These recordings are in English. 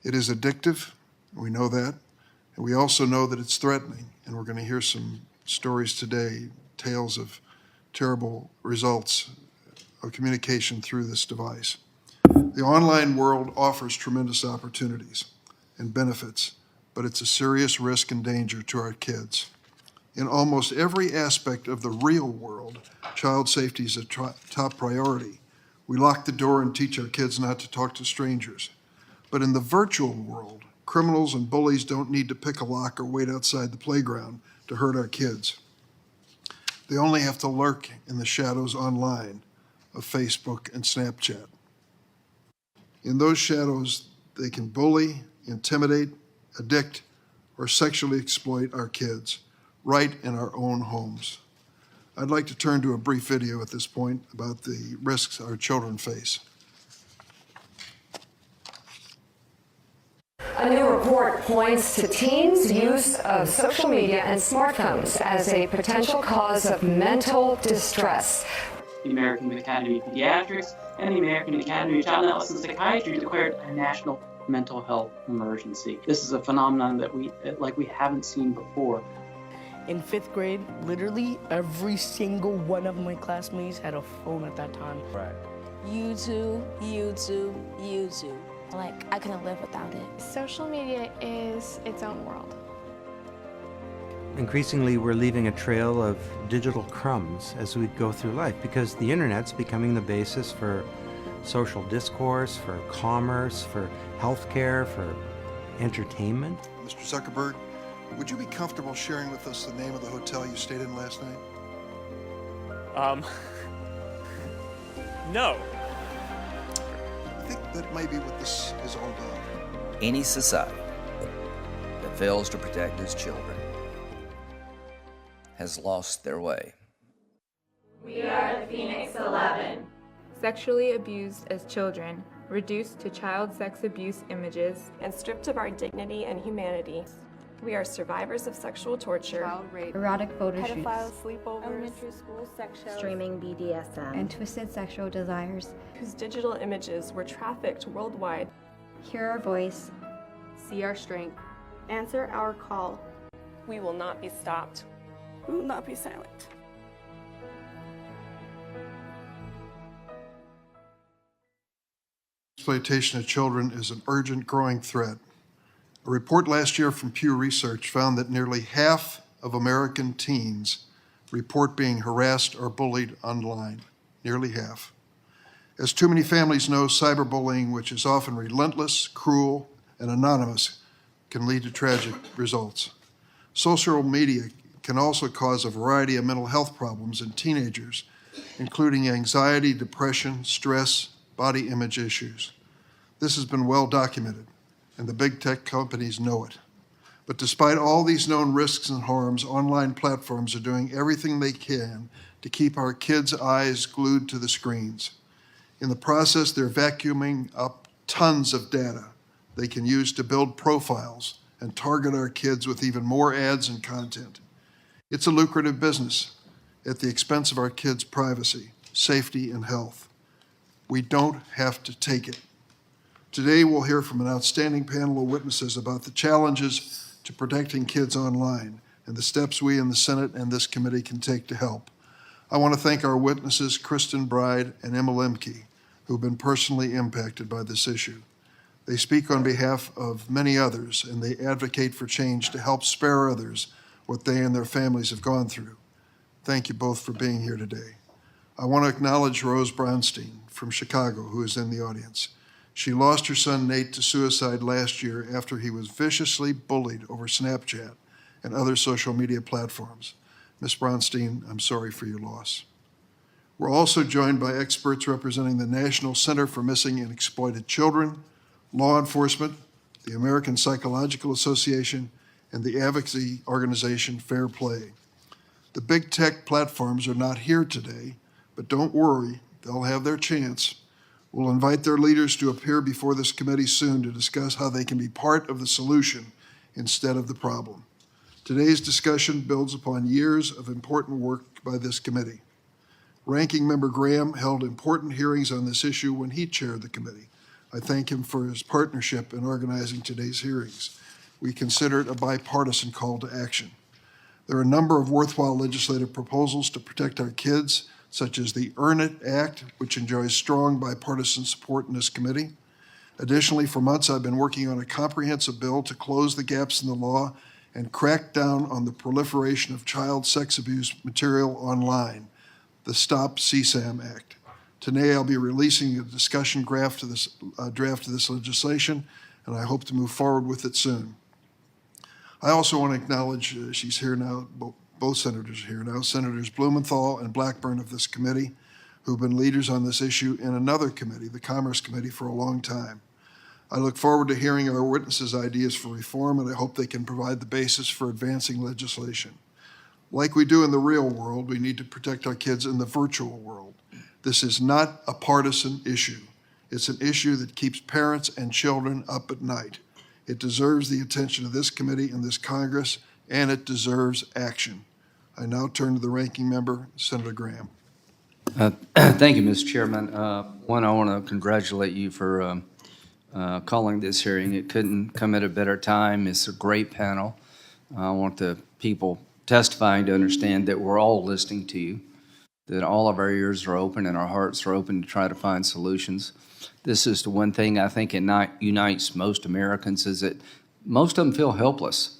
It is addictive, we know that, and we also know that it's threatening, and we're going to hear some stories today, tales of terrible results of communication through this device. The online world offers tremendous opportunities and benefits, but it's a serious risk and danger to our kids. In almost every aspect of the real world, child safety is a top priority. We lock the door and teach our kids not to talk to strangers. But in the virtual world, criminals and bullies don't need to pick a lock or wait outside the playground to hurt our kids. They only have to lurk in the shadows online of Facebook and Snapchat. In those shadows, they can bully, intimidate, addict, or sexually exploit our kids right in our own homes. I'd like to turn to a brief video at this point about the risks our children face. A new report points to teens' use of social media and smartphones as a potential cause of mental distress. The American Academy of Pediatrics and the American Academy of Child and Adolescent Psychiatry declared a national mental health emergency. This is a phenomenon that we haven't seen before. In 5th grade, literally every single one of my classmates had a phone at that time. Right. YouTube. Like, I couldn't live without it. Social media is its own world. Increasingly, we're leaving a trail of digital crumbs as we go through life because the internet's becoming the basis for social discourse, for commerce, for healthcare, for entertainment. Mr. Zuckerberg, would you be comfortable sharing with us the name of the hotel you stayed in last night? No. I think that may be what this is all about. Any society that fails to protect its children has lost their way. We are the Phoenix 11. Sexually abused as children, reduced to child sex abuse images, And stripped of our dignity and humanity. We are survivors of sexual torture, child rape, erotic photo pedophile shoots, sleepovers, elementary school sex shows, streaming BDSM, and twisted sexual desires, whose digital images were trafficked worldwide. Hear our voice, see our strength, Answer our call. We will not be stopped. We will not be silent. Exploitation of children is an urgent growing threat. A report last year from Pew Research found that nearly half of American teens report being harassed or bullied online. Nearly half. As too many families know, cyberbullying, which is often relentless, cruel, and anonymous, can lead to tragic results. Social media can also cause a variety of mental health problems in teenagers, including anxiety, depression, stress, body image issues. This has been well documented, and the big tech companies know it. But despite all these known risks and harms, online platforms are doing everything they can to keep our kids' eyes glued to the screens. In the process, they're vacuuming up tons of data they can use to build profiles and target our kids with even more ads and content. It's a lucrative business at the expense of our kids' privacy, safety, and health. We don't have to take it. Today, we'll hear from an outstanding panel of witnesses about the challenges to protecting kids online and the steps we in the Senate and this committee can take to help. I want to thank our witnesses, Kristen Bride and Emma Lemke, who've been personally impacted by this issue. They speak on behalf of many others, and they advocate for change to help spare others what they and their families have gone through. Thank you both for being here today. I want to acknowledge Rose Brownstein from Chicago, who is in the audience. She lost her son Nate to suicide last year after he was viciously bullied over Snapchat and other social media platforms. Ms. Brownstein, I'm sorry for your loss. We're also joined by experts representing the National Center for Missing and Exploited Children, law enforcement, the American Psychological Association, and the advocacy organization Fair Play. The big tech platforms are not here today, but don't worry, they'll have their chance. We'll invite their leaders to appear before this committee soon to discuss how they can be part of the solution instead of the problem. Today's discussion builds upon years of important work by this committee. Ranking Member Graham held important hearings on this issue when he chaired the committee. I thank him for his partnership in organizing today's hearings. We consider it a bipartisan call to action. There are a number of worthwhile legislative proposals to protect our kids, such as the Earn It Act, which enjoys strong bipartisan support in this committee. Additionally, for months, I've been working on a comprehensive bill to close the gaps in the law and crack down on the proliferation of child sex abuse material online, the Stop CSAM Act. Today, I'll be releasing a discussion draft of this legislation, and I hope to move forward with it soon. I also want to acknowledge, she's here now, both senators are here now, Senators Blumenthal and Blackburn of this committee, who've been leaders on this issue in another committee, the Commerce Committee, for a long time. I look forward to hearing our witnesses' ideas for reform, and I hope they can provide the basis for advancing legislation. Like we do in the real world, we need to protect our kids in the virtual world. This is not a partisan issue. It's an issue that keeps parents and children up at night. It deserves the attention of this committee and this Congress, and it deserves action. I now turn to the ranking member, Senator Graham. Thank you, Mr. Chairman. One, I want to congratulate you for calling this hearing. It couldn't come at a better time. It's a great panel. I want the people testifying to understand that we're all listening to you, that all of our ears are open and our hearts are open to try to find solutions. This is the one thing I think unites most Americans, is that most of them feel helpless.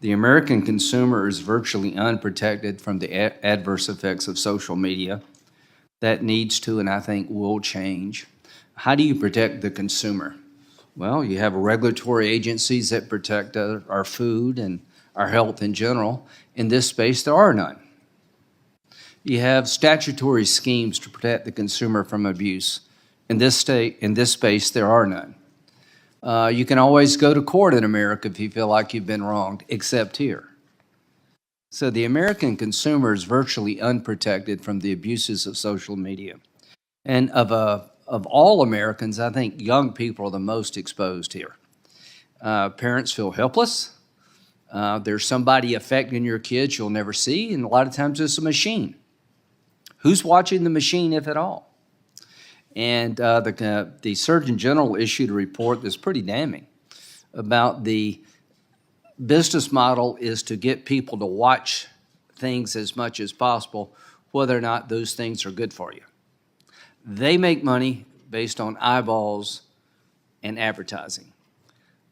The American consumer is virtually unprotected from the adverse effects of social media. That needs to, and I think will, change. How do you protect the consumer? Well, you have regulatory agencies that protect our food and our health in general. In this space, there are none. You have statutory schemes to protect the consumer from abuse. In this space, there are none. You can always go to court in America if you feel like you've been wronged, except here. So the American consumer is virtually unprotected from the abuses of social media. And of all Americans, I think young people are the most exposed here. Parents feel helpless. There's somebody affecting your kids you'll never see, and a lot of times it's a machine. Who's watching the machine, if at all? And the Surgeon General issued a report that's pretty damning about the business model is to get people to watch things as much as possible, whether or not those things are good for you. They make money based on eyeballs and advertising.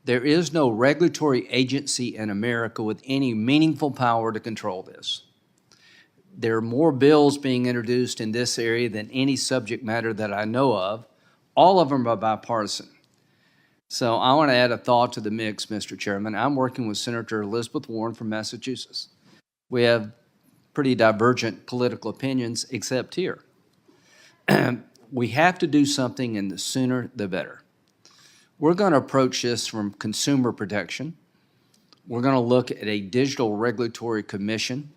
There is no regulatory agency in America with any meaningful power to control this. There are more bills being introduced in this area than any subject matter that I know of. All of them are bipartisan. So I want to add a thought to the mix, Mr. Chairman. I'm working with Senator Elizabeth Warren from Massachusetts. We have pretty divergent political opinions, except here. We have to do something, and the sooner the better. We're going to approach this from consumer protection. We're going to look at a digital regulatory commission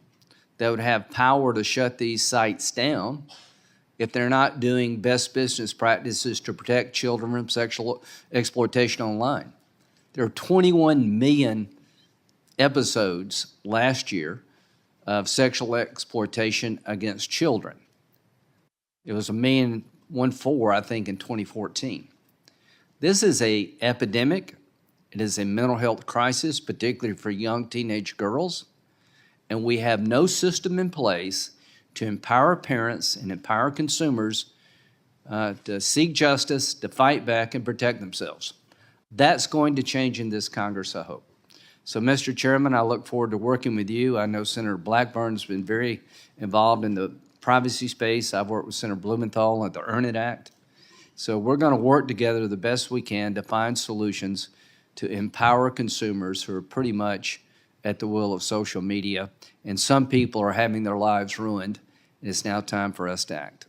that would have power to shut these sites down if they're not doing best business practices to protect children from sexual exploitation online. There are 21 million episodes last year of sexual exploitation against children. It was 1,140,000, I think, in 2014. This is an epidemic. It is a mental health crisis, particularly for young teenage girls. And we have no system in place to empower parents and empower consumers to seek justice, to fight back, and protect themselves. That's going to change in this Congress, I hope. So, Mr. Chairman, I look forward to working with you. I know Senator Blackburn has been very involved in the privacy space. I've worked with Senator Blumenthal on the Earn It Act. So we're going to work together the best we can to find solutions to empower consumers who are pretty much at the will of social media. And some people are having their lives ruined. And it's now time for us to act.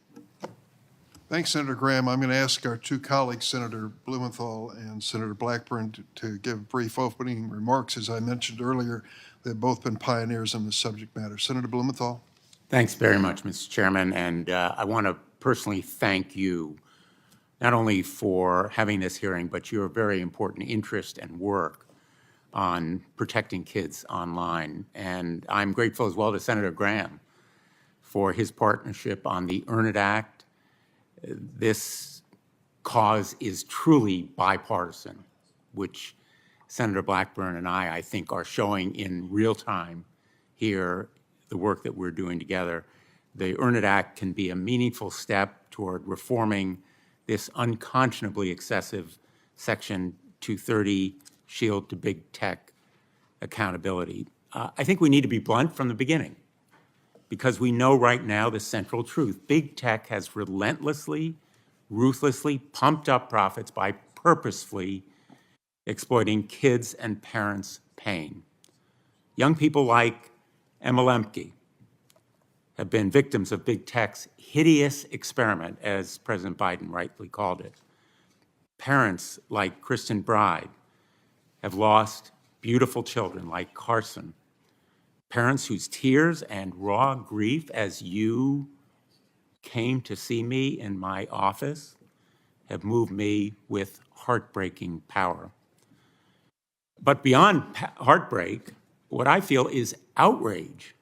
Thanks, Senator Graham. I'm going to ask our two colleagues, Senator Blumenthal and Senator Blackburn, to give brief opening remarks. As I mentioned earlier, they've both been pioneers in this subject matter. Senator Blumenthal. Thanks very much, Mr. Chairman. And I want to personally thank you not only for having this hearing, but your very important interest and work on protecting kids online. And I'm grateful as well to Senator Graham for his partnership on the Earn It Act. This cause is truly bipartisan, which Senator Blackburn and I think, are showing in real time here, the work that we're doing together. The Earn It Act can be a meaningful step toward reforming this unconscionably excessive Section 230 shield to big tech accountability. I think we need to be blunt from the beginning, because we know right now the central truth. Big tech has relentlessly, ruthlessly pumped up profits by purposefully exploiting kids' and parents' pain. Young people like Emma Lemke have been victims of big tech's hideous experiment, as President Biden rightly called it. Parents like Kristen Bride have lost beautiful children like Carson. Parents whose tears and raw grief as you came to see me in my office have moved me with heartbreaking power. But beyond heartbreak, what I feel is outrage.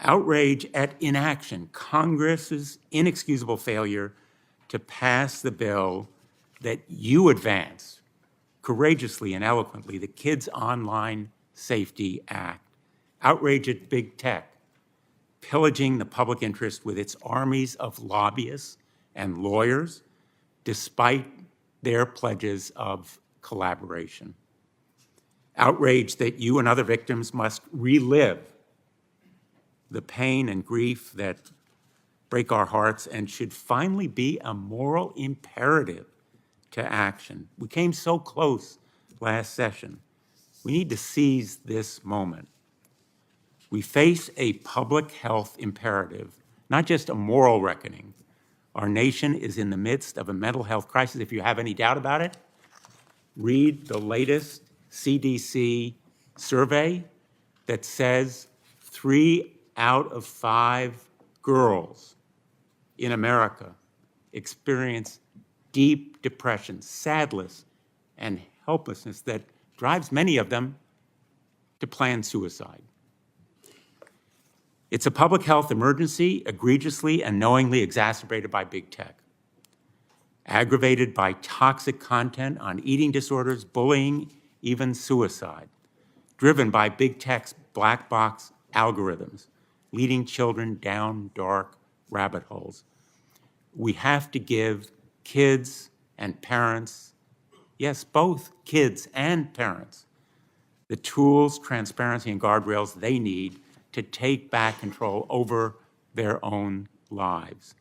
Outrage at inaction, Congress's inexcusable failure to pass the bill that you advanced courageously and eloquently, the Kids Online Safety Act. Outrage at big tech, pillaging the public interest with its armies of lobbyists and lawyers, despite their pledges of collaboration. Outrage that you and other victims must relive the pain and grief that break our hearts and should finally be a moral imperative to action. We came so close last session. We need to seize this moment. We face a public health imperative, not just a moral reckoning. Our nation is in the midst of a mental health crisis. If you have any doubt about it, read the latest CDC survey that says 3 out of 5 girls in America experience deep depression, sadness, and helplessness that drives many of them to plan suicide. It's a public health emergency, egregiously and knowingly exacerbated by big tech, aggravated by toxic content on eating disorders, bullying, even suicide, driven by big tech's black box algorithms, leading children down dark rabbit holes. We have to give kids and parents, yes, both kids and parents, the tools, transparency, and guardrails they need to take back control over their own lives.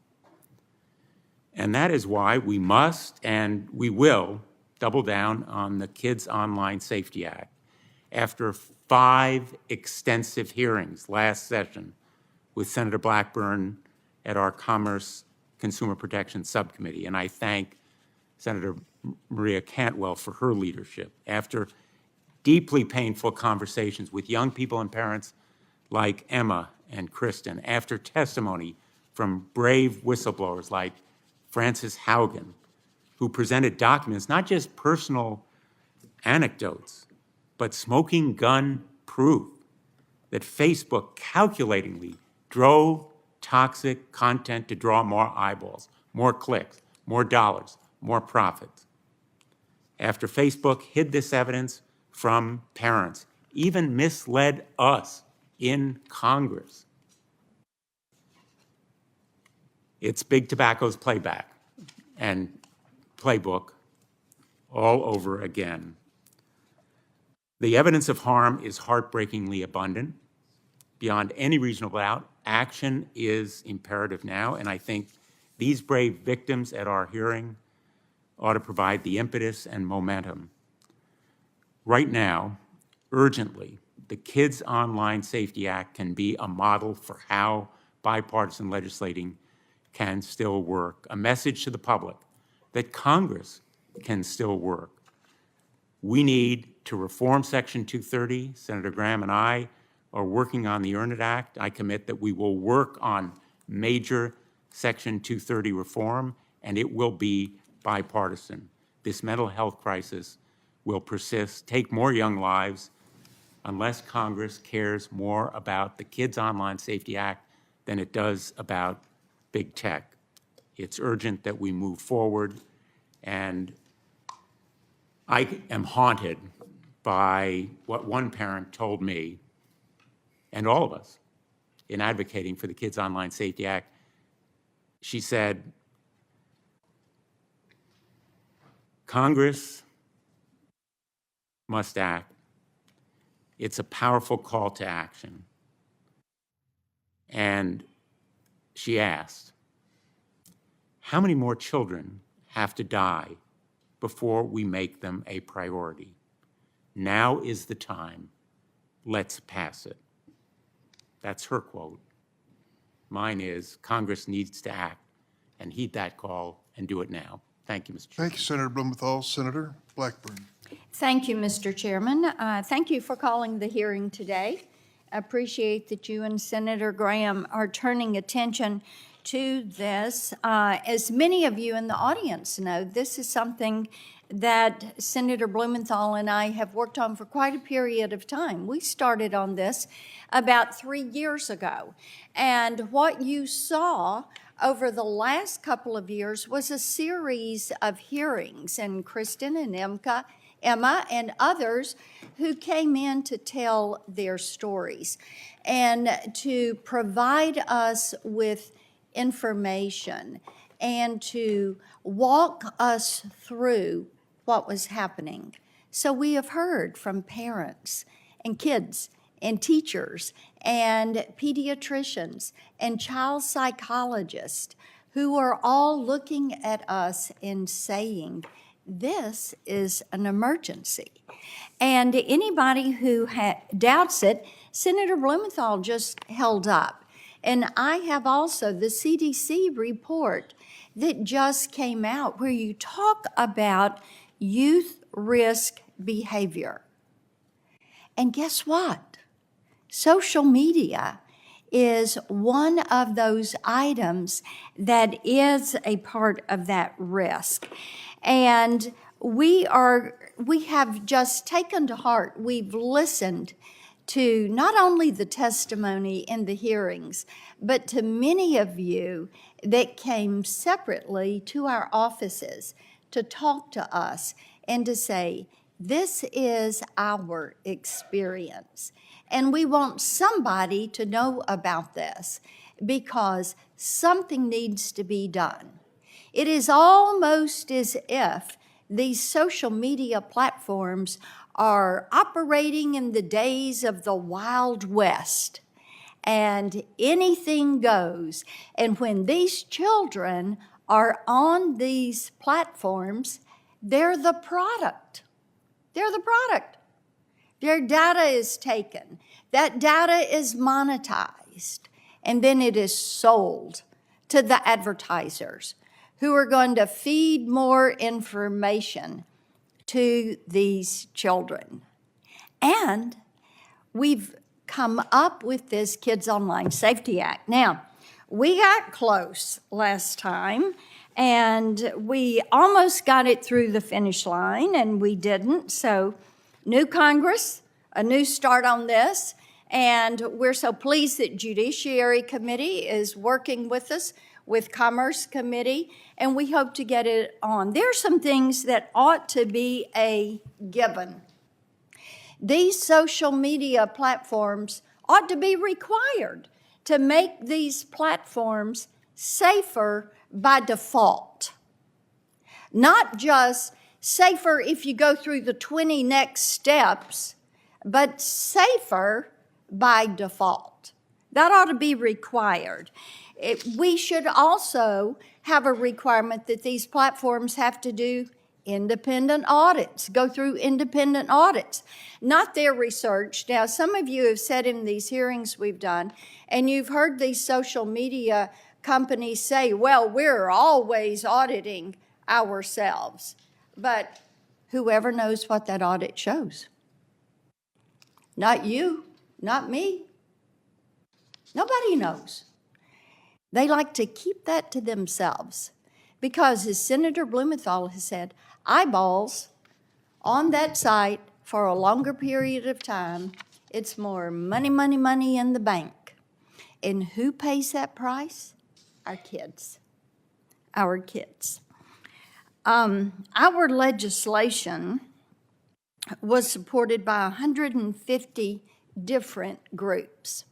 And that is why we must and we will double down on the Kids Online Safety Act. After 5 extensive hearings last session with Senator Blackburn at our Commerce Consumer Protection Subcommittee, and I thank Senator Maria Cantwell for her leadership. After deeply painful conversations with young people and parents like Emma and Kristen, after testimony from brave whistleblowers like Frances Haugen, who presented documents, not just personal anecdotes, but smoking gun proof that Facebook calculatingly drove toxic content to draw more eyeballs, more clicks, more dollars, more profits. After Facebook hid this evidence from parents, even misled us in Congress, it's big tobacco's playback and playbook all over again. The evidence of harm is heartbreakingly abundant. Beyond any reasonable doubt, action is imperative now, and I think these brave victims at our hearing ought to provide the impetus and momentum. Right now, urgently, the Kids Online Safety Act can be a model for how bipartisan legislating can still work, a message to the public that Congress can still work. We need to reform Section 230. Senator Graham and I are working on the Earn It Act. I commit that we will work on major Section 230 reform, and it will be bipartisan. This mental health crisis will persist, take more young lives, unless Congress cares more about the Kids Online Safety Act than it does about big tech. It's urgent that we move forward And I am haunted by what one parent told me, and all of us, in advocating for the Kids Online Safety Act. She said, Congress must act. It's a powerful call to action. And she asked, how many more children have to die before we make them a priority? Now is the time. Let's pass it. That's her quote. Mine is, Congress needs to act and heed that call and do it now. Thank you, Mr. Chairman. Thank you, Senator Blumenthal. Senator Blackburn. Thank you, Mr. Chairman. Thank you for calling the hearing today. I appreciate that you and Senator Graham are turning attention to this. As many of you in the audience know, this is something that Senator Blumenthal and I have worked on for quite a period of time. We started on this about 3 years ago. And what you saw over the last couple of years was a series of hearings, and Kristen and Emma and others who came in to tell their stories and to provide us with information and to walk us through what was happening. So we have heard from parents and kids and teachers and pediatricians and child psychologists who are all looking at us and saying, this is an emergency. And anybody who doubts it, Senator Blumenthal just held up. And I have also the CDC report that just came out where you talk about youth risk behavior. And guess what? Social media is one of those items that is a part of that risk. And we have just taken to heart, we've listened to not only the testimony in the hearings, but to many of you that came separately to our offices to talk to us and to say, this is our experience. And we want somebody to know about this because something needs to be done. It is almost as if these social media platforms are operating in the days of the Wild West, and anything goes. And when these children are on these platforms, they're the product. They're the product. Their data is taken. That data is monetized, and then it is sold to the advertisers who are going to feed more information to these children. And we've come up with this Kids Online Safety Act. Now, we got close last time, and we almost got it through the finish line, and we didn't. So, new Congress, a new start on this, and we're so pleased that Judiciary Committee is working with us, with Commerce Committee, and we hope to get it on. There are some things that ought to be a given. These social media platforms ought to be required to make these platforms safer by default. Not just safer if you go through the 20 next steps, but safer by default. That ought to be required. We should also have a requirement that these platforms have to do independent audits, go through independent audits, not their research. Now, some of you have said in these hearings we've done, and you've heard these social media companies say, well, we're always auditing ourselves. But whoever knows what that audit shows? Not you, not me. Nobody knows. They like to keep that to themselves because, as Senator Blumenthal has said, eyeballs on that site for a longer period of time, it's more money, money, money in the bank. And who pays that price? Our kids. Our kids. Our legislation was supported by 150 different groups.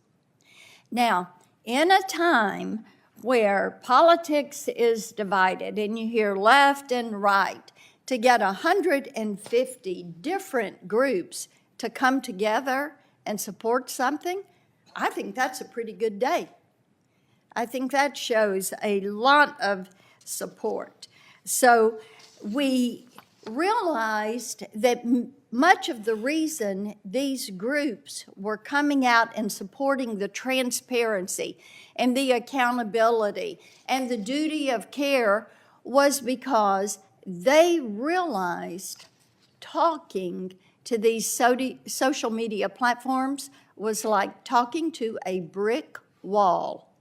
Now, in a time where politics is divided and you hear left and right, to get 150 different groups to come together and support something, I think that's a pretty good day. I think that shows a lot of support. So we realized that much of the reason these groups were coming out and supporting the transparency and the accountability and the duty of care was because they realized talking to these social media platforms was like talking to a brick wall.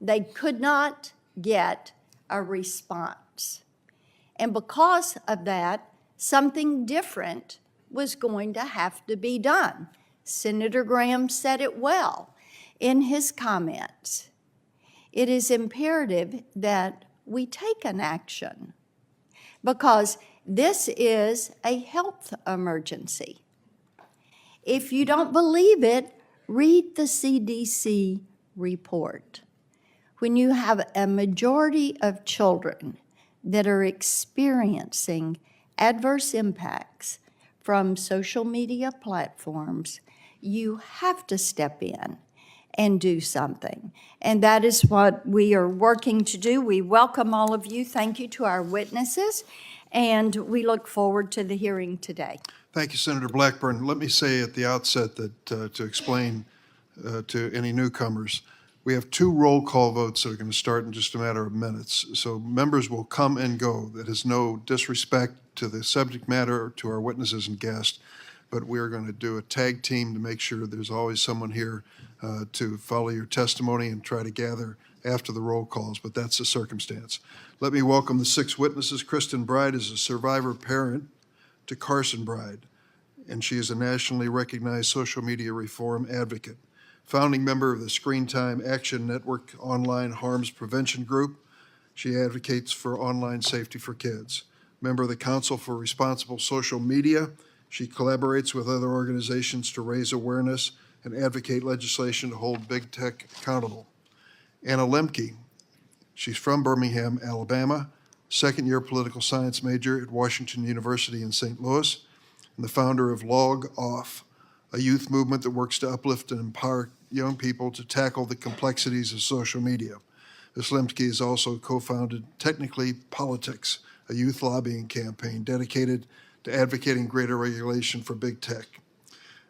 They could not get a response. And because of that, something different was going to have to be done. Senator Graham said it well in his comments. It is imperative that we take an action because this is a health emergency. If you don't believe it, read the CDC report. When you have a majority of children that are experiencing adverse impacts from social media platforms, you have to step in and do something. And that is what we are working to do. We welcome all of you. Thank you to our witnesses, and we look forward to the hearing today. Thank you, Senator Blackburn. Let me say at the outset that to explain to any newcomers, we have 2 roll call votes that are going to start in just a matter of minutes. So members will come and go. That is no disrespect to the subject matter or to our witnesses and guests, but we're going to do a tag team to make sure there's always someone here to follow your testimony and try to gather after the roll calls, but that's the circumstance. Let me welcome the 6 witnesses. Kristen Bride is a survivor parent to Carson Bride, and she is a nationally recognized social media reform advocate. Founding member of the Screen Time Action Network Online Harms Prevention Group, she advocates for online safety for kids. Member of the Council for Responsible Social Media, she collaborates with other organizations to raise awareness and advocate legislation to hold big tech accountable. Anna Lemke, she's from Birmingham, Alabama, second-year political science major at Washington University in St. Louis, and the founder of Log Off, a youth movement that works to uplift and empower young people to tackle the complexities of social media. Ms. Lemke has also co-founded Technically Politics, a youth lobbying campaign dedicated to advocating greater regulation for big tech.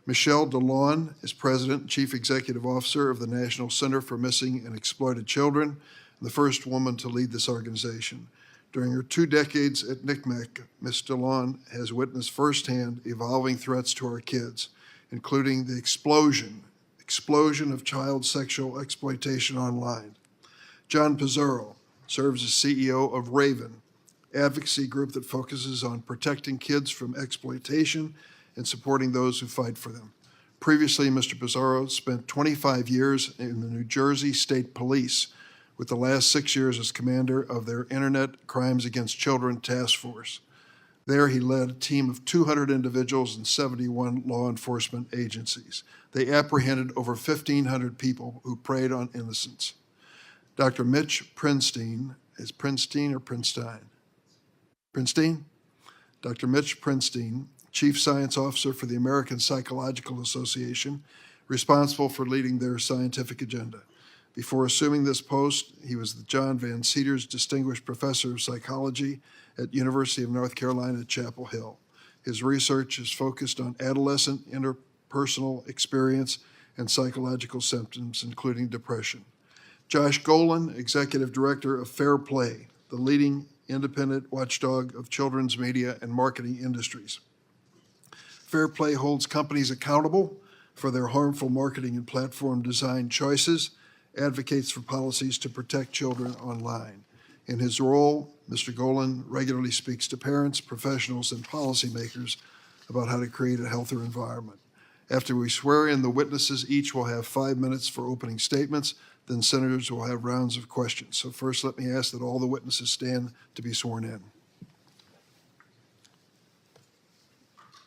Michelle DeLawn is President and Chief Executive Officer of the National Center for Missing and Exploited Children, and the first woman to lead this organization. During her 2 decades at NCMEC, Ms. DeLawn has witnessed firsthand evolving threats to our kids, including the explosion of child sexual exploitation online. John Pizarro serves as CEO of Raven, advocacy group that focuses on protecting kids from exploitation and supporting those who fight for them. Previously, Mr. Pizarro spent 25 years in the New Jersey State Police, with the last 6 years as commander of their Internet Crimes Against Children Task Force. There, he led a team of 200 individuals and 71 law enforcement agencies. They apprehended over 1,500 people who preyed on innocents. Dr. Mitch Prinstein, is Prinstein or Prinstein? Prinstein? Dr. Mitch Prinstein, Chief Science Officer for the American Psychological Association, responsible for leading their scientific agenda. Before assuming this post, he was the John Van Cedars Distinguished Professor of Psychology at University of North Carolina at Chapel Hill. His research is focused on adolescent interpersonal experience and psychological symptoms, including depression. Josh Golan, Executive Director of Fair Play, the leading independent watchdog of children's media and marketing industries. Fair Play holds companies accountable for their harmful marketing and platform design choices, advocates for policies to protect children online. In his role, Mr. Golan regularly speaks to parents, professionals, and policymakers about how to create a healthier environment. After we swear in the witnesses, each will have 5 minutes for opening statements. Then senators will have rounds of questions. So first, let me ask that all the witnesses stand to be sworn in.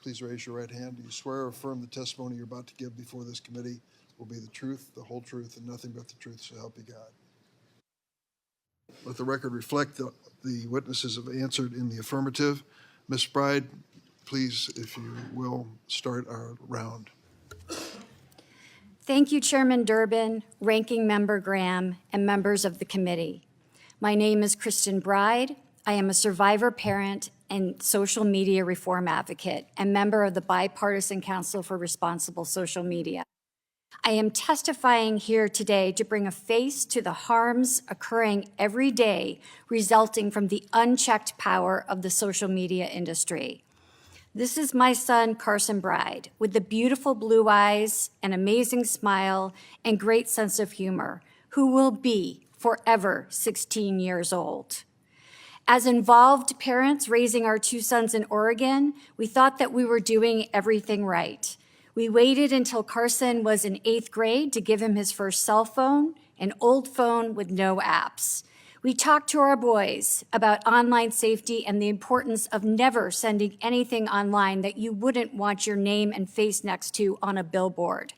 Please raise your right hand. Do you swear or affirm the testimony you're about to give before this committee will be the truth, the whole truth, and nothing but the truth, so help you God? Let the record reflect that the witnesses have answered in the affirmative. Ms. Bride, please, if you will, start our round. Thank you, Chairman Durbin, Ranking Member Graham, and members of the committee. My name is Kristen Bride. I am a survivor parent and social media reform advocate and member of the Bipartisan Council for Responsible Social Media. I am testifying here today to bring a face to the harms occurring every day resulting from the unchecked power of the social media industry. This is my son, Carson Bride, with the beautiful blue eyes, an amazing smile, and great sense of humor, who will be forever 16 years old. As involved parents raising our two sons in Oregon, we thought that we were doing everything right. We waited until Carson was in 8th grade to give him his first cell phone, an old phone with no apps. We talked to our boys about online safety and the importance of never sending anything online that you wouldn't want your name and face next to on a billboard.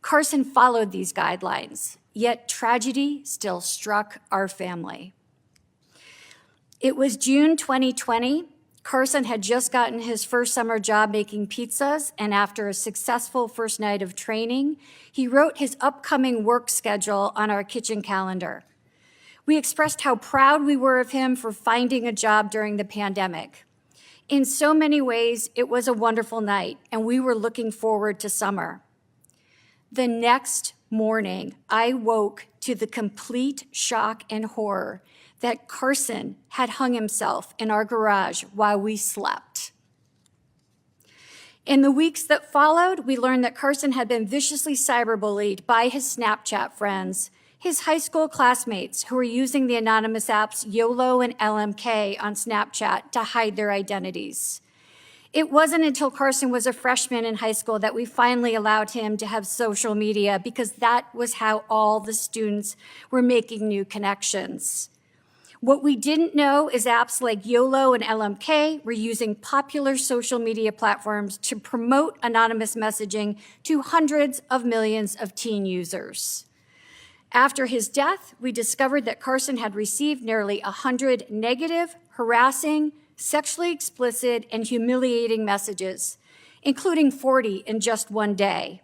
Carson followed these guidelines, yet tragedy still struck our family. It was June 2020. Carson had just gotten his first summer job making pizzas, and after a successful first night of training, he wrote his upcoming work schedule on our kitchen calendar. We expressed how proud we were of him for finding a job during the pandemic. In so many ways, it was a wonderful night, and we were looking forward to summer. The next morning, I woke to the complete shock and horror that Carson had hung himself in our garage while we slept. In the weeks that followed, we learned that Carson had been viciously cyberbullied by his Snapchat friends, his high school classmates who were using the anonymous apps YOLO and LMK on Snapchat to hide their identities. It wasn't until Carson was a freshman in high school that we finally allowed him to have social media, because that was how all the students were making new connections. What we didn't know is apps like YOLO and LMK were using popular social media platforms to promote anonymous messaging to hundreds of millions of teen users. After his death, we discovered that Carson had received nearly 100 negative, harassing, sexually explicit, and humiliating messages, including 40 in just one day.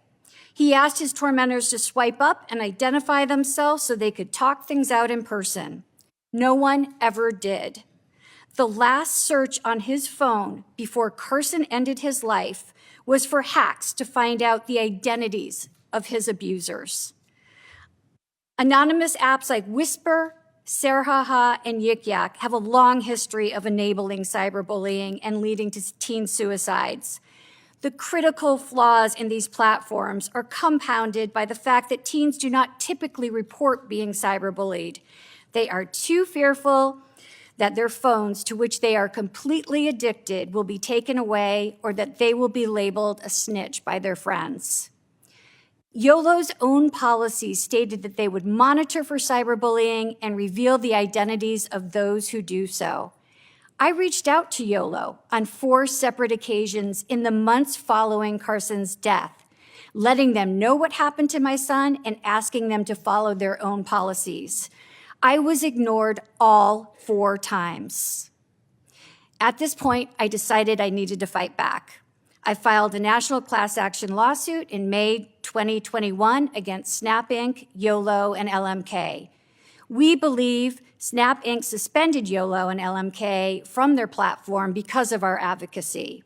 He asked his tormentors to swipe up and identify themselves so they could talk things out in person. No one ever did. The last search on his phone before Carson ended his life was for hacks to find out the identities of his abusers. Anonymous apps like Whisper, Sarhaha, and Yik Yak have a long history of enabling cyberbullying and leading to teen suicides. The critical flaws in these platforms are compounded by the fact that teens do not typically report being cyberbullied. They are too fearful that their phones, to which they are completely addicted, will be taken away, or that they will be labeled a snitch by their friends. YOLO's own policies stated that they would monitor for cyberbullying and reveal the identities of those who do so. I reached out to YOLO on 4 separate occasions in the months following Carson's death, letting them know what happened to my son and asking them to follow their own policies. I was ignored all 4 times. At this point, I decided I needed to fight back. I filed a national class action lawsuit in May 2021 against Snap Inc., YOLO, and LMK. We believe Snap Inc. suspended YOLO and LMK from their platform because of our advocacy.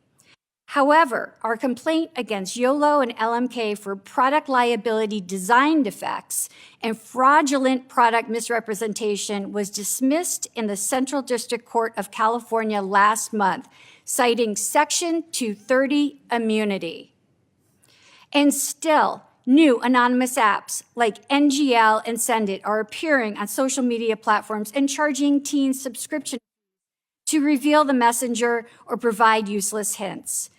However, our complaint against YOLO and LMK for product liability design defects and fraudulent product misrepresentation was dismissed in the Central District Court of California last month, citing Section 230 immunity. And still, new anonymous apps like NGL and Send It are appearing on social media platforms and charging teens subscription to reveal the messenger or provide useless hints.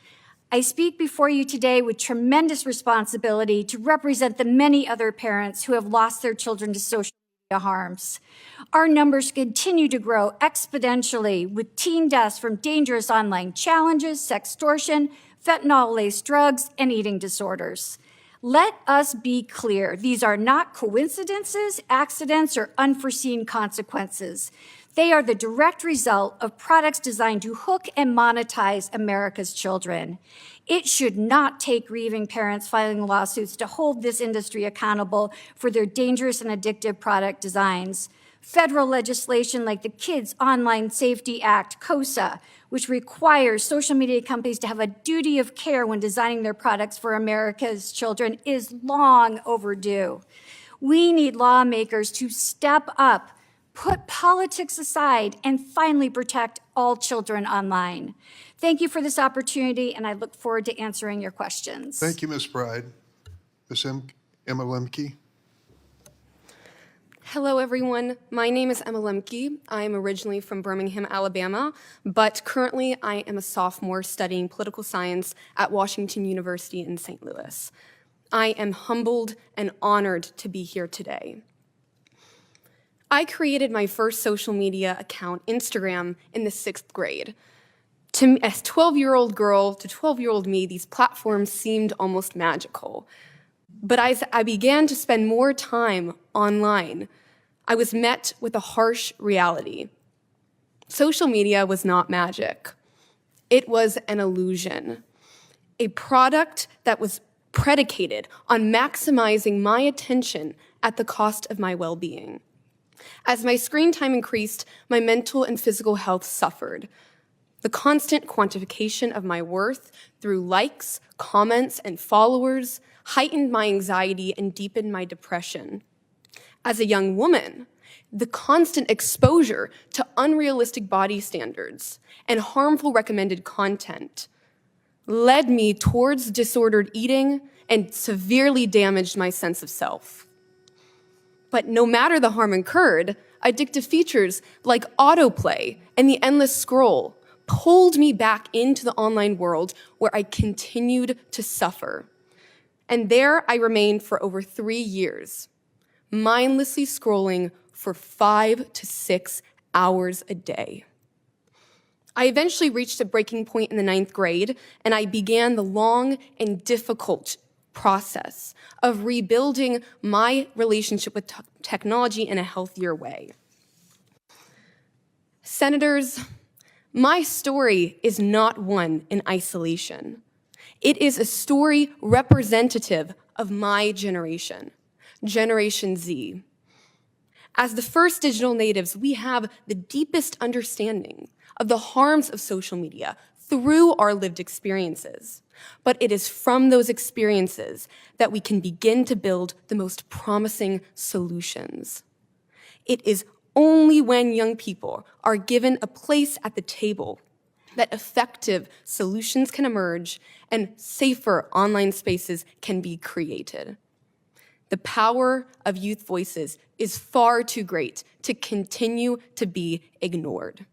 I speak before you today with tremendous responsibility to represent the many other parents who have lost their children to social media harms. Our numbers continue to grow exponentially, with teen deaths from dangerous online challenges, sextortion, fentanyl-laced drugs, and eating disorders. Let us be clear. These are not coincidences, accidents, or unforeseen consequences. They are the direct result of products designed to hook and monetize America's children. It should not take grieving parents filing lawsuits to hold this industry accountable for their dangerous and addictive product designs. Federal legislation like the Kids Online Safety Act, KOSA, which requires social media companies to have a duty of care when designing their products for America's children, is long overdue. We need lawmakers to step up, put politics aside, and finally protect all children online. Thank you for this opportunity, and I look forward to answering your questions. Thank you, Ms. Bride. Ms. Emma Lemke. Hello, everyone. My name is Emma Lemke. I am originally from Birmingham, Alabama, but currently I am a sophomore studying political science at Washington University in St. Louis. I am humbled and honored to be here today. I created my first social media account, Instagram, in the 6th grade. To me, as 12-year-old girl to 12-year-old me, these platforms seemed almost magical. But as I began to spend more time online, I was met with a harsh reality. Social media was not magic. It was an illusion, a product that was predicated on maximizing my attention at the cost of my well-being. As my screen time increased, my mental and physical health suffered. The constant quantification of my worth through likes, comments, and followers heightened my anxiety and deepened my depression. As a young woman, the constant exposure to unrealistic body standards and harmful recommended content led me towards disordered eating and severely damaged my sense of self. But no matter the harm incurred, addictive features like autoplay and the endless scroll pulled me back into the online world where I continued to suffer. And there I remained for over 3 years, mindlessly scrolling for 5 to 6 hours a day. I eventually reached a breaking point in the 9th grade, and I began the long and difficult process of rebuilding my relationship with technology in a healthier way. Senators, my story is not one in isolation. It is a story representative of my generation, Generation Z. As the first digital natives, we have the deepest understanding of the harms of social media through our lived experiences. But it is from those experiences that we can begin to build the most promising solutions. It is only when young people are given a place at the table that effective solutions can emerge and safer online spaces can be created. The power of youth voices is far too great to continue to be ignored.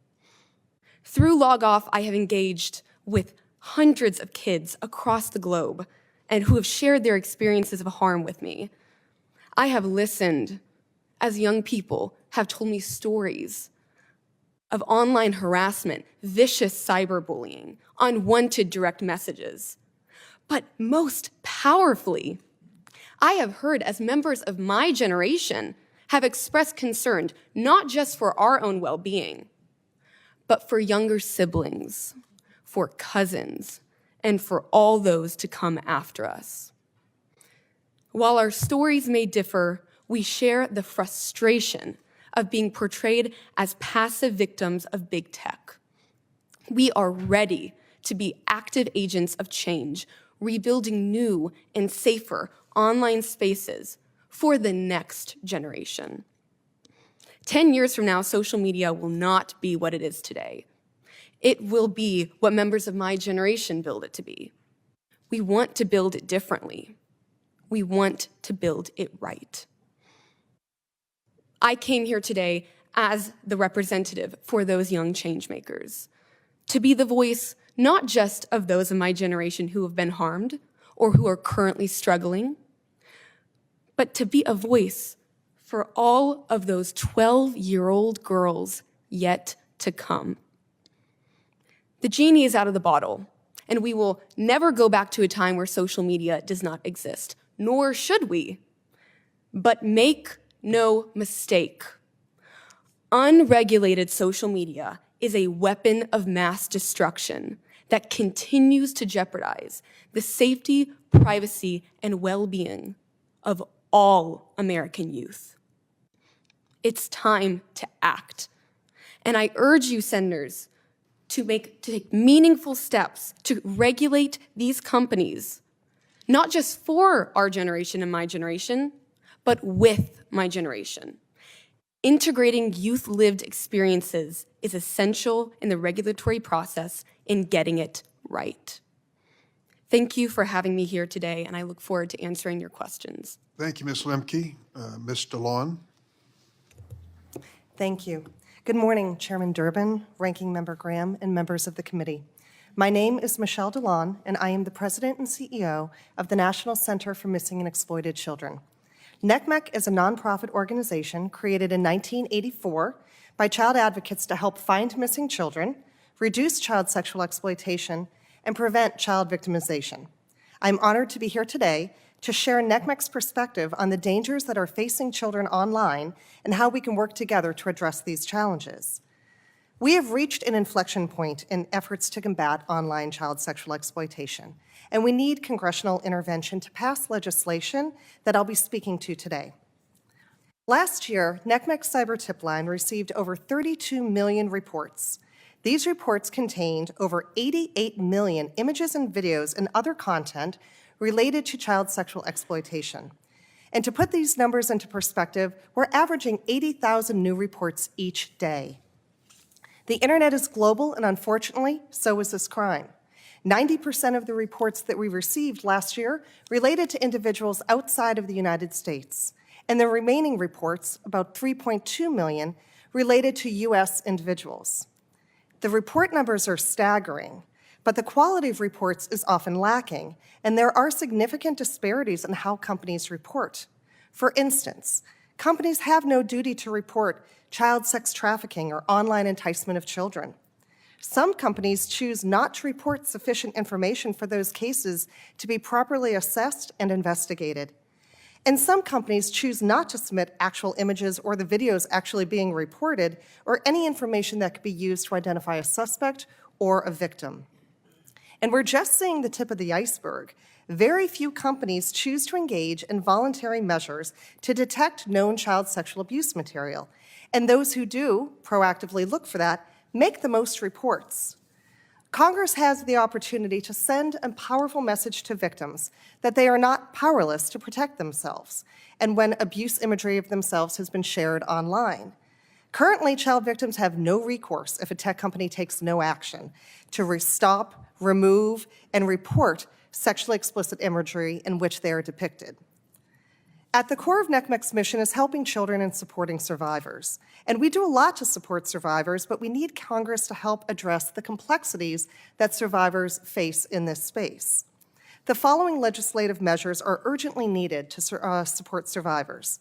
Through Log Off, I have engaged with hundreds of kids across the globe and who have shared their experiences of harm with me. I have listened as young people have told me stories of online harassment, vicious cyberbullying, unwanted direct messages. But most powerfully, I have heard as members of my generation have expressed concern not just for our own well-being, but for younger siblings, for cousins, and for all those to come after us. While our stories may differ, we share the frustration of being portrayed as passive victims of big tech. We are ready to be active agents of change, rebuilding new and safer online spaces for the next generation. 10 years from now, social media will not be what it is today. It will be what members of my generation build it to be. We want to build it differently. We want to build it right. I came here today as the representative for those young changemakers, to be the voice not just of those of my generation who have been harmed or who are currently struggling, but to be a voice for all of those 12-year-old girls yet to come. The genie is out of the bottle, And we will never go back to a time where social media does not exist, nor should we. But make no mistake, unregulated social media is a weapon of mass destruction that continues to jeopardize the safety, privacy, and well-being of all American youth. It's time to act. And I urge you, senators, to take meaningful steps to regulate these companies, not just for our generation and my generation, but with my generation. Integrating youth lived experiences is essential in the regulatory process in getting it right. Thank you for having me here today, and I look forward to answering your questions. Thank you, Ms. Lemke. Ms. DeLon. Thank you. Good morning, Chairman Durbin, Ranking Member Graham, and members of the committee. My name is Michelle DeLon, and I am the President and CEO of the National Center for Missing and Exploited Children. NCMEC is a nonprofit organization created in 1984 by child advocates to help find missing children, reduce child sexual exploitation, and prevent child victimization. I'm honored to be here today to share NCMEC's perspective on the dangers that are facing children online and how we can work together to address these challenges. We have reached an inflection point in efforts to combat online child sexual exploitation, and we need congressional intervention to pass legislation that I'll be speaking to today. Last year, NCMEC's Cyber Tip Line received over 32 million reports. These reports contained over 88 million images and videos and other content related to child sexual exploitation. And to put these numbers into perspective, we're averaging 80,000 new reports each day. The internet is global, and unfortunately, so is this crime. 90% of the reports that we received last year related to individuals outside of the United States, and the remaining reports, about 3.2 million, related to U.S. individuals. The report numbers are staggering, but the quality of reports is often lacking, and there are significant disparities in how companies report. For instance, companies have no duty to report child sex trafficking or online enticement of children. Some companies choose not to report sufficient information for those cases to be properly assessed and investigated. And some companies choose not to submit actual images or the videos actually being reported, or any information that could be used to identify a suspect or a victim. And we're just seeing the tip of the iceberg. Very few companies choose to engage in voluntary measures to detect known child sexual abuse material. And those who do proactively look for that make the most reports. Congress has the opportunity to send a powerful message to victims that they are not powerless to protect themselves, and when abuse imagery of themselves has been shared online. Currently, child victims have no recourse if a tech company takes no action to stop, remove, and report sexually explicit imagery in which they are depicted. At the core of NCMEC's mission is helping children and supporting survivors. And we do a lot to support survivors, but we need Congress to help address the complexities that survivors face in this space. The following legislative measures are urgently needed to support survivors.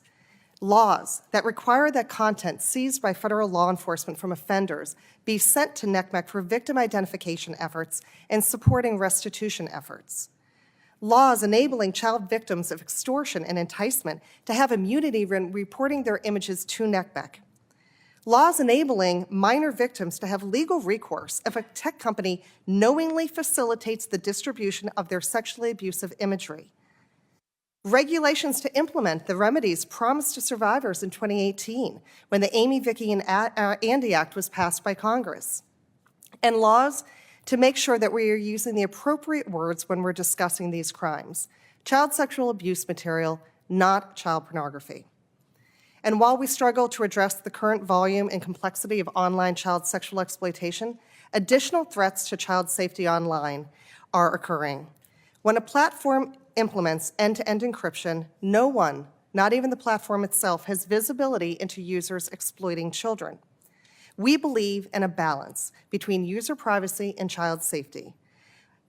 Laws that require that content seized by federal law enforcement from offenders be sent to NCMEC for victim identification efforts and supporting restitution efforts. Laws enabling child victims of extortion and enticement to have immunity when reporting their images to NCMEC. Laws enabling minor victims to have legal recourse if a tech company knowingly facilitates the distribution of their sexually abusive imagery. Regulations to implement the remedies promised to survivors in 2018 when the Amy, Vicky, and Andy Act was passed by Congress. And laws to make sure that we are using the appropriate words when we're discussing these crimes. Child sexual abuse material, not child pornography. And while we struggle to address the current volume and complexity of online child sexual exploitation, additional threats to child safety online are occurring. When a platform implements end-to-end encryption, no one, not even the platform itself, has visibility into users exploiting children. We believe in a balance between user privacy and child safety.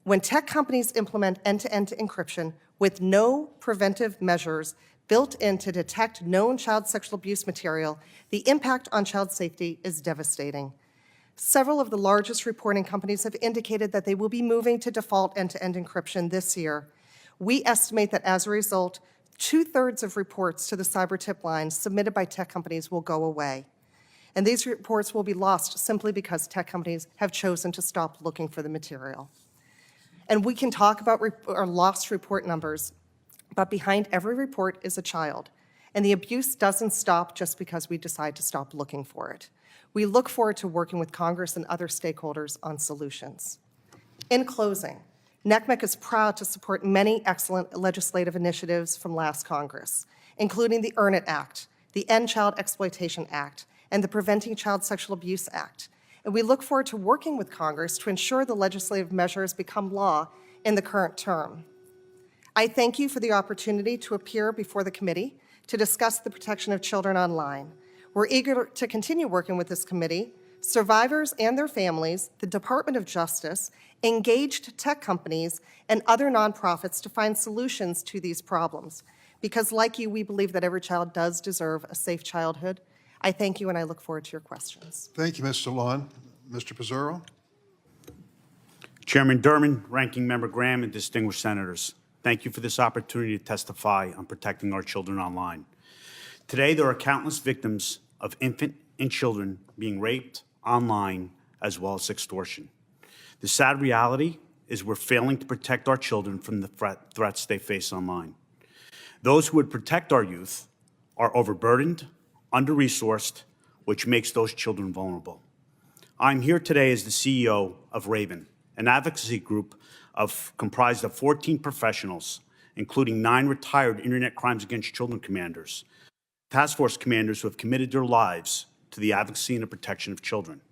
When tech companies implement end-to-end encryption with no preventive measures built in to detect known child sexual abuse material, the impact on child safety is devastating. Several of the largest reporting companies have indicated that they will be moving to default end-to-end encryption this year. We estimate that as a result, 2/3 of reports to the cyber tip line submitted by tech companies will go away. And these reports will be lost simply because tech companies have chosen to stop looking for the material. And we can talk about our lost report numbers, but behind every report is a child. And the abuse doesn't stop just because we decide to stop looking for it. We look forward to working with Congress and other stakeholders on solutions. In closing, NCMEC is proud to support many excellent legislative initiatives from last Congress, including the Earn It Act, the End Child Exploitation Act, and the Preventing Child Sexual Abuse Act. And we look forward to working with Congress to ensure the legislative measures become law in the current term. I thank you for the opportunity to appear before the committee to discuss the protection of children online. We're eager to continue working with this committee, survivors and their families, the Department of Justice, engaged tech companies, and other nonprofits to find solutions to these problems. Because like you, we believe that every child does deserve a safe childhood. I thank you, and I look forward to your questions. Thank you, Ms. Salon. Mr. Pizzurro? Chairman Durbin, Ranking Member Graham, and distinguished senators, thank you for this opportunity to testify on protecting our children online. Today, there are countless victims of infant and children being raped online, as well as extortion. The sad reality is we're failing to protect our children from the threats they face online. Those who would protect our youth are overburdened, under-resourced, which makes those children vulnerable. I'm here today as the CEO of Raven, an advocacy group comprised of 14 professionals, including 9 retired Internet Crimes Against Children commanders, task force commanders who have committed their lives to the advocacy and the protection of children.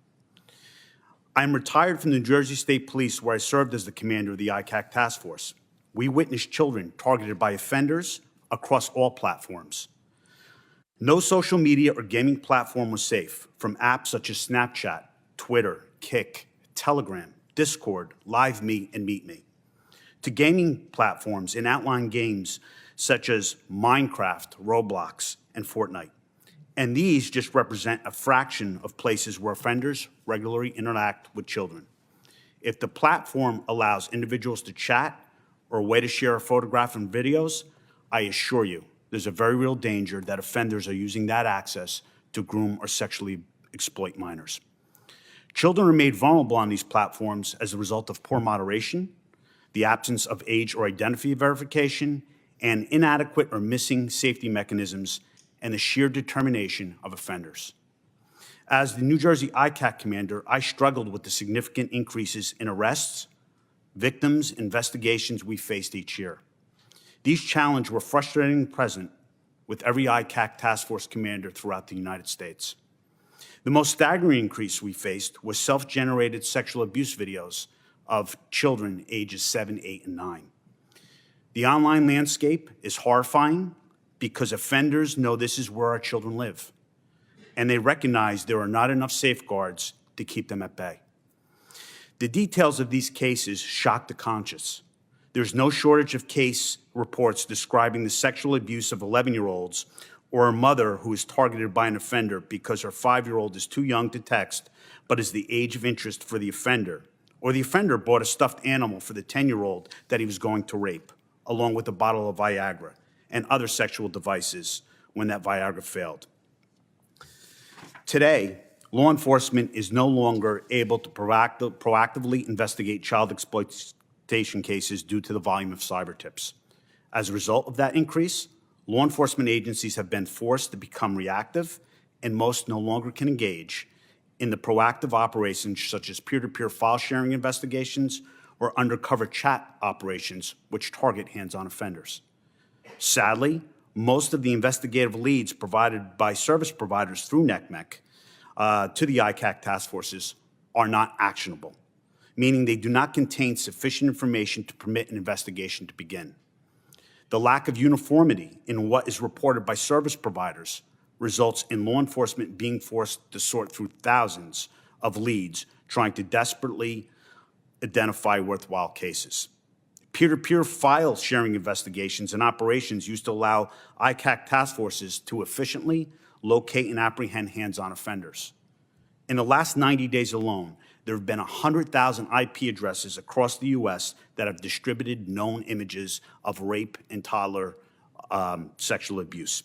I am retired from the New Jersey State Police, where I served as the commander of the ICAC task force. We witnessed children targeted by offenders across all platforms. No social media or gaming platform was safe, from apps such as Snapchat, Twitter, Kik, Telegram, Discord, LiveMe, and MeetMe, to gaming platforms and outline games such as Minecraft, Roblox, and Fortnite. And these just represent a fraction of places where offenders regularly interact with children. If the platform allows individuals to chat or a way to share a photograph and videos, I assure you there's a very real danger that offenders are using that access to groom or sexually exploit minors. Children are made vulnerable on these platforms as a result of poor moderation, the absence of age or identity verification, and inadequate or missing safety mechanisms, and the sheer determination of offenders. As the New Jersey ICAC commander, I struggled with the significant increases in arrests, victims, investigations we faced each year. These challenges were frustratingly present with every ICAC task force commander throughout the United States. The most staggering increase we faced was self-generated sexual abuse videos of children ages 7, 8, and 9. The online landscape is horrifying because offenders know this is where our children live, and they recognize there are not enough safeguards to keep them at bay. The details of these cases shock the conscious. There's no shortage of case reports describing the sexual abuse of 11-year-olds or a mother who is targeted by an offender because her 5-year-old is too young to text but is the age of interest for the offender, or the offender bought a stuffed animal for the 10-year-old that he was going to rape, along with a bottle of Viagra and other sexual devices when that Viagra failed. Today, law enforcement is no longer able to proactively investigate child exploitation cases due to the volume of cyber tips. As a result of that increase, law enforcement agencies have been forced to become reactive, and most no longer can engage in the proactive operations such as peer-to-peer file sharing investigations or undercover chat operations which target hands-on offenders. Sadly, most of the investigative leads provided by service providers through NCMEC to the ICAC task forces are not actionable, meaning they do not contain sufficient information to permit an investigation to begin. The lack of uniformity in what is reported by service providers results in law enforcement being forced to sort through thousands of leads trying to desperately identify worthwhile cases. Peer-to-peer file sharing investigations and operations used to allow ICAC task forces to efficiently locate and apprehend hands-on offenders. In the last 90 days alone, there have been 100,000 IP addresses across the U.S. that have distributed known images of rape and toddler sexual abuse.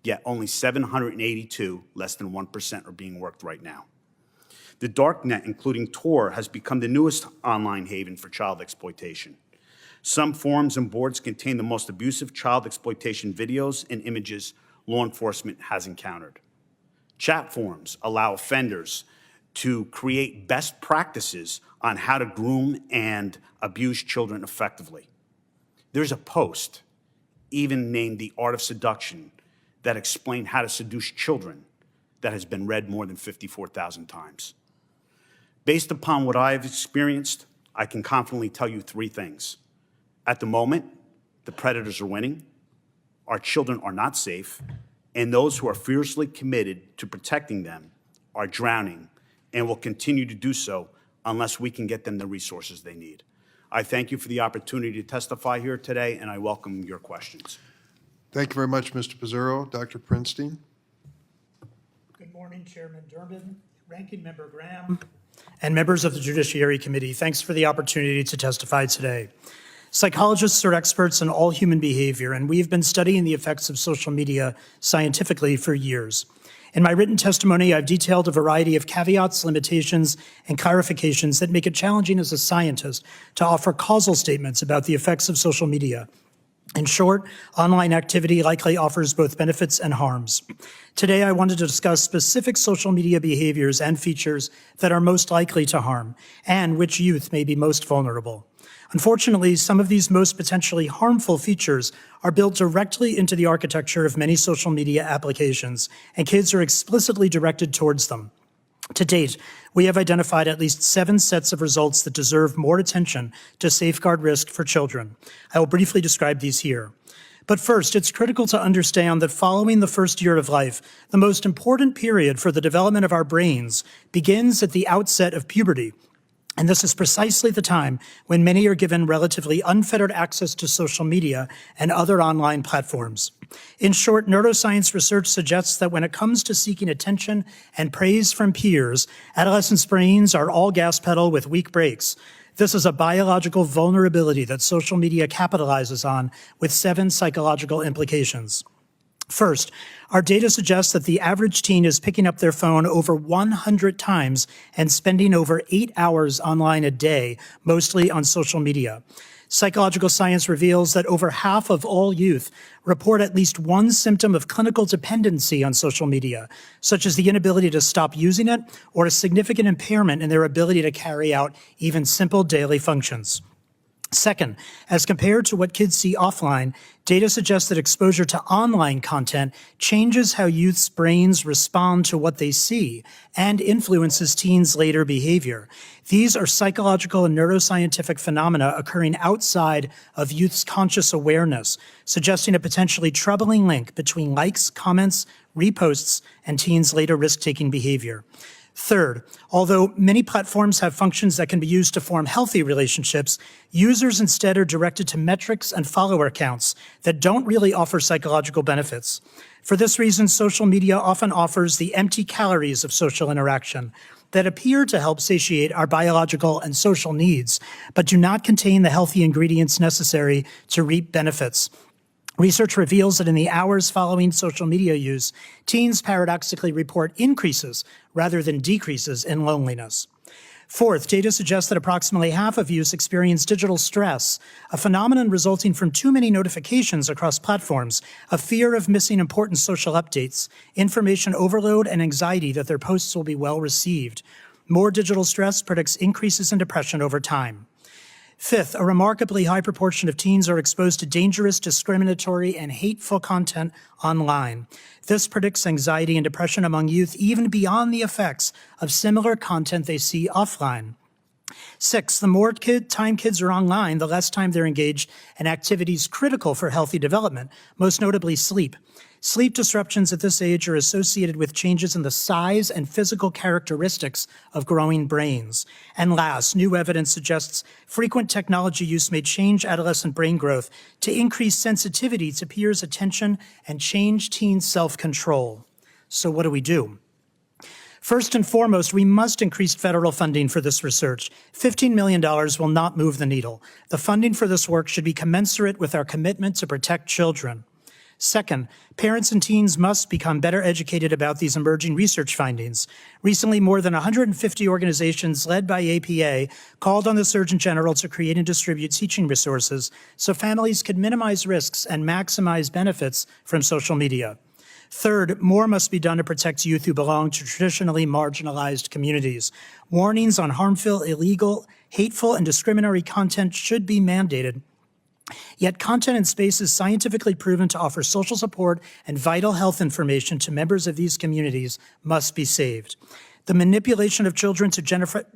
Yet only 782, less than 1%, are being worked right now. The darknet, including Tor, has become the newest online haven for child exploitation. Some forums and boards contain the most abusive child exploitation videos and images law enforcement has encountered. Chat forums allow offenders to create best practices on how to groom and abuse children effectively. There's a post, even named The Art of Seduction, that explained how to seduce children that has been read more than 54,000 times. Based upon what I have experienced, I can confidently tell you three things. At the moment, the predators are winning, our children are not safe, and those who are fiercely committed to protecting them are drowning and will continue to do so unless we can get them the resources they need. I thank you for the opportunity to testify here today, and I welcome your questions. Thank you very much, Mr. Pizzurro. Dr. Prinstein. Good morning, Chairman Durbin, Ranking Member Graham, and members of the Judiciary Committee. Thanks for the opportunity to testify today. Psychologists are experts in all human behavior, and we've been studying the effects of social media scientifically for years. In my written testimony, I've detailed a variety of caveats, limitations, and clarifications that make it challenging as a scientist to offer causal statements about the effects of social media. In short, online activity likely offers both benefits and harms. Today, I wanted to discuss specific social media behaviors and features that are most likely to harm, and which youth may be most vulnerable. Unfortunately, some of these most potentially harmful features are built directly into the architecture of many social media applications, and kids are explicitly directed towards them. To date, we have identified at least 7 sets of results that deserve more attention to safeguard risk for children. I will briefly describe these here. But first, it's critical to understand that following the first year of life, the most important period for the development of our brains begins at the outset of puberty. And this is precisely the time when many are given relatively unfettered access to social media and other online platforms. In short, neuroscience research suggests that when it comes to seeking attention and praise from peers, adolescents' brains are all gas pedal with weak brakes. This is a biological vulnerability that social media capitalizes on with 7 psychological implications. First, our data suggests that the average teen is picking up their phone over 100 times and spending over 8 hours online a day, mostly on social media. Psychological science reveals that over half of all youth report at least one symptom of clinical dependency on social media, such as the inability to stop using it or a significant impairment in their ability to carry out even simple daily functions. Second, as compared to what kids see offline, data suggests that exposure to online content changes how youth's brains respond to what they see and influences teens' later behavior. These are psychological and neuroscientific phenomena occurring outside of youth's conscious awareness, suggesting a potentially troubling link between likes, comments, reposts, and teens' later risk-taking behavior. Third, although many platforms have functions that can be used to form healthy relationships, users instead are directed to metrics and follower counts that don't really offer psychological benefits. For this reason, social media often offers the empty calories of social interaction that appear to help satiate our biological and social needs, but do not contain the healthy ingredients necessary to reap benefits. Research reveals that in the hours following social media use, teens paradoxically report increases rather than decreases in loneliness. Fourth, data suggests that approximately half of youth experience digital stress, a phenomenon resulting from too many notifications across platforms, a fear of missing important social updates, information overload, and anxiety that their posts will be well received. More digital stress predicts increases in depression over time. Fifth, a remarkably high proportion of teens are exposed to dangerous, discriminatory, and hateful content online. This predicts anxiety and depression among youth even beyond the effects of similar content they see offline. Sixth, the more time kids are online, the less time they're engaged in activities critical for healthy development, most notably sleep. Sleep disruptions at this age are associated with changes in the size and physical characteristics of growing brains. And last, new evidence suggests frequent technology use may change adolescent brain growth to increase sensitivity to peers' attention and change teens' self-control. So what do we do? First and foremost, we must increase federal funding for this research. $15 million will not move the needle. The funding for this work should be commensurate with our commitment to protect children. Second, parents and teens must become better educated about these emerging research findings. Recently, more than 150 organizations led by APA called on the Surgeon General to create and distribute teaching resources so families could minimize risks and maximize benefits from social media. Third, more must be done to protect youth who belong to traditionally marginalized communities. Warnings on harmful, illegal, hateful, and discriminatory content should be mandated. Yet content in spaces scientifically proven to offer social support and vital health information to members of these communities must be saved. The manipulation of children to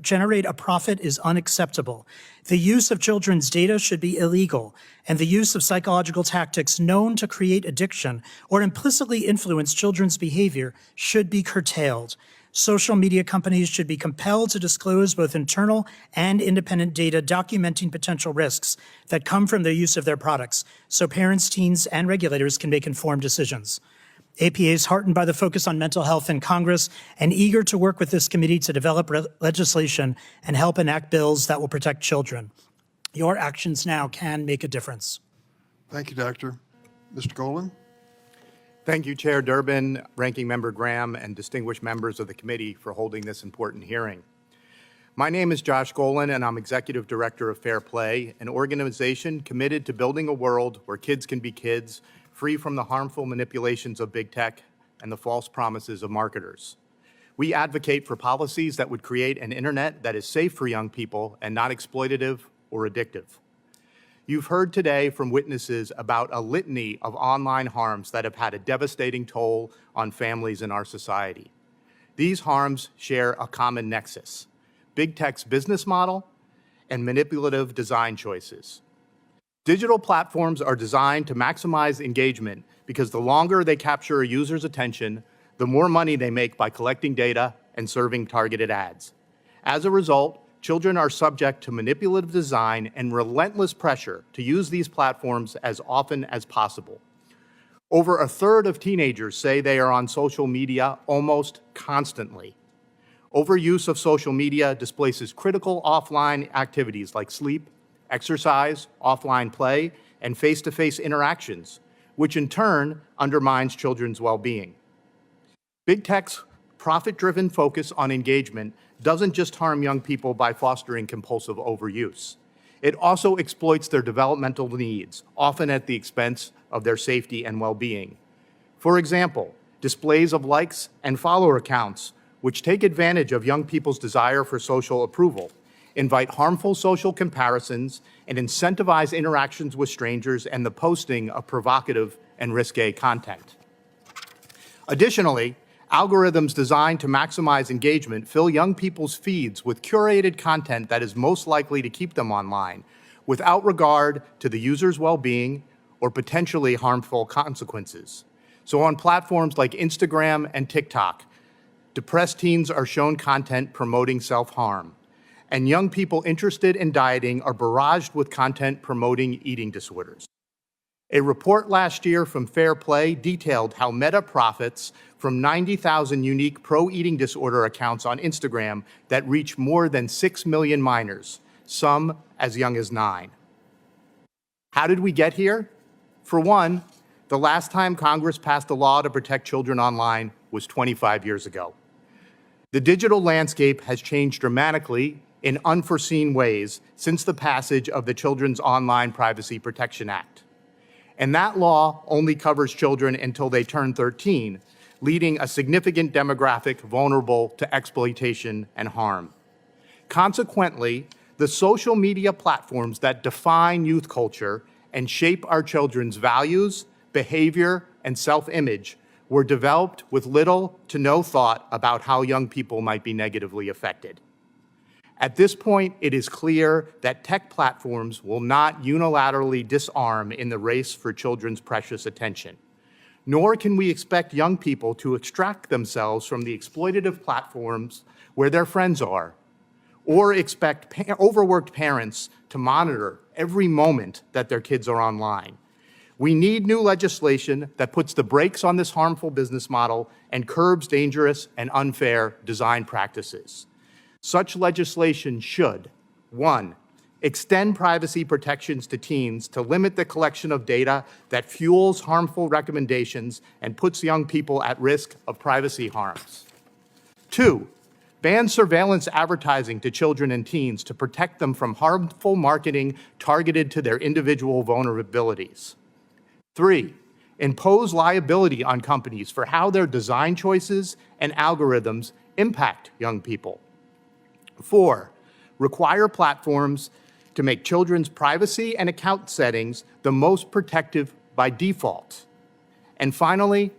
generate a profit is unacceptable. The use of children's data should be illegal, and the use of psychological tactics known to create addiction or implicitly influence children's behavior should be curtailed. Social media companies should be compelled to disclose both internal and independent data documenting potential risks that come from the use of their products, so parents, teens, and regulators can make informed decisions. APA is heartened by the focus on mental health in Congress and eager to work with this committee to develop legislation and help enact bills that will protect children. Your actions now can make a difference. Thank you, Doctor. Mr. Golan? Thank you, Chair Durbin, Ranking Member Graham, and distinguished members of the committee for holding this important hearing. My name is Josh Golan, and I'm Executive Director of Fair Play, an organization committed to building a world where kids can be kids, free from the harmful manipulations of big tech and the false promises of marketers. We advocate for policies that would create an internet that is safe for young people and not exploitative or addictive. You've heard today from witnesses about a litany of online harms that have had a devastating toll on families in our society. These harms share a common nexus: big tech's business model and manipulative design choices. Digital platforms are designed to maximize engagement because the longer they capture a user's attention, the more money they make by collecting data and serving targeted ads. As a result, children are subject to manipulative design and relentless pressure to use these platforms as often as possible. Over a third of teenagers say they are on social media almost constantly. Overuse of social media displaces critical offline activities like sleep, exercise, offline play, and face-to-face interactions, which in turn undermines children's well-being. Big tech's profit-driven focus on engagement doesn't just harm young people by fostering compulsive overuse. It also exploits their developmental needs, often at the expense of their safety and well-being. For example, displays of likes and follower accounts, which take advantage of young people's desire for social approval, invite harmful social comparisons, and incentivize interactions with strangers and the posting of provocative and risque content. Additionally, algorithms designed to maximize engagement fill young people's feeds with curated content that is most likely to keep them online, without regard to the user's well-being or potentially harmful consequences. So on platforms like Instagram and TikTok, depressed teens are shown content promoting self-harm, and young people interested in dieting are barraged with content promoting eating disorders. A report last year from Fair Play detailed how Meta profits from 90,000 unique pro-eating disorder accounts on Instagram that reach more than 6 million minors, some as young as 9. How did we get here? For one, the last time Congress passed a law to protect children online was 25 years ago. The digital landscape has changed dramatically in unforeseen ways since the passage of the Children's Online Privacy Protection Act. And that law only covers children until they turn 13, leaving a significant demographic vulnerable to exploitation and harm. Consequently, the social media platforms that define youth culture and shape our children's values, behavior, and self-image were developed with little to no thought about how young people might be negatively affected. At this point, it is clear that tech platforms will not unilaterally disarm in the race for children's precious attention. Nor can we expect young people to extract themselves from the exploitative platforms where their friends are, or expect overworked parents to monitor every moment that their kids are online. We need new legislation that puts the brakes on this harmful business model and curbs dangerous and unfair design practices. Such legislation should, 1, extend privacy protections to teens to limit the collection of data that fuels harmful recommendations and puts young people at risk of privacy harms. 2, ban surveillance advertising to children and teens to protect them from harmful marketing targeted to their individual vulnerabilities. 3, impose liability on companies for how their design choices and algorithms impact young people. 4, require platforms to make children's privacy and account settings the most protective by default. And finally,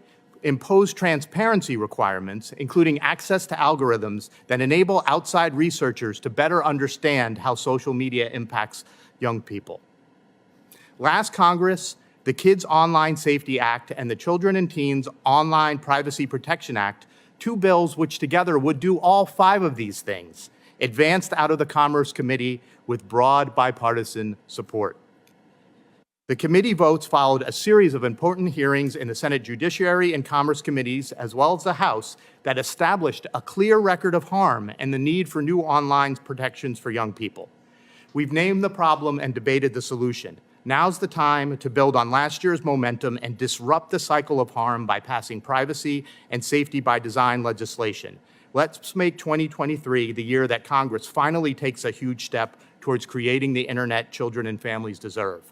impose transparency requirements, including access to algorithms that enable outside researchers to better understand how social media impacts young people. Last Congress, the Kids Online Safety Act and the Children and Teens Online Privacy Protection Act, 2 bills which together would do all 5 of these things, advanced out of the Commerce Committee with broad bipartisan support. The committee votes followed a series of important hearings in the Senate Judiciary and Commerce Committees, as well as the House, that established a clear record of harm and the need for new online protections for young people. We've named the problem and debated the solution. Now's the time to build on last year's momentum and disrupt the cycle of harm by passing privacy and safety by design legislation. Let's make 2023 the year that Congress finally takes a huge step towards creating the internet children and families deserve.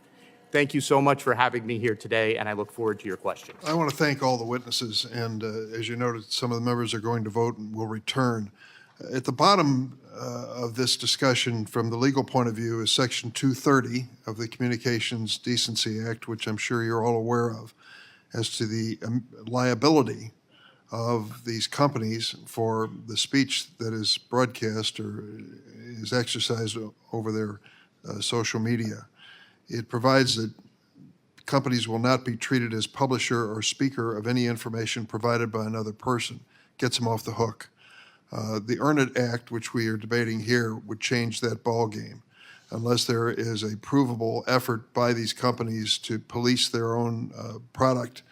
Thank you so much for having me here today, and I look forward to your questions. I want to thank all the witnesses, and as you noted, some of the members are going to vote and will return. At the bottom of this discussion, from the legal point of view, is Section 230 of the Communications Decency Act, which I'm sure you're all aware of, as to the liability of these companies for the speech that is broadcast or is exercised over their social media. It provides that companies will not be treated as publisher or speaker of any information provided by another person. Gets them off the hook. The Earn It Act, which we are debating here, would change that ballgame. Unless there is a provable effort by these companies to police their own product,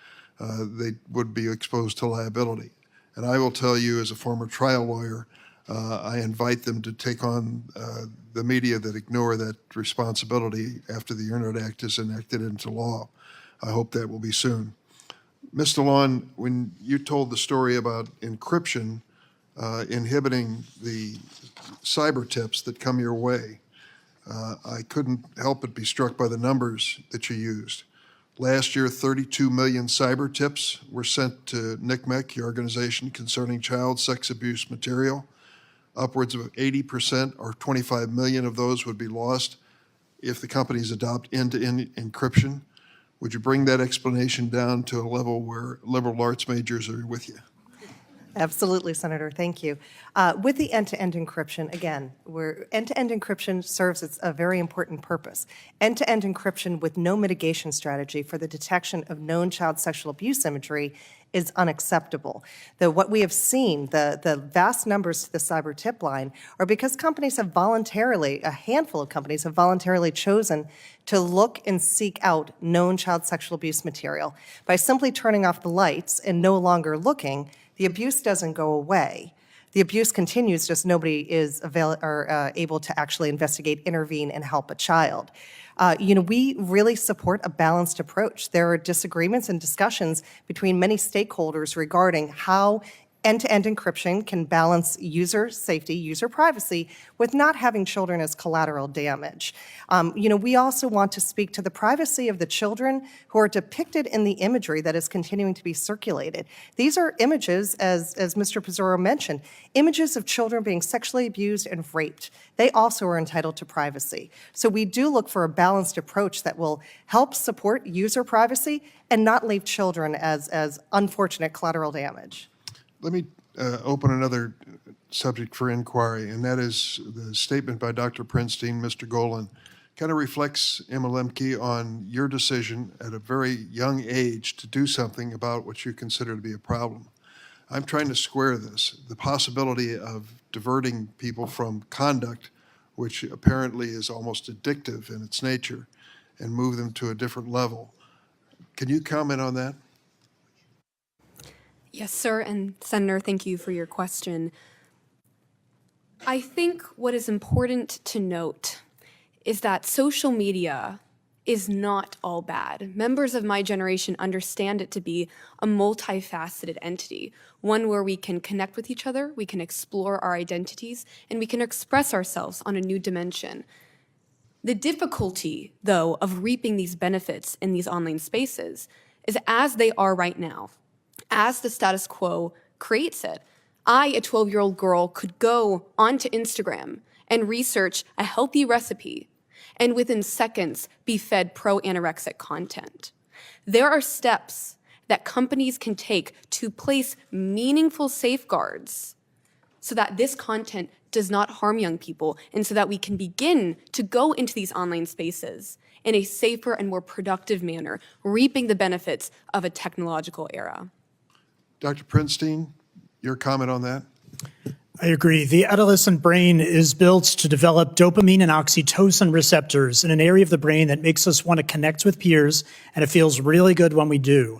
they would be exposed to liability. And I will tell you, as a former trial lawyer, I invite them to take on the media that ignore that responsibility after the Earn It Act is enacted into law. I hope that will be soon. Ms. DeLon, when you told the story about encryption inhibiting the cyber tips that come your way, I couldn't help but be struck by the numbers that you used. Last year, 32 million cyber tips were sent to NCMEC, your organization, concerning child sex abuse material. Upwards of 80% or 25 million of those would be lost if the companies adopt end-to-end encryption. Would you bring that explanation down to a level where liberal arts majors are with you? Absolutely, Senator. Thank you. With the end-to-end encryption, again, end-to-end encryption serves a very important purpose. End-to-end encryption with no mitigation strategy for the detection of known child sexual abuse imagery is unacceptable. What we have seen, the vast numbers to the cyber tip line, are because companies have voluntarily, a handful of companies have voluntarily chosen to look and seek out known child sexual abuse material. By simply turning off the lights and no longer looking, the abuse doesn't go away. The abuse continues, just nobody is able to actually investigate, intervene, and help a child. We really support a balanced approach. There are disagreements and discussions between many stakeholders regarding how end-to-end encryption can balance user safety, user privacy, with not having children as collateral damage. We also want to speak to the privacy of the children who are depicted in the imagery that is continuing to be circulated. These are images, as Mr. Pizzurro mentioned, images of children being sexually abused and raped. They also are entitled to privacy. So we do look for a balanced approach that will help support user privacy and not leave children as unfortunate collateral damage. Let me open another subject for inquiry, and that is the statement by Dr. Prinstein, Mr. Golan, kind of reflects, Emma Lemke, on your decision at a very young age to do something about what you consider to be a problem. I'm trying to square this, the possibility of diverting people from conduct, which apparently is almost addictive in its nature, and move them to a different level. Can you comment on that? Yes, sir. And Senator, thank you for your question. I think what is important to note is that social media is not all bad. Members of my generation understand it to be a multifaceted entity, one where we can connect with each other, we can explore our identities, and we can express ourselves on a new dimension. The difficulty, though, of reaping these benefits in these online spaces is as they are right now, as the status quo creates it. I, a 12-year-old girl, could go onto Instagram and research a healthy recipe and within seconds be fed pro-anorexic content. There are steps that companies can take to place meaningful safeguards so that this content does not harm young people and so that we can begin to go into these online spaces in a safer and more productive manner, reaping the benefits of a technological era. Dr. Prinstein, your comment on that? I agree. The adolescent brain is built to develop dopamine and oxytocin receptors in an area of the brain that makes us want to connect with peers, and it feels really good when we do.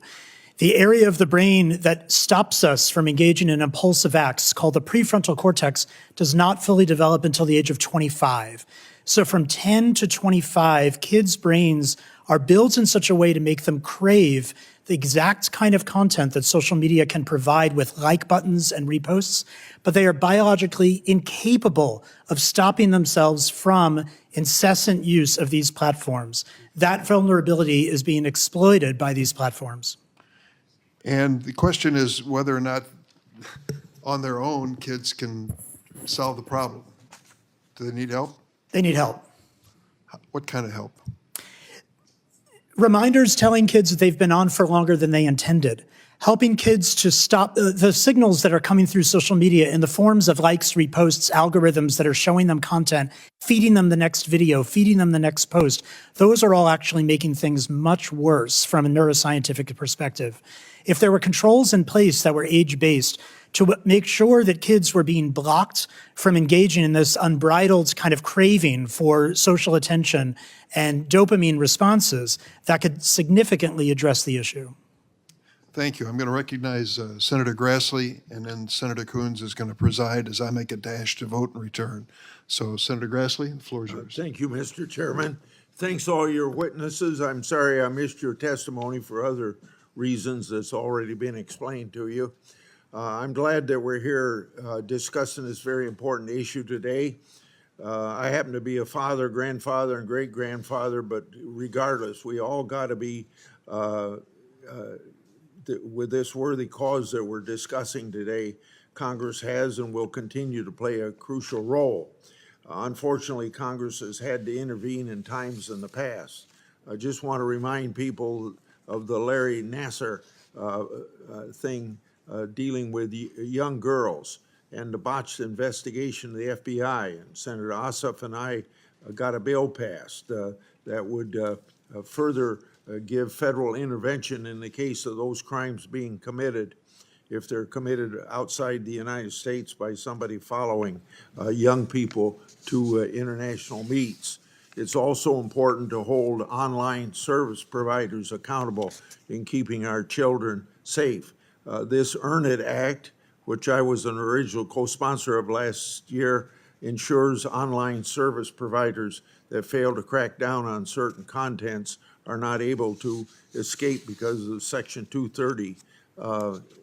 The area of the brain that stops us from engaging in impulsive acts, called the prefrontal cortex, does not fully develop until the age of 25. So from 10 to 25, kids' brains are built in such a way to make them crave the exact kind of content that social media can provide with like buttons and reposts, but they are biologically incapable of stopping themselves from incessant use of these platforms. That vulnerability is being exploited by these platforms. And the question is whether or not on their own kids can solve the problem. Do they need help? They need help. What kind of help? Reminders telling kids that they've been on for longer than they intended. Helping kids to stop the signals that are coming through social media in the forms of likes, reposts, algorithms that are showing them content, feeding them the next video, feeding them the next post. Those are all actually making things much worse from a neuroscientific perspective. If there were controls in place that were age-based to make sure that kids were being blocked from engaging in this unbridled kind of craving for social attention and dopamine responses, that could significantly address the issue. Thank you. I'm going to recognize Senator Grassley, and then Senator Coons is going to preside as I make a dash to vote in return. So, Senator Grassley, the floor is yours. Thank you, Mr. Chairman. Thanks all your witnesses. I'm sorry I missed your testimony for other reasons that's already been explained to you. I'm glad that we're here discussing this very important issue today. I happen to be a father, grandfather, and great-grandfather, but regardless, we all got to be with this worthy cause that we're discussing today. Congress has and will continue to play a crucial role. Unfortunately, Congress has had to intervene in times in the past. I just want to remind people of the Larry Nassar thing dealing with young girls and the botched investigation of the FBI. And Senator Ossoff and I got a bill passed that would further give federal intervention in the case of those crimes being committed if they're committed outside the United States by somebody following young people to international meets. It's also important to hold online service providers accountable in keeping our children safe. This Earn It Act, which I was an original co-sponsor of last year, ensures online service providers that fail to crack down on certain contents are not able to escape because of Section 230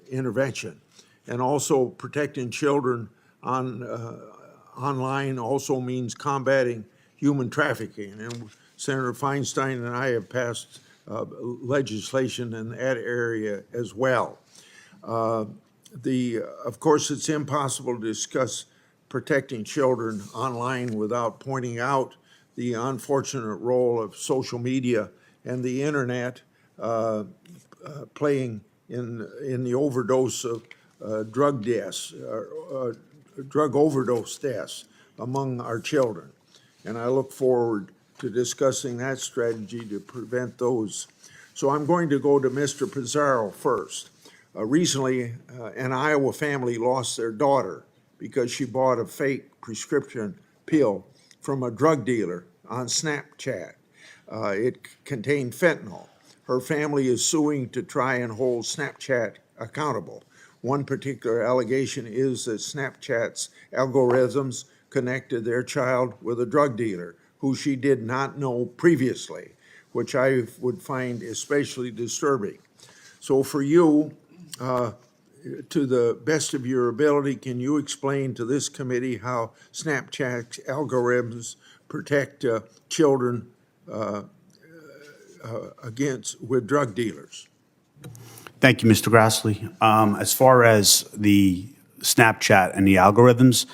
intervention. And also protecting children online also means combating human trafficking. And Senator Feinstein and I have passed legislation in that area as well. Of course, it's impossible to discuss protecting children online without pointing out the unfortunate role of social media and the internet playing in the overdose of drug deaths, drug overdose deaths among our children. And I look forward to discussing that strategy to prevent those. So I'm going to go to Mr. Pizarro first. Recently, an Iowa family lost their daughter because she bought a fake prescription pill from a drug dealer on Snapchat. It contained fentanyl. Her family is suing to try and hold Snapchat accountable. One particular allegation is that Snapchat's algorithms connected their child with a drug dealer who she did not know previously, which I would find especially disturbing. So for you, to the best of your ability, can you explain to this committee how Snapchat's algorithms protect children with drug dealers? Thank you, Mr. Grassley. As far as the Snapchat and the algorithms,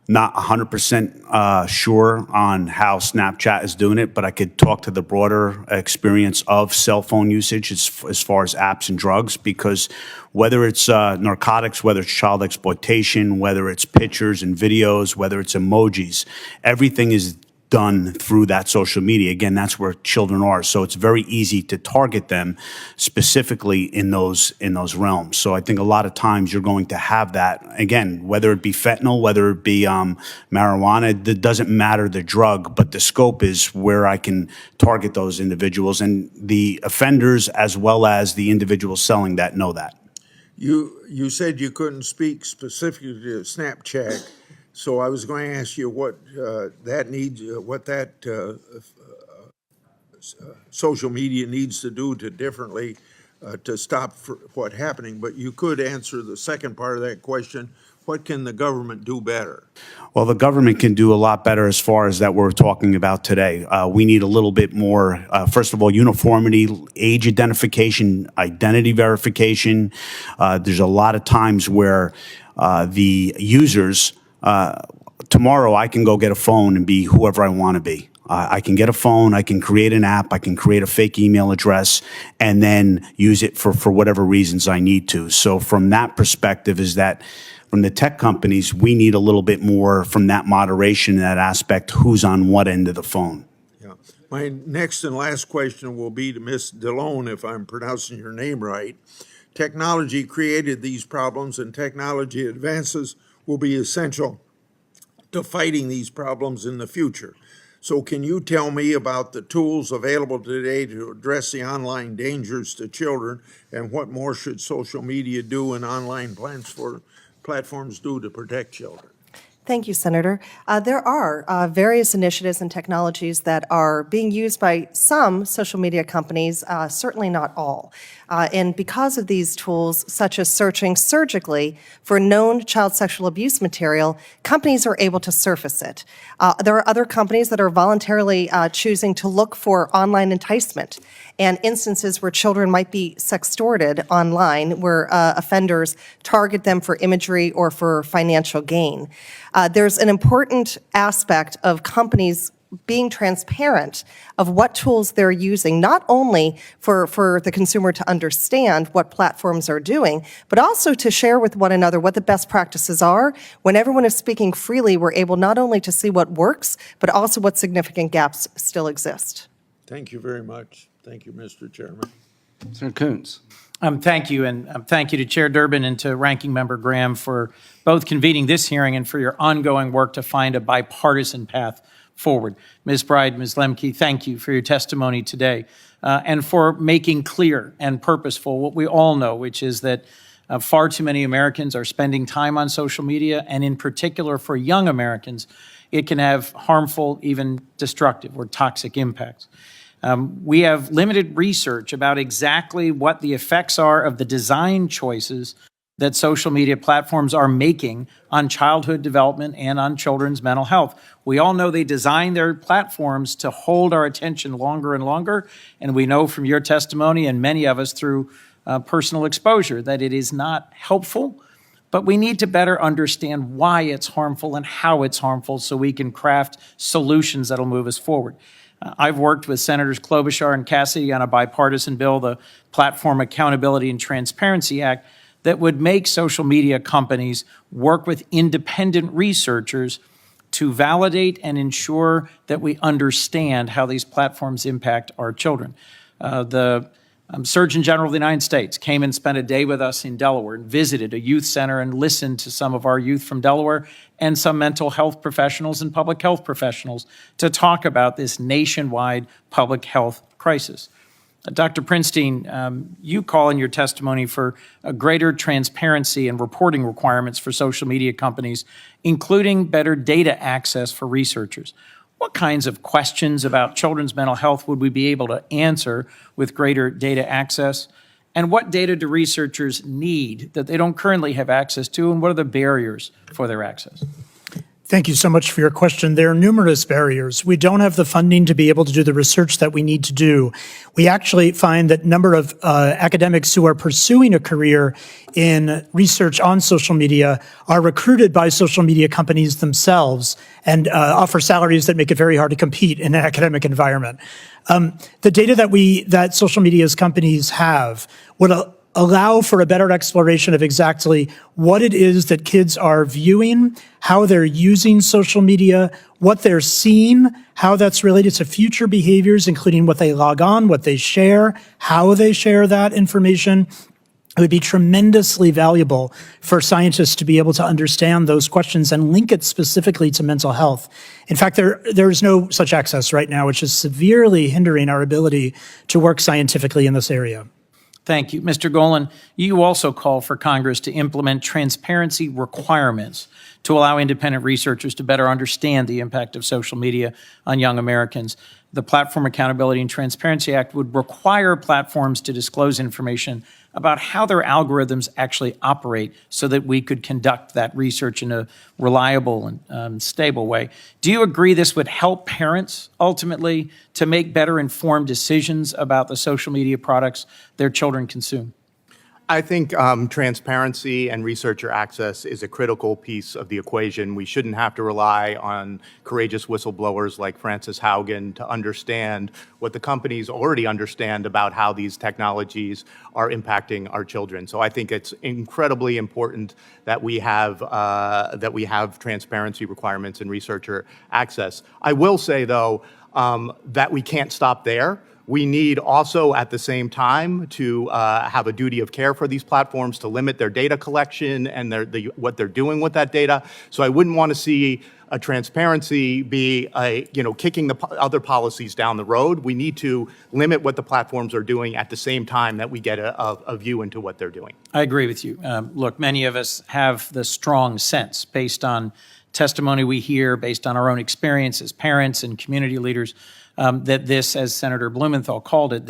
not 100% sure on how Snapchat is doing it, but I could talk to the broader experience of cell phone usage as far as apps and drugs, because whether it's narcotics, whether it's child exploitation, whether it's pictures and videos, whether it's emojis, everything is done through that social media. Again, that's where children are. So it's very easy to target them specifically in those realms. So I think a lot of times you're going to have that. Again, whether it be fentanyl, whether it be marijuana, it doesn't matter the drug, but the scope is where I can target those individuals, and the offenders as well as the individuals selling that know that. You said you couldn't speak specifically to Snapchat. So I was going to ask you what social media needs to do differently to stop what's happening. But you could answer the second part of that question. What can the government do better? Well, the government can do a lot better as far as that we're talking about today. We need a little bit more, first of all, uniformity, age identification, identity verification. There's a lot of times where the users, tomorrow I can go get a phone and be whoever I want to be. I can get a phone, I can create an app, I can create a fake email address, and then use it for whatever reasons I need to. So from that perspective is that from the tech companies, we need a little bit more from that moderation, that aspect, who's on what end of the phone. Yeah. My next and last question will be to Ms. DeLone, if I'm pronouncing your name right. Technology created these problems, and technology advances will be essential to fighting these problems in the future. So can you tell me about the tools available today to address the online dangers to children, and what more should social media do and online platforms do to protect children? Thank you, Senator. There are various initiatives and technologies that are being used by some social media companies, certainly not all. And because of these tools, such as searching surgically for known child sexual abuse material, companies are able to surface it. There are other companies that are voluntarily choosing to look for online enticement and instances where children might be sextorted online, where offenders target them for imagery or for financial gain. There's an important aspect of companies being transparent of what tools they're using, not only for the consumer to understand what platforms are doing, but also to share with one another what the best practices are. When everyone is speaking freely, we're able not only to see what works, but also what significant gaps still exist. Thank you very much. Thank you, Mr. Chairman. Senator Coons. Thank you, and thank you to Chair Durbin and to Ranking Member Graham for both convening this hearing and for your ongoing work to find a bipartisan path forward. Ms. Bride, Ms. Lemke, thank you for your testimony today and for making clear and purposeful what we all know, which is that far too many Americans are spending time on social media, and in particular for young Americans, it can have harmful, even destructive or toxic impacts. We have limited research about exactly what the effects are of the design choices that social media platforms are making on childhood development and on children's mental health. We all know they design their platforms to hold our attention longer and longer, and we know from your testimony and many of us through personal exposure that it is not helpful, but we need to better understand why it's harmful and how it's harmful so we can craft solutions that'll move us forward. I've worked with Senators Klobuchar and Cassidy on a bipartisan bill, the Platform Accountability and Transparency Act, that would make social media companies work with independent researchers to validate and ensure that we understand how these platforms impact our children. The Surgeon General of the United States came and spent a day with us in Delaware and visited a youth center and listened to some of our youth from Delaware and some mental health professionals and public health professionals to talk about this nationwide public health crisis. Dr. Prinstein, you call in your testimony for a greater transparency and reporting requirements for social media companies, including better data access for researchers. What kinds of questions about children's mental health would we be able to answer with greater data access? And what data do researchers need that they don't currently have access to, and what are the barriers for their access? Thank you so much for your question. There are numerous barriers. We don't have the funding to be able to do the research that we need to do. We actually find that number of academics who are pursuing a career in research on social media are recruited by social media companies themselves and offer salaries that make it very hard to compete in an academic environment. The data that social media's companies have would allow for a better exploration of exactly what it is that kids are viewing, how they're using social media, what they're seeing, how that's related to future behaviors, including what they log on, what they share, how they share that information. It would be tremendously valuable for scientists to be able to understand those questions and link it specifically to mental health. In fact, there's no such access right now, which is severely hindering our ability to work scientifically in this area. Thank you. Mr. Golan, you also call for Congress to implement transparency requirements to allow independent researchers to better understand the impact of social media on young Americans. The Platform Accountability and Transparency Act would require platforms to disclose information about how their algorithms actually operate so that we could conduct that research in a reliable and stable way. Do you agree this would help parents ultimately to make better informed decisions about the social media products their children consume? I think transparency and researcher access is a critical piece of the equation. We shouldn't have to rely on courageous whistleblowers like Frances Haugen to understand what the companies already understand about how these technologies are impacting our children. So I think it's incredibly important that we have transparency requirements and researcher access. I will say, though, that we can't stop there. We need also, at the same time, to have a duty of care for these platforms to limit their data collection and what they're doing with that data. So I wouldn't want to see a transparency be kicking the other policies down the road. We need to limit what the platforms are doing at the same time that we get a view into what they're doing. I agree with you. Look, many of us have the strong sense, based on testimony we hear, based on our own experience as parents and community leaders, that this, as Senator Blumenthal called it,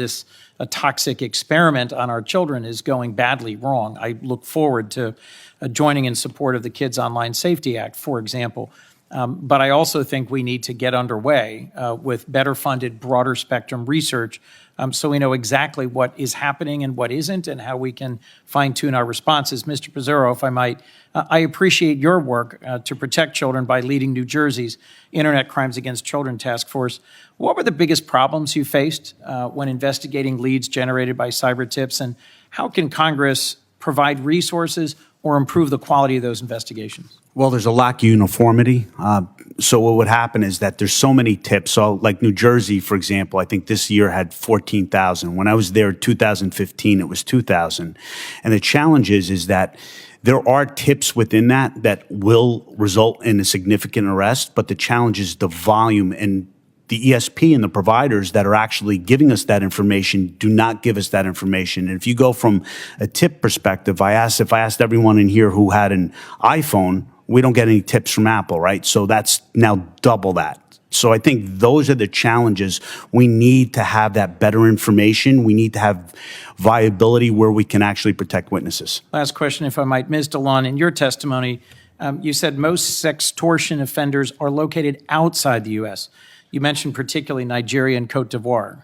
a toxic experiment on our children is going badly wrong. I look forward to joining in support of the Kids Online Safety Act, for example. But I also think we need to get underway with better funded, broader spectrum research so we know exactly what is happening and what isn't and how we can fine-tune our responses. Mr. Pizzurro, if I might, I appreciate your work to protect children by leading New Jersey's Internet Crimes Against Children Task Force. What were the biggest problems you faced when investigating leads generated by cyber tips, and how can Congress provide resources or improve the quality of those investigations? Well, there's a lack of uniformity. So what would happen is that there's so many tips. So like New Jersey, for example, I think this year had 14,000. When I was there in 2015, it was 2,000. And the challenge is that there are tips within that will result in a significant arrest, but the challenge is the volume, and the ESP and the providers that are actually giving us that information do not give us that information. And if you go from a tip perspective, if I asked everyone in here who had an iPhone, we don't get any tips from Apple, right? So that's now double that. So I think those are the challenges. We need to have that better information. We need to have viability where we can actually protect witnesses. Last question, if I might. Ms. DeLon, in your testimony, you said most sextortion offenders are located outside the U.S. You mentioned particularly Nigeria and Cote d'Ivoire.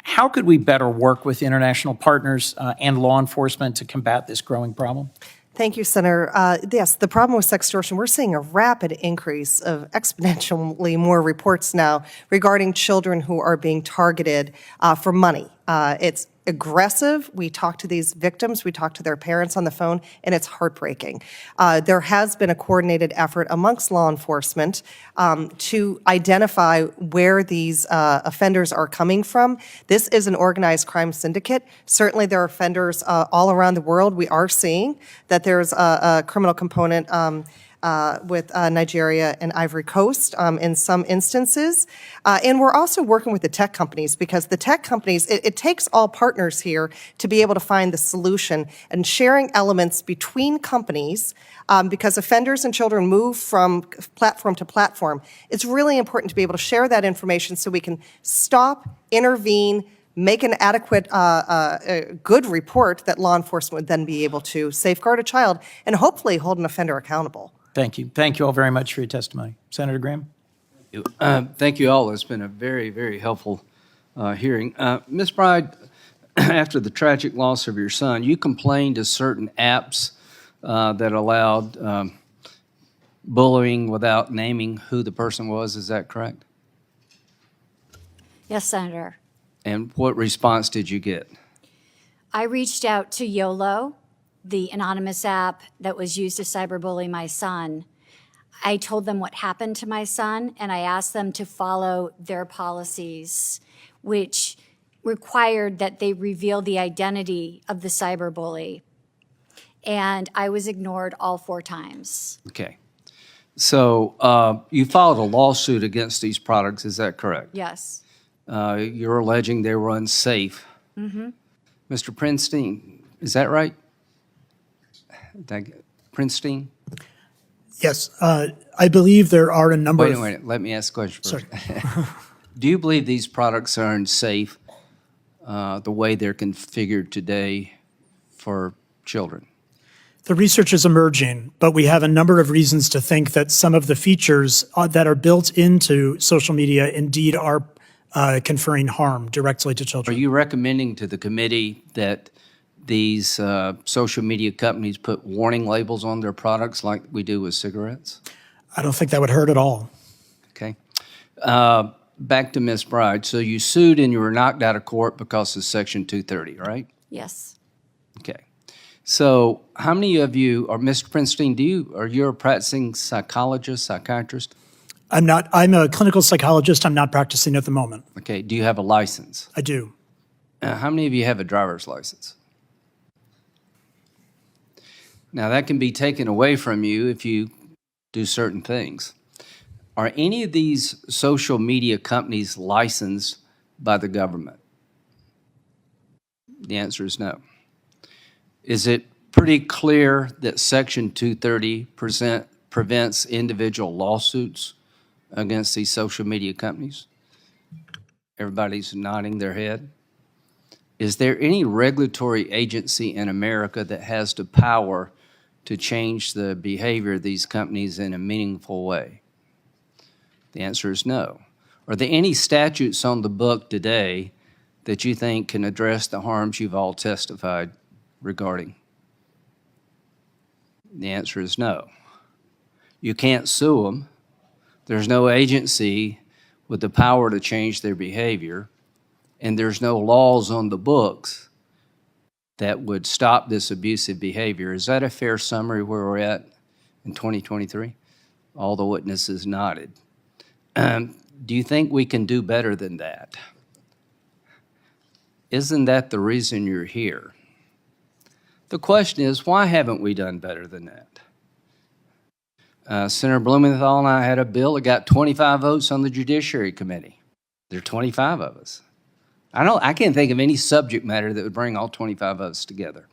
How could we better work with international partners and law enforcement to combat this growing problem? Thank you, Senator. Yes, the problem with sextortion, we're seeing a rapid increase of exponentially more reports now regarding children who are being targeted for money. It's aggressive. We talk to these victims, we talk to their parents on the phone, and it's heartbreaking. There has been a coordinated effort amongst law enforcement to identify where these offenders are coming from. This is an organized crime syndicate. Certainly there are offenders all around the world. We are seeing that there's a criminal component Nigeria and Ivory Coast in some instances. And we're also working with the tech companies, because the tech companies, it takes all partners here to be able to find the solution, and sharing elements between companies, because offenders and children move from platform to platform. It's really important to be able to share that information so we can stop, intervene, make an adequate, good report that law enforcement would then be able to safeguard a child and hopefully hold an offender accountable. Thank you. Thank you all very much for your testimony. Senator Graham? Thank you all. It's been a very, very helpful hearing. Ms. Bride, after the tragic loss of your son, you complained to certain apps that allowed bullying without naming who the person was. Is that correct? Yes, Senator. And what response did you get? I reached out to YOLO, the anonymous app that was used to cyberbully my son. I told them what happened to my son, and I asked them to follow their policies, which required that they reveal the identity of the cyberbully. And I was ignored all 4 times. Okay. So you filed a lawsuit against these products, is that correct? Yes. You're alleging they were unsafe. Mm-hmm. Mr. Prinstein, is that right? Prinstein? Yes, I believe there are a number Wait of... a minute, let me ask a question first. Sorry. Do you believe these products are unsafe the way they're configured today for children? The research is emerging, but we have a number of reasons to think that some of the features that are built into social media indeed are conferring harm directly to children. Are you recommending to the committee that these social media companies put warning labels on their products like we do with cigarettes? I don't think that would hurt at all. Okay. Back to Ms. Bride. So you sued and you were knocked out of court because of Section 230, right? Yes. Okay. So how many of you, or Mr. Prinstein, are you a practicing psychologist, psychiatrist? I'm not. I'm a clinical psychologist. I'm not practicing at the moment. Okay. Do you have a license? I do. How many of you have a driver's license? Now, that can be taken away from you if you do certain things. Are any of these social media companies licensed by the government? The answer is no. Is it pretty clear that Section 230 prevents individual lawsuits against these social media companies? Everybody's nodding their head. Is there any regulatory agency in America that has the power to change the behavior of these companies in a meaningful way? The answer is no. Are there any statutes on the book today that you think can address the harms you've all testified regarding? The answer is no. You can't sue them. There's no agency with the power to change their behavior, and there's no laws on the books that would stop this abusive behavior. Is that a fair summary where we're at in 2023? All the witnesses nodded. Do you think we can do better than that? Isn't that the reason you're here? The question is, why haven't we done better than that? Senator Blumenthal and I had a bill that got 25 votes on the Judiciary Committee. There are 25 of us. I can't think of any subject matter that would bring all 25 of us together.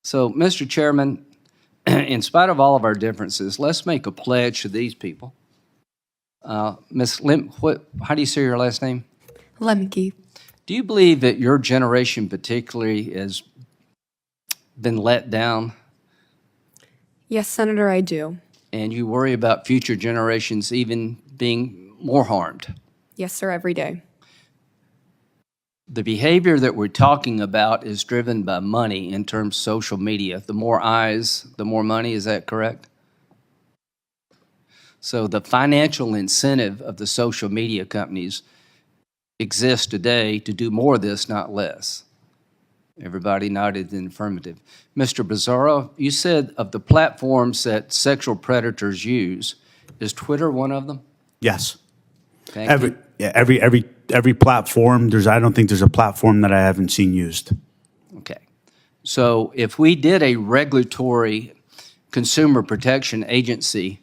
So, Mr. Chairman, in spite of all of our differences, let's make a pledge to these people. Ms. Lim, how do you say your last name? Lemke. Do you believe that your generation particularly has been let down? Yes, Senator, I do. And you worry about future generations even being more harmed? Yes, sir, every day. The behavior that we're talking about is driven by money in terms of social media. The more eyes, the more money, is that correct? So the financial incentive of the social media companies exists today to do more of this, not less. Everybody nodded in the affirmative. Mr. Bizzarro, you said of the platforms that sexual predators use, is Twitter one of them? Yes. Thank you. Every platform, I don't think there's a platform that I haven't seen used. Okay. So if we did a regulatory consumer protection agency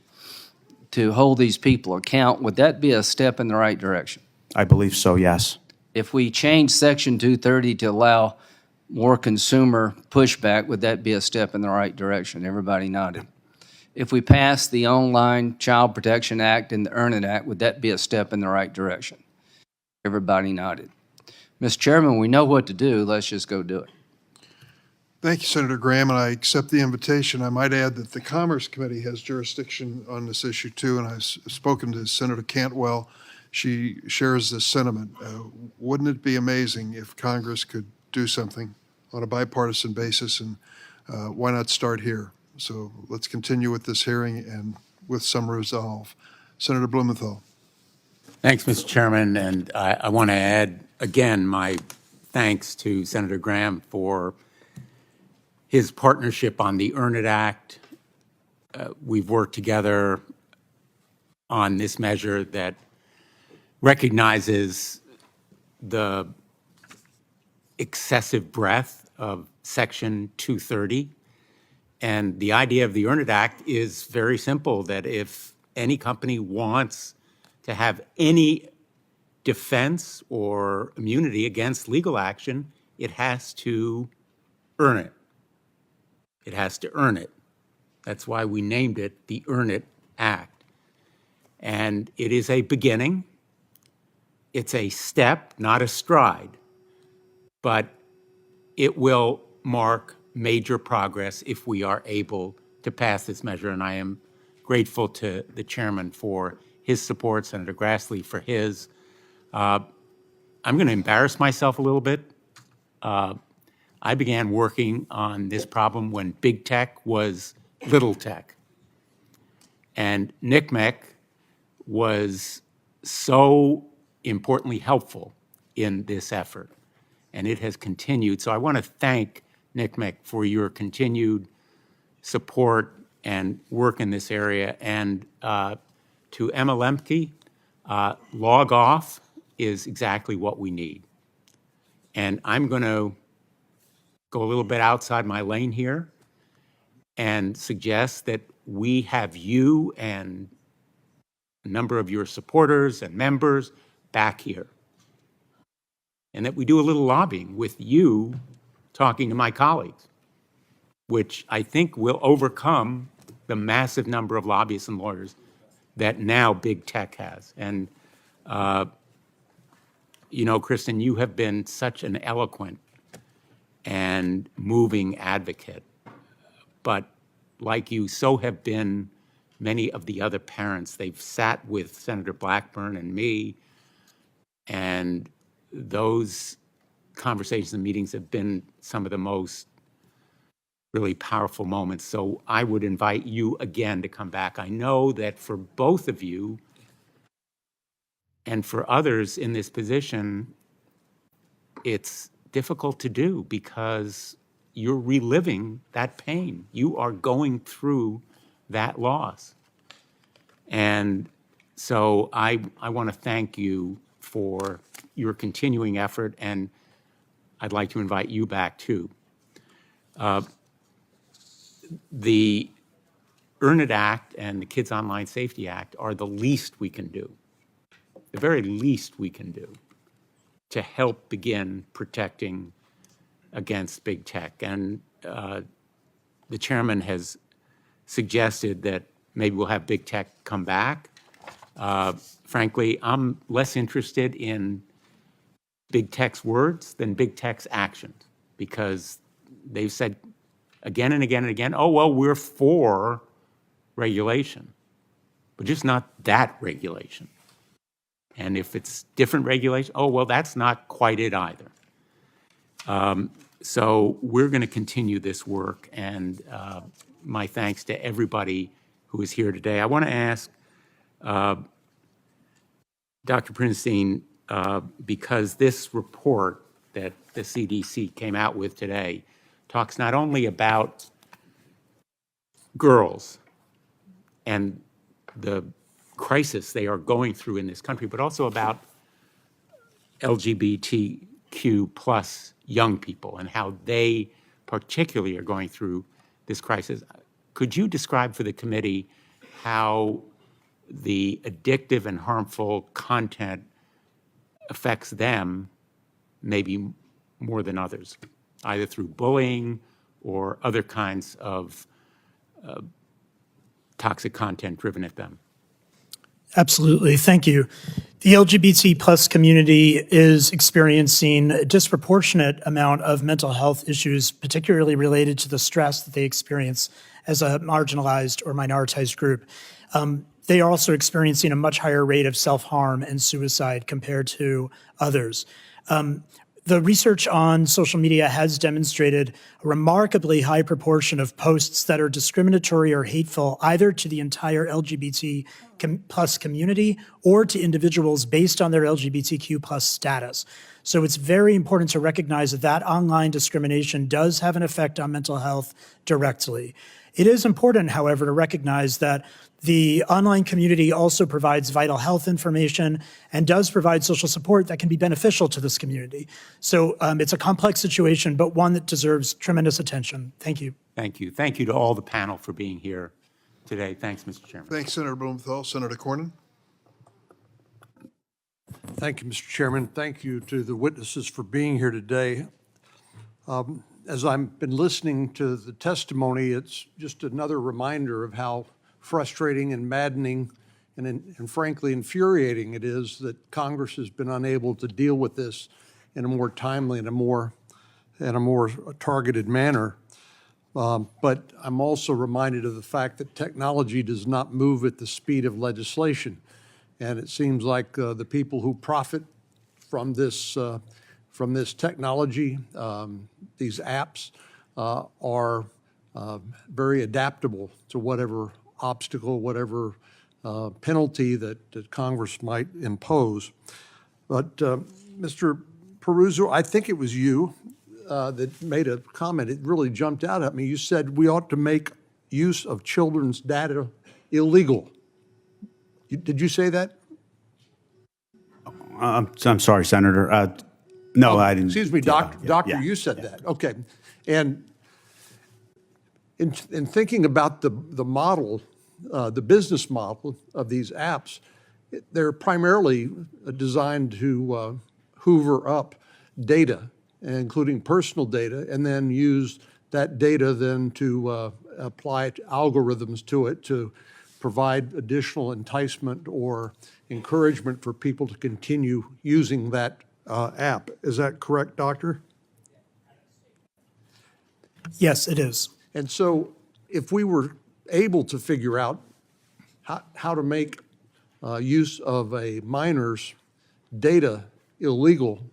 to hold these people account, would that be a step in the right direction? I believe so, yes. If we change Section 230 to allow more consumer pushback, would that be a step in the right direction? Everybody nodded. If we pass the Online Child Protection Act and the Earn It Act, would that be a step in the right direction? Everybody nodded. Mr. Chairman, we know what to do. Let's just go do it. Thank you, Senator Graham, and I accept the invitation. I might add that the Commerce Committee has jurisdiction on this issue too, and I've spoken to Senator Cantwell. She shares this sentiment. Wouldn't it be amazing if Congress could do something on a bipartisan basis, and why not start here? So let's continue with this hearing and with some resolve. Senator Blumenthal. Thanks, Mr. Chairman, and I want to add again my thanks to Senator Graham for his partnership on the Earn It Act. We've worked together on this measure that recognizes the excessive breadth of Section 230. And the idea of the Earn It Act is very simple, that if any company wants to have any defense or immunity against legal action, it has to earn it. It has to earn it. That's why we named it the Earn It Act. And it is a beginning. It's a step, not a stride, but it will mark major progress if we are able to pass this measure. And I am grateful to the chairman for his support, Senator Grassley for his. I'm going to embarrass myself a little bit. I began working on this problem when big tech was little tech. And NCMEC was so importantly helpful in this effort, and it has continued. So I want to thank NCMEC for your continued support and work in this area. And to Emma Lemke, log off is exactly what we need. And I'm going to go a little bit outside my lane here and suggest that we have you and a number of your supporters and members back here, and that we do a little lobbying with you talking to my colleagues, which I think will overcome the massive number of lobbyists and lawyers that now big tech has. And, you know, Kristen, you have been such an eloquent and moving advocate, but like you, so have been many of the other parents. They've sat with Senator Blackburn and me, and those conversations and meetings have been some of the most really powerful moments. So I would invite you again to come back. I know that for both of you and for others in this position, it's difficult to do because you're reliving that pain. You are going through that loss. And so I want to thank you for your continuing effort, and I'd like to invite you back too. The Earn It Act and the Kids Online Safety Act are the least we can do, the very least we can do to help begin protecting against big tech. And the chairman has suggested that maybe we'll have big tech come back. Frankly, I'm less interested in big tech's words than big tech's actions, because they've said again and again and again, oh, well, we're for regulation, but just not that regulation. And if it's different regulation, oh, well, that's not quite it either. So we're going to continue this work, and my thanks to everybody who is here today. I want to ask Dr. Prinstein, because this report that the CDC came out with today talks not only about girls and the crisis they are going through in this country, but also about LGBTQ plus young people and how they particularly are going through this crisis. Could you describe for the committee how the addictive and harmful content affects them maybe more than others, either through bullying or other kinds of toxic content driven at them. Absolutely. Thank you. The LGBT plus community is experiencing a disproportionate amount of mental health issues, particularly related to the stress that they experience as a marginalized or minoritized group. They are also experiencing a much higher rate of self-harm and suicide compared to others. The research on social media has demonstrated a remarkably high proportion of posts that are discriminatory or hateful either to the entire LGBT plus community or to individuals based on their LGBTQ plus status. So it's very important to recognize that online discrimination does have an effect on mental health directly. It is important, however, to recognize that the online community also provides vital health information and does provide social support that can be beneficial to this community. So it's a complex situation, but one that deserves tremendous attention. Thank you. Thank you. Thank you to all the panel for being here today. Thanks, Mr. Chairman. Thanks, Senator Blumenthal. Senator Cornyn. Thank you, Mr. Chairman. Thank you to the witnesses for being here today. As I've been listening to the testimony, it's just another reminder of how frustrating and maddening and frankly infuriating it is that Congress has been unable to deal with this in a more timely and a more targeted manner. But I'm also reminded of the fact that technology does not move at the speed of legislation. And it seems like the people who profit from this technology, these apps, are very adaptable to whatever obstacle, whatever penalty that Congress might impose. But Mr. Peruzzo, I think it was you that made a comment. It really jumped out at me. You said we ought to make use of children's data illegal. Did you say that? I'm sorry, Senator. No, I didn't. Excuse me, Doctor, you said that. Okay. And in thinking about the model, the business model of these apps, they're primarily designed to hoover up data, including personal data, and then use that data then to apply algorithms to it to provide additional enticement or encouragement for people to continue using that app. Is that correct, Doctor? Yes, it is. And so if we were able to figure out how to make use of a minor's data illegal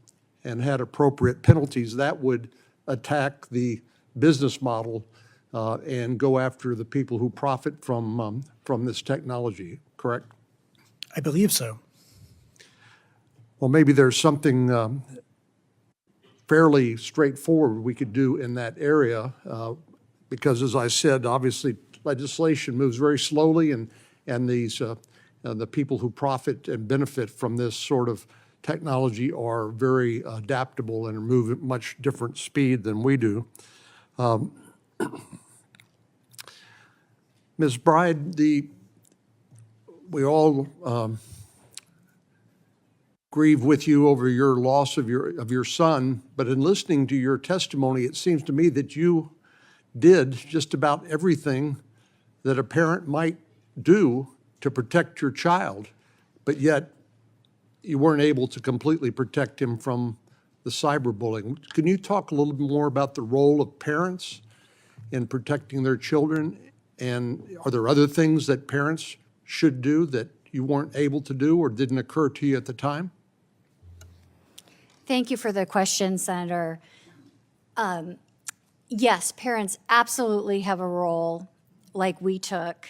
and had appropriate penalties, that would attack the business model and go after the people who profit from this technology, correct? I believe so. Well, maybe there's something fairly straightforward we could do in that area because, as I said, obviously legislation moves very slowly, and these the people who profit and benefit from this sort of technology are very adaptable and move at much different speed than we do. Ms. Bride, we all grieve with you over your loss of your son, but in listening to your testimony, it seems to me that you did just about everything that a parent might do to protect your child, but yet you weren't able to completely protect him from the cyberbullying. Can you talk a little bit more about the role of parents in protecting their children? And are there other things that parents should do that you weren't able to do or didn't occur to you at the time? Thank you for the question, Senator. Yes, parents absolutely have a role, like we took,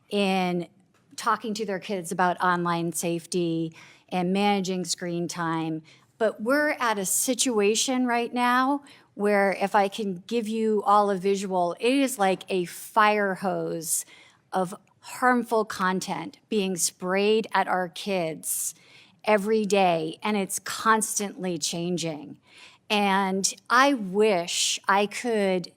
in talking to their kids about online safety and managing screen time. But we're at a situation right now where, if I can give you all a visual, it is like a fire hose of harmful content being sprayed at our kids every day, and it's constantly changing. And I wish I could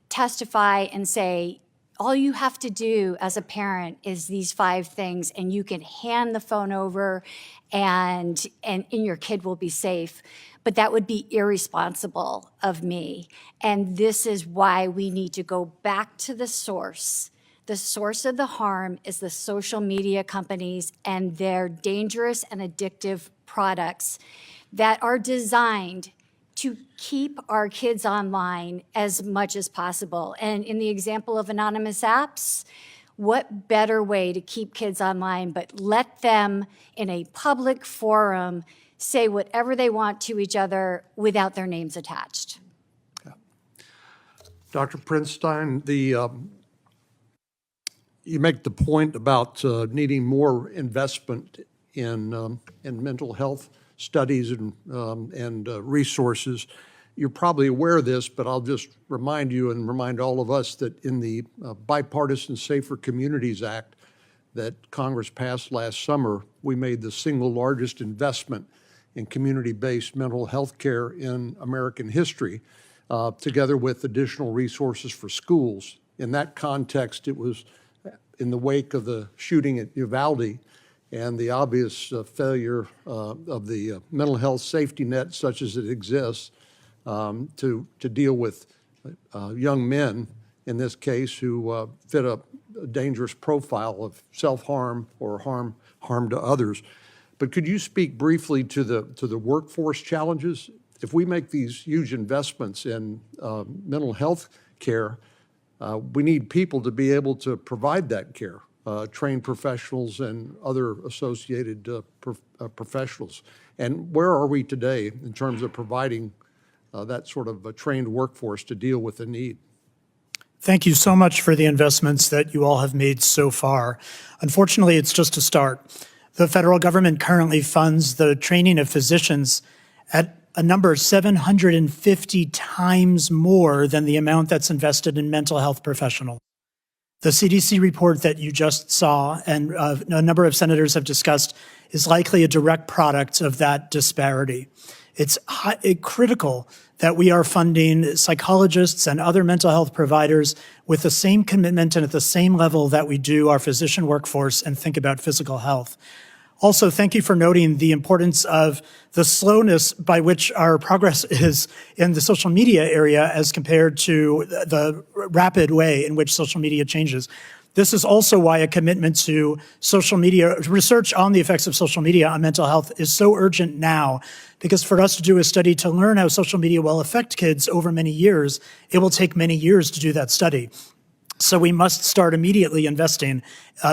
testify and say, All you have to do as a parent is these 5 things, and you can hand the phone over and your kid will be safe. But that would be irresponsible of me. And this is why we need to go back to the source. The source of the harm is the social media companies and their dangerous and addictive products that are designed to keep our kids online as much as possible. And in the example of anonymous apps, what better way to keep kids online but let them in a public forum say whatever they want to each other without their names attached. Dr. Prinstein, you make the point about needing more investment in mental health studies and resources. You're probably aware of this, but I'll just remind you and remind all of us that in the Bipartisan Safer Communities Act that Congress passed last summer, we made the single largest investment in community-based mental health care in American history, together with additional resources for schools. In that context, it was in the wake of the shooting at Uvalde and the obvious failure of the mental health safety net such as it exists to deal with young men, in this case, who fit a dangerous profile of self-harm or harm to others. But could you speak briefly to the workforce challenges? If we make these huge investments in mental health care, we need people to be able to provide that care, trained professionals and other associated professionals. And where are we today in terms of providing that sort of a trained workforce to deal with the need? Thank you so much for the investments that you all have made so far. Unfortunately, it's just a start. The federal government currently funds the training of physicians at a number 750 times more than the amount that's invested in mental health professionals. The CDC report that you just saw and a number of senators have discussed is likely a direct product of that disparity. It's critical that we are funding psychologists and other mental health providers with the same commitment and at the same level that we do our physician workforce and think about physical health. Also, thank you for noting the importance of the slowness by which our progress is in the social media area as compared to the rapid way in which social media changes. This is also why a commitment to social media, research on the effects of social media on mental health is so urgent now, because for us to do a study to learn how social media will affect kids over many years, it will take many years to do that study. So we must start immediately investing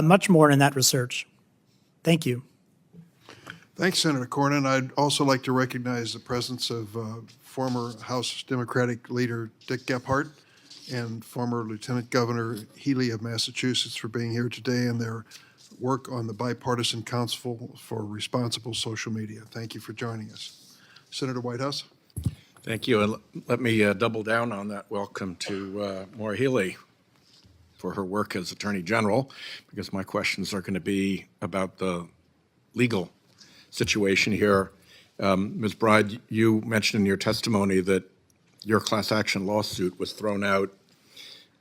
much more in that research. Thank you. Thanks, Senator Cornyn. I'd also like to recognize the presence of former House Democratic leader Dick Gephardt and former Lieutenant Governor Healy of Massachusetts for being here today and their work on the Bipartisan Council for Responsible Social Media. Thank you for joining us. Senator Whitehouse. Thank you. And let me double down on that welcome to Maura Healey for her work as Attorney General, because my questions are going to be about the legal situation here. Ms. Bride, you mentioned in your testimony that your class action lawsuit was thrown out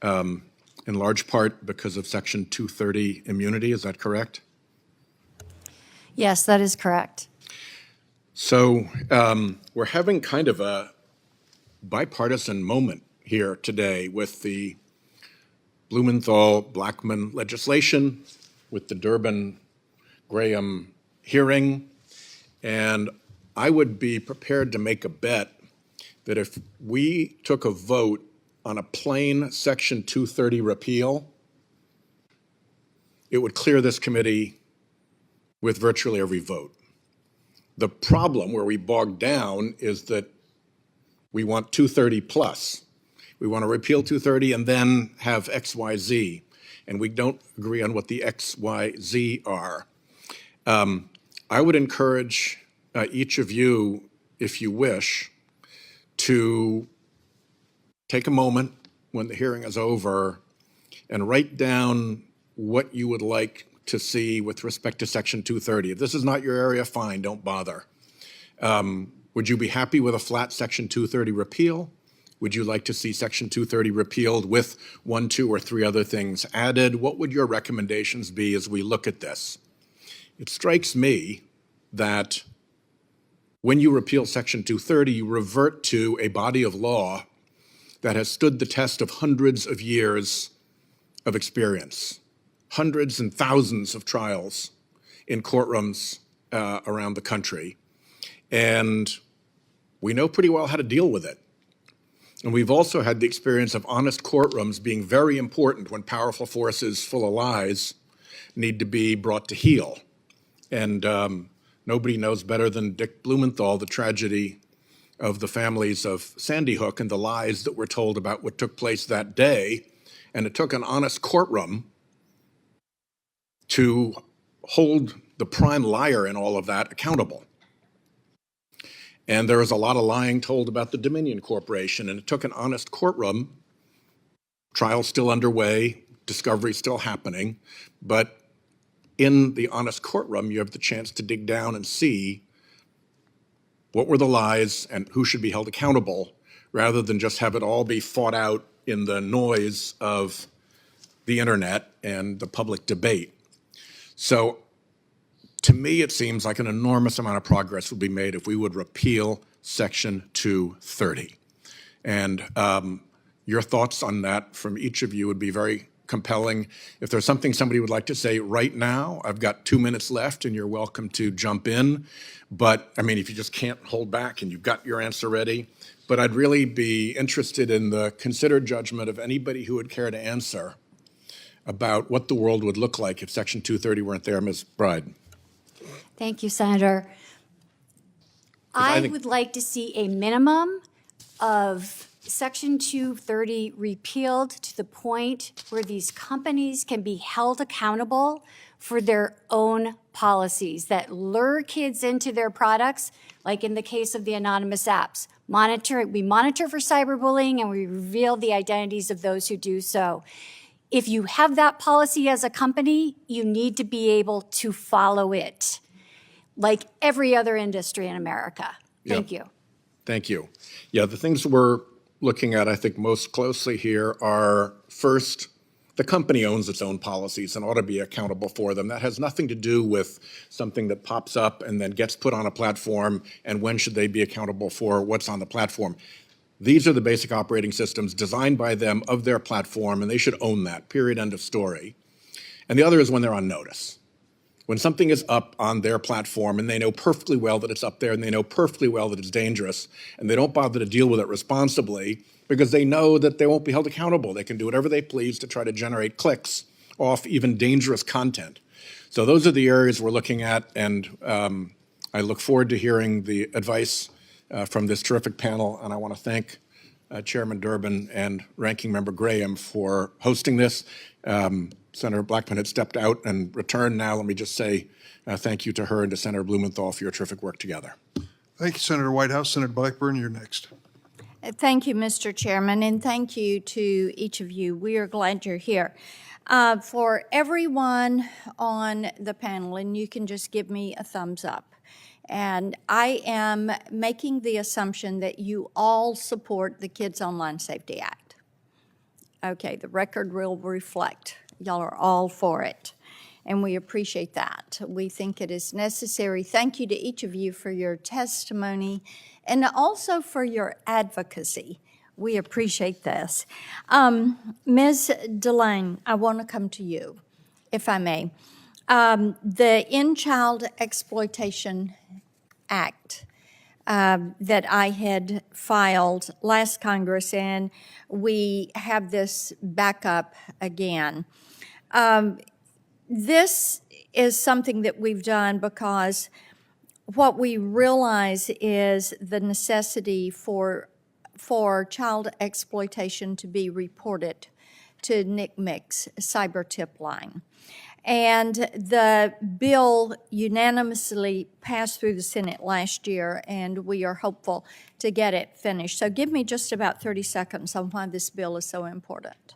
in large part because of Section 230 immunity. Is that correct? Yes, that is correct. So we're having kind of a bipartisan moment here today with the Blumenthal-Blackman legislation, with the Durbin-Graham hearing, and I would be prepared to make a bet that if we took a vote on a plain Section 230 repeal, it would clear this committee with virtually every vote. The problem where we bogged down is that we want 230 plus. We want to repeal 230 and then have X, Y, Z, and we don't agree on what the X, Y, Z are. I would encourage each of you, if you wish, to take a moment when the hearing is over and write down what you would like to see with respect to Section 230. If this is not your area, fine, don't bother. Would you be happy with a flat Section 230 repeal? Would you like to see Section 230 repealed with 1, 2, or 3 other things added? What would your recommendations be as we look at this? It strikes me that when you repeal Section 230, you revert to a body of law that has stood the test of hundreds of years of experience, hundreds and thousands of trials in courtrooms around the country. And we know pretty well how to deal with it. And we've also had the experience of honest courtrooms being very important when powerful forces full of lies need to be brought to heel. And nobody knows better than Dick Blumenthal the tragedy of the families of Sandy Hook and the lies that were told about what took place that day. And it took an honest courtroom to hold the prime liar in all of that accountable. And there was a lot of lying told about the Dominion Corporation, and it took an honest courtroom, trial still underway, discovery still happening, but in the honest courtroom, you have the chance to dig down and see what were the lies and who should be held accountable, rather than just have it all be fought out in the noise of the internet and the public debate. So to me, it seems like an enormous amount of progress would be made if we would repeal Section 230. And your thoughts on that from each of you would be very compelling. If there's something somebody would like to say right now, I've got 2 minutes left and you're welcome to jump in. But I mean, if you just can't hold back and you've got your answer ready, but I'd really be interested in the considered judgment of anybody who would care to answer about what the world would look like if Section 230 weren't there. Ms. Bride. Thank you, Senator. I would like to see a minimum of Section 230 repealed to the point where these companies can be held accountable for their own policies that lure kids into their products, like in the case of the anonymous apps. We monitor for cyberbullying and we reveal the identities of those who do so. If you have that policy as a company, you need to be able to follow it, like every other industry in America. Thank you. Thank you. Yeah, the things we're looking at, I think, most closely here are, first, the company owns its own policies and ought to be accountable for them. That has nothing to do with something that pops up and then gets put on a platform, and when should they be accountable for what's on the platform. These are the basic operating systems designed by them of their platform, and they should own that, period, end of story. And the other is when they're on notice. When something is up on their platform and they know perfectly well that it's up there and they know perfectly well that it's dangerous, and they don't bother to deal with it responsibly because they know that they won't be held accountable. They can do whatever they please to try to generate clicks off even dangerous content. So those are the areas we're looking at, and I look forward to hearing the advice from this terrific panel, and I want to thank Chairman Durbin and Ranking Member Graham for hosting this. Senator Blackmun had stepped out and returned now. Let me just say thank you to her and to Senator Blumenthal for your terrific work together. Thank you, Senator Whitehouse. Senator Blackburn, you're next. Thank you, Mr. Chairman, and thank you to each of you. We are glad you're here. For everyone on the panel, and you can just give me a thumbs up, and I am making the assumption that you all support the Kids Online Safety Act. Okay, the record will reflect. Y'all are all for it, and we appreciate that. We think it is necessary. Thank you to each of you for your testimony and also for your advocacy. We appreciate this. Ms. Delane, I want to come to you, if I may. The End Child Exploitation Act that I had filed last Congress, and we have this back up again. This is something that we've done because what we realize is the necessity for child exploitation to be reported to NCMEC's cyber tip line. And the bill unanimously passed through the Senate last year, and we are hopeful to get it finished. So give me just about 30 seconds on why this bill is so important.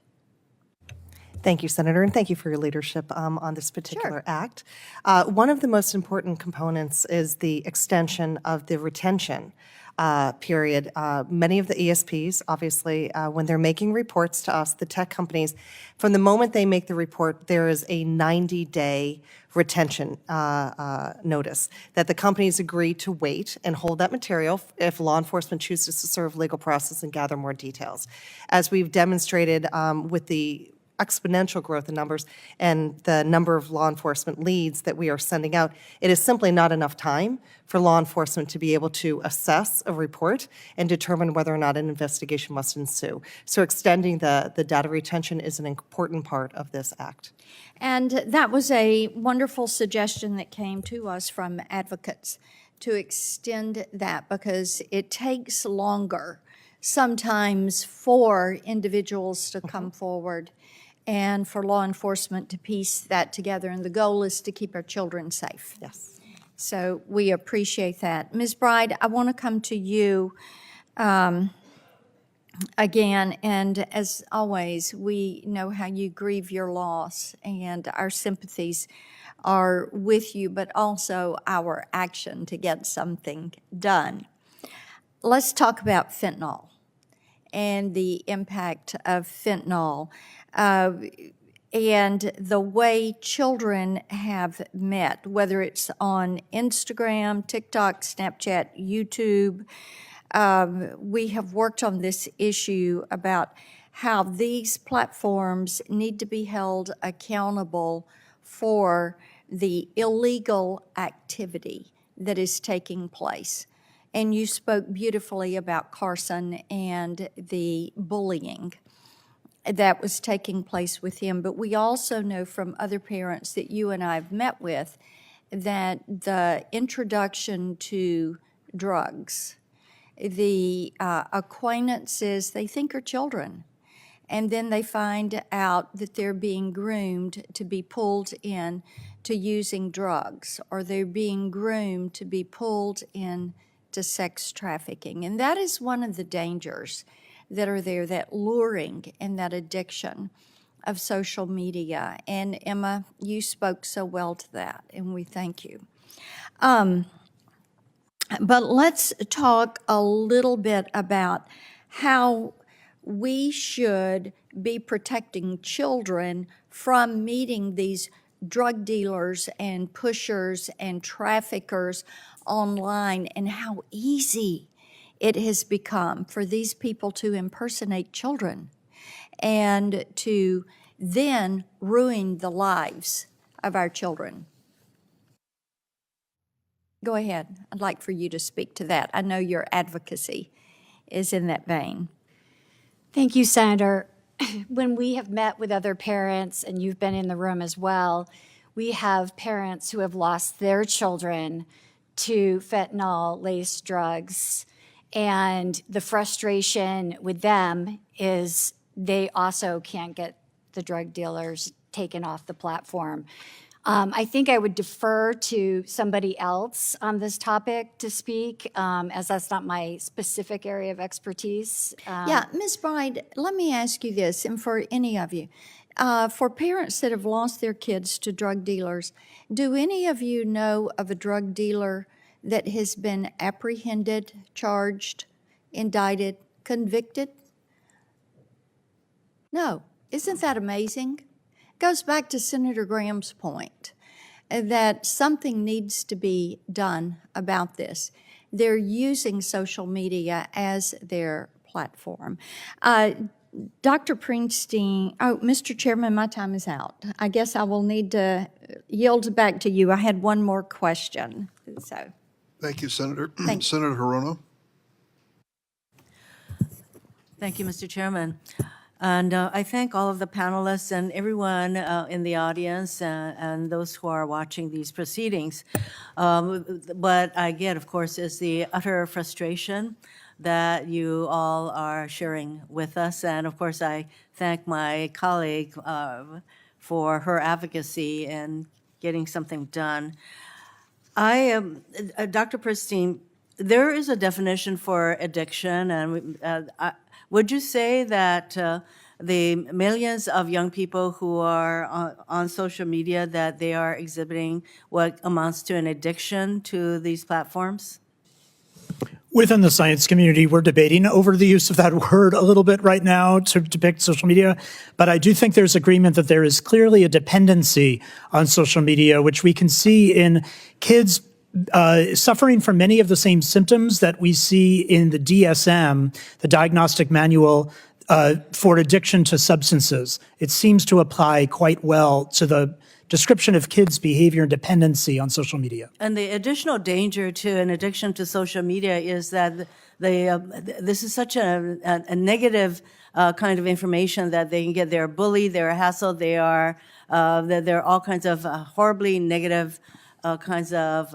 Thank you, Senator, and thank you for your leadership on this particular act. One of the most important components is the extension of the retention period. Many of the ESPs, obviously, when they're making reports to us, the tech companies, from the moment they make the report, there is a 90-day retention notice that the companies agree to wait and hold that material if law enforcement chooses to serve legal process and gather more details. As we've demonstrated with the exponential growth in numbers and the number of law enforcement leads that we are sending out, it is simply not enough time for law enforcement to be able to assess a report and determine whether or not an investigation must ensue. So extending the data retention is an important part of this act. And that was a wonderful suggestion that came to us from advocates to extend that, because it takes longer sometimes for individuals to come forward and for law enforcement to piece that together. And the goal is to keep our children safe. Yes. So we appreciate that. Ms. Bride, I want to come to you again. And as always, we know how you grieve your loss, and our sympathies are with you, but also our action to get something done. Let's talk about fentanyl and the impact of fentanyl. And the way children have met, whether it's on Instagram, TikTok, Snapchat, YouTube. We have worked on this issue about how these platforms need to be held accountable for the illegal activity that is taking place. And you spoke beautifully about Carson and the bullying that was taking place with him. But we also know from other parents that you and I have met with that the introduction to drugs, the acquaintances they think are children, and then they find out that they're being groomed to be pulled in to using drugs, or they're being groomed to be pulled in to sex trafficking. And that is one of the dangers that are there, that luring and that addiction of social media. And Emma, you spoke so well to that, and we thank you. But let's talk a little bit about how we should be protecting children from meeting these drug dealers and pushers and traffickers online, and how easy it has become for these people to impersonate children and to then ruin the lives of our children. Go ahead. I'd like for you to speak to that. I know your advocacy is in that vein. Thank you, Senator. When we have met with other parents, and you've been in the room as well, we have parents who have lost their children to fentanyl-laced drugs. And the frustration with them is they also can't get the drug dealers taken off the platform. I think I would defer to somebody else on this topic to speak, as that's not my specific area of expertise. Yeah, Ms. Bride, let me ask you this, and for any of you. For parents that have lost their kids to drug dealers, do any of you know of a drug dealer that has been apprehended, charged, indicted, convicted? No. Isn't that amazing? Goes back to Senator Graham's point that something needs to be done about this. They're using social media as their platform. Dr. Prinstein, Mr. Chairman, my time is out. I guess I will need to yield back to you. I had one more question. So. Thank you, Senator. Senator Hirono. Thank you, Mr. Chairman. And I thank all of the panelists and everyone in the audience and those who are watching these proceedings. What I get, of course, is the utter frustration that you all are sharing with us. And of course, I thank my colleague for her advocacy in getting something done. I am, Dr. Pristine, there is a definition for addiction, and would you say that the millions of young people who are on social media, that they are exhibiting what amounts to an addiction to these platforms? Within the science community, we're debating over the use of that word a little bit right now to depict social media, but I do think there's agreement that there is clearly a dependency on social media, which we can see in kids suffering from many of the same symptoms that we see in the DSM, the Diagnostic Manual for Addiction to Substances. It seems to apply quite well to the description of kids' behavior and dependency on social media. And the additional danger to an addiction to social media is that this is such a negative kind of information that they can get. They're bullied, they're hassled, there are all kinds of horribly negative kinds of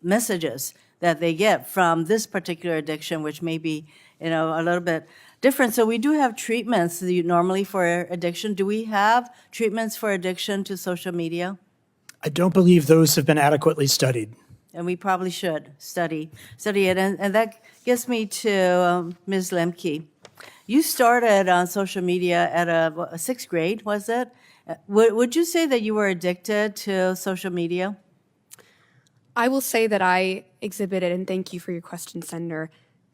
messages that they get from this particular addiction, which may be, a little bit different. So we do have treatments normally for addiction. Do we have treatments for addiction to social media? I don't believe those have been adequately studied. And we probably should study it. And that gets me to Ms. Lemke. You started on social media at a sixth grade, was it? Would you say that you were addicted to social media? I will say that I exhibited, and thank you for your question, Senator,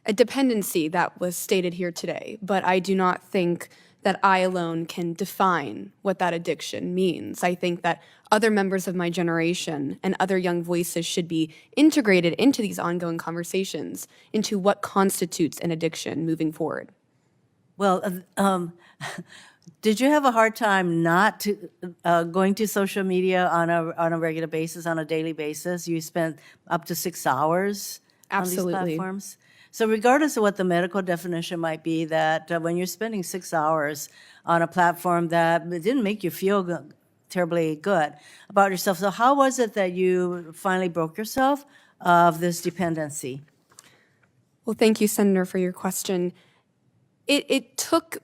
a dependency that was stated here today, but I do not think that I alone can define what that addiction means. I think that other members of my generation and other young voices should be integrated into these ongoing conversations into what constitutes an addiction moving forward. Well, did you have a hard time not going to social media on a regular basis, on a daily basis? You spent up to 6 hours on these Absolutely. platforms? So regardless of what the medical definition might be, that when you're spending 6 hours on a platform that didn't make you feel terribly good about yourself, so how was it that you finally broke yourself of this dependency? Well, thank you, Senator, for your question. It took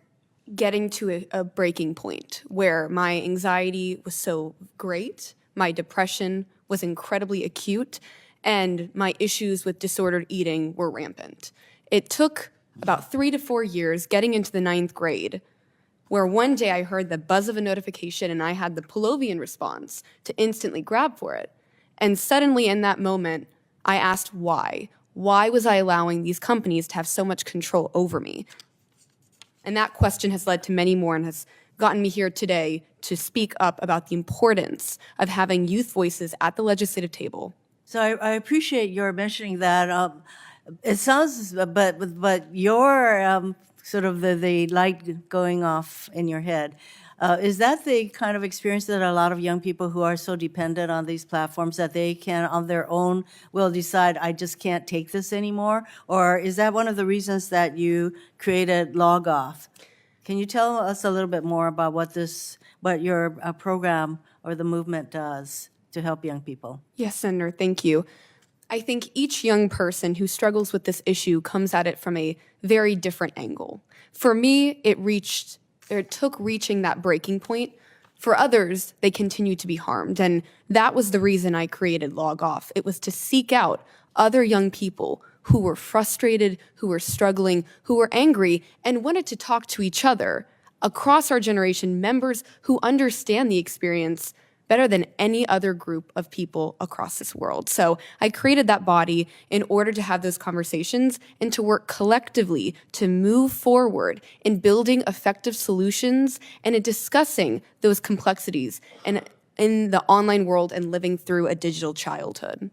getting to a breaking point where my anxiety was so great, my depression was incredibly acute, and my issues with disordered eating were rampant. It took about 3 to 4 years getting into the 9th grade, where one day I heard the buzz of a notification and I had the Pavlovian response to instantly grab for it. And suddenly in that moment, I asked why. Why was I allowing these companies to have so much control over me? And that question has led to many more and has gotten me here today to speak up about the importance of having youth voices at the legislative table. So I appreciate your mentioning that. It sounds, but your sort of the light going off in your head, is that the kind of experience that a lot of young people who are so dependent on these platforms that they can, on their own, will decide, I just can't take this anymore? Or is that one of the reasons that you created Log Off? Can you tell us a little bit more about what your program or the movement does to help young people? Yes, Senator, thank you. I think each young person who struggles with this issue comes at it from a very different angle. For me, it took reaching that breaking point. For others, they continue to be harmed. And that was the reason I created Log Off. It was to seek out other young people who were frustrated, who were struggling, who were angry, and wanted to talk to each other across our generation, members who understand the experience better than any other group of people across this world. So I created that body in order to have those conversations and to work collectively to move forward in building effective solutions and in discussing those complexities in the online world and living through a digital childhood.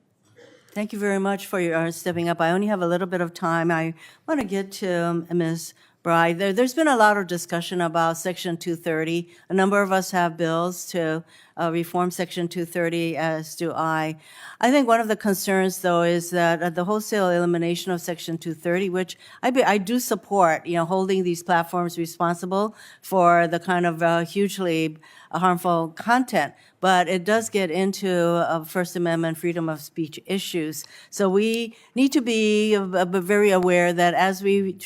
Thank you very much for your stepping up. I only have a little bit of time. I want to get to Ms. Bride. There's been a lot of discussion about Section 230. A number of us have bills to reform Section 230, as do I. I think one of the concerns, though, is that the wholesale elimination of Section 230, which I do support, holding these platforms responsible for the kind of hugely harmful content, but it does get into First Amendment freedom of speech issues. So we need to be very aware that as we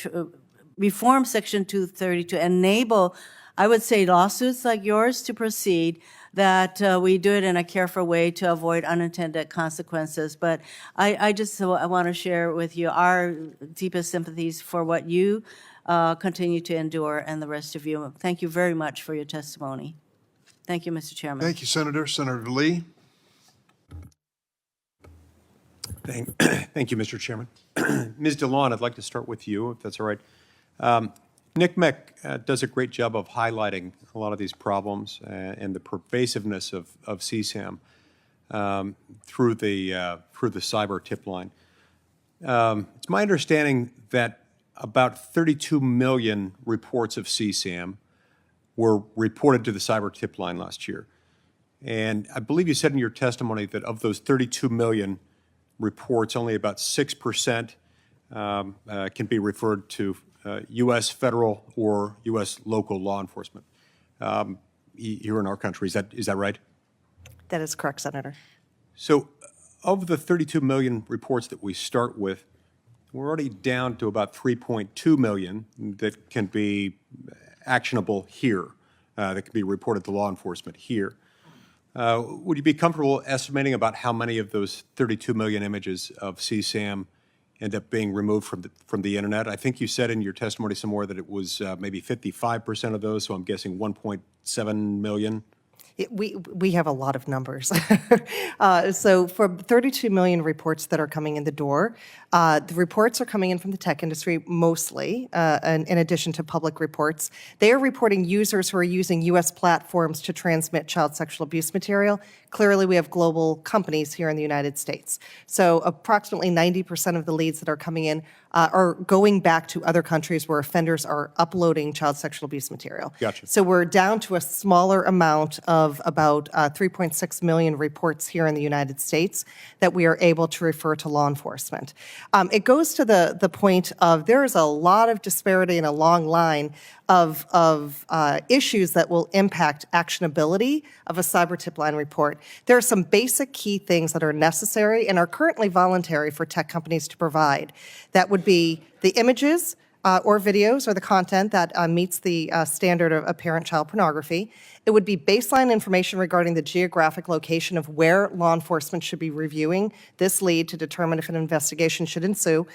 reform Section 230 to enable, I would say, lawsuits like yours to proceed, that we do it in a careful way to avoid unintended consequences. But I want to share with you our deepest sympathies for what you continue to endure and the rest of you. Thank you very much for your testimony. Thank you, Mr. Chairman. Thank you, Senator. Senator Lee. Thank you, Mr. Chairman. Ms. DeLon, I'd like to start with you, if that's all right. NCMEC does a great job of highlighting a lot of these problems and the pervasiveness of CSAM through the cyber tip line. It's my understanding that about 32 million reports of CSAM were reported to the cyber tip line last year. And I believe you said in your testimony that of those 32 million reports, only about 6% can be referred to U.S. federal or U.S. local law enforcement here in our country. Is that right? That is correct, Senator. So of the 32 million reports that we start with, we're already down to about 3.2 million that can be actionable here, that can be reported to law enforcement here. Would you be comfortable estimating about how many of those 32 million images of CSAM end up being removed from the internet? I think you said in your testimony somewhere that it was maybe 55% of those, so I'm guessing 1.7 million. We have a lot of numbers. So for 32 million reports that are coming in the door, the reports are coming in from the tech industry mostly, and in addition to public reports. They are reporting users who are using U.S. platforms to transmit child sexual abuse material. Clearly, we have global companies here in the United States. So approximately 90% of the leads that are coming in are going back to other countries where offenders are uploading child sexual abuse material. Gotcha. So we're down to a smaller amount of about 3.6 million reports here in the United States that we are able to refer to law enforcement. It goes to the point of there is a lot of disparity and a long line of issues that will impact actionability of a cyber tip line report. There are some basic key things that are necessary and are currently voluntary for tech companies to provide. That would be the images or videos or the content that meets the standard of apparent child pornography. It would be baseline information regarding the geographic location of where law enforcement should be reviewing this lead to determine if an investigation should ensue.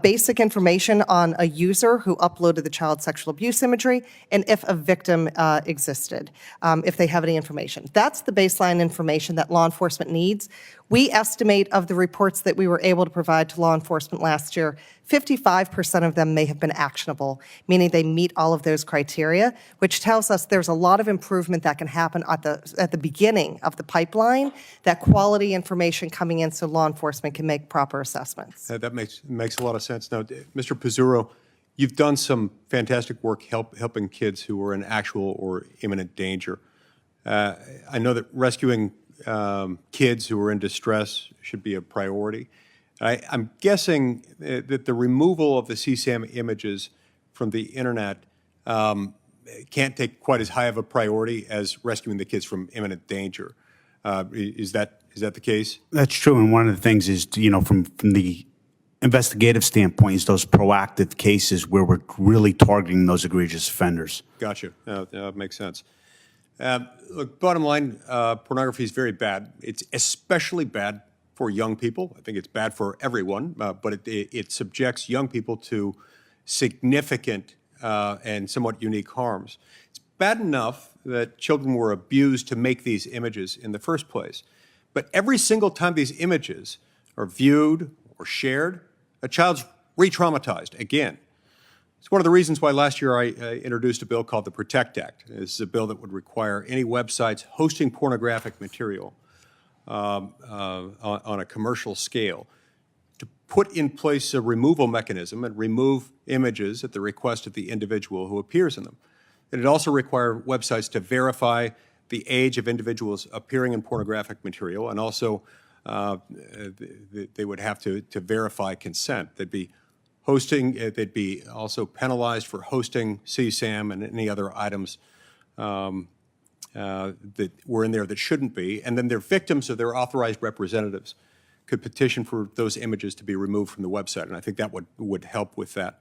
Basic information on a user who uploaded the child sexual abuse imagery, and if a victim existed, if they have any information. That's the baseline information that law enforcement needs. We estimate of the reports that we were able to provide to law enforcement last year, 55% of them may have been actionable, meaning they meet all of those criteria, which tells us there's a lot of improvement that can happen at the beginning of the pipeline, that quality information coming in so law enforcement can make proper assessments. That makes a lot of sense. Now, Mr. Pizzurro, you've done some fantastic work helping kids who are in actual or imminent danger. I know that rescuing kids who are in distress should be a priority. I'm guessing that the removal of the CSAM images from the internet can't take quite as high of a priority as rescuing the kids from imminent danger. Is that the case? That's true. And one of the things is, from the investigative standpoint, is those proactive cases where we're really targeting those egregious offenders. Gotcha. That makes sense. Look, bottom line, pornography is very bad. It's especially bad for young people. I think it's bad for everyone, but it subjects young people to significant and somewhat unique harms. It's bad enough that children were abused to make these images in the first place. But every single time these images are viewed or shared, a child's re-traumatized again. It's one of the reasons why last year I introduced a bill called the PROTECT Act. This is a bill that would require any websites hosting pornographic material on a commercial scale to put in place a removal mechanism and remove images at the request of the individual who appears in them. And it also require websites to verify the age of individuals appearing in pornographic material, and also they would have to verify consent. They'd be also penalized for hosting CSAM and any other items that were in there that shouldn't be, and then their victims or their authorized representatives could petition for those images to be removed from the website, and I think that would help with that.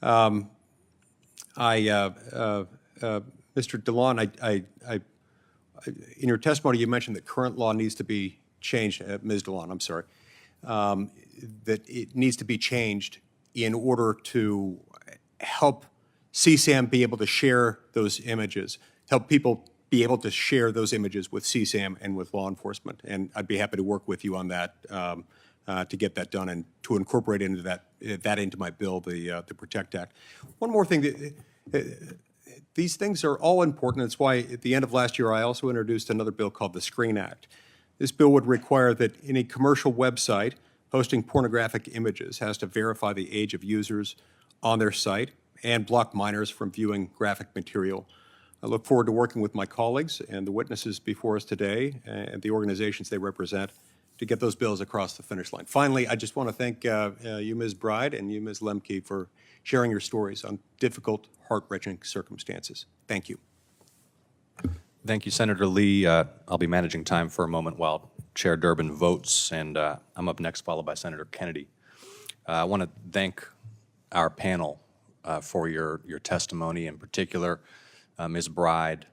Mr. DeLon, in your testimony you mentioned that current law needs to be changed, Ms. DeLon, I'm sorry, that it needs to be changed in order to help CSAM be able to share those images, help people be able to share those images with CSAM and with law enforcement. And I'd be happy to work with you on that to get that done and to incorporate into that into my bill, the Protect Act. One more thing. These things are all important. That's why at the end of last year, I also introduced another bill called the Screen Act. This bill would require that any commercial website posting pornographic images has to verify the age of users on their site and block minors from viewing graphic material. I look forward to working with my colleagues and the witnesses before us today and the organizations they represent to get those bills across the finish line. Finally, I just want to thank you, Ms. Bride, and you, Ms. Lemke, for sharing your stories on difficult, heart-wrenching circumstances. Thank you. Thank you, Senator Lee. I'll be managing time for a moment while Chair Durbin votes, and I'm up next, followed by Senator Kennedy. I want to thank our panel for your testimony, in particular, Ms. Bride,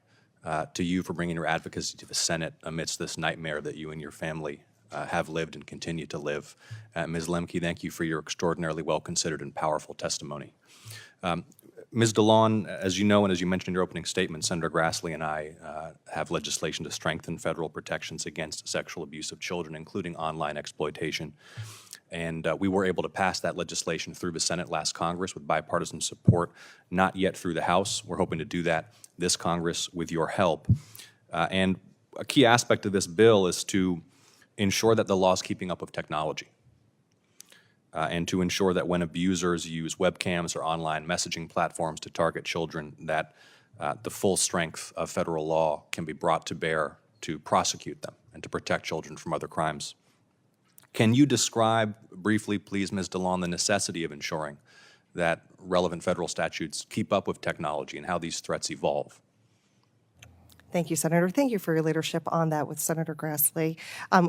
to you for bringing your advocacy to the Senate amidst this nightmare that you and your family have lived and continue to live. Ms. Lemke, thank you for your extraordinarily well-considered and powerful testimony. Ms. DeLon, as you know and as you mentioned in your opening statement, Senator Grassley and I have legislation to strengthen federal protections against sexual abuse of children, including online exploitation. And we were able to pass that legislation through the Senate last Congress with bipartisan support, not yet through the House. We're hoping to do that this Congress with your help. And a key aspect of this bill is to ensure that the law is keeping up with technology. And to ensure that when abusers use webcams or online messaging platforms to target children, that the full strength of federal law can be brought to bear to prosecute them and to protect children from other crimes. Can you describe briefly, please, Ms. DeLon, the necessity of ensuring that relevant federal statutes keep up with technology and how these threats evolve? Thank you, Senator. Thank you for your leadership on that with Senator Grassley.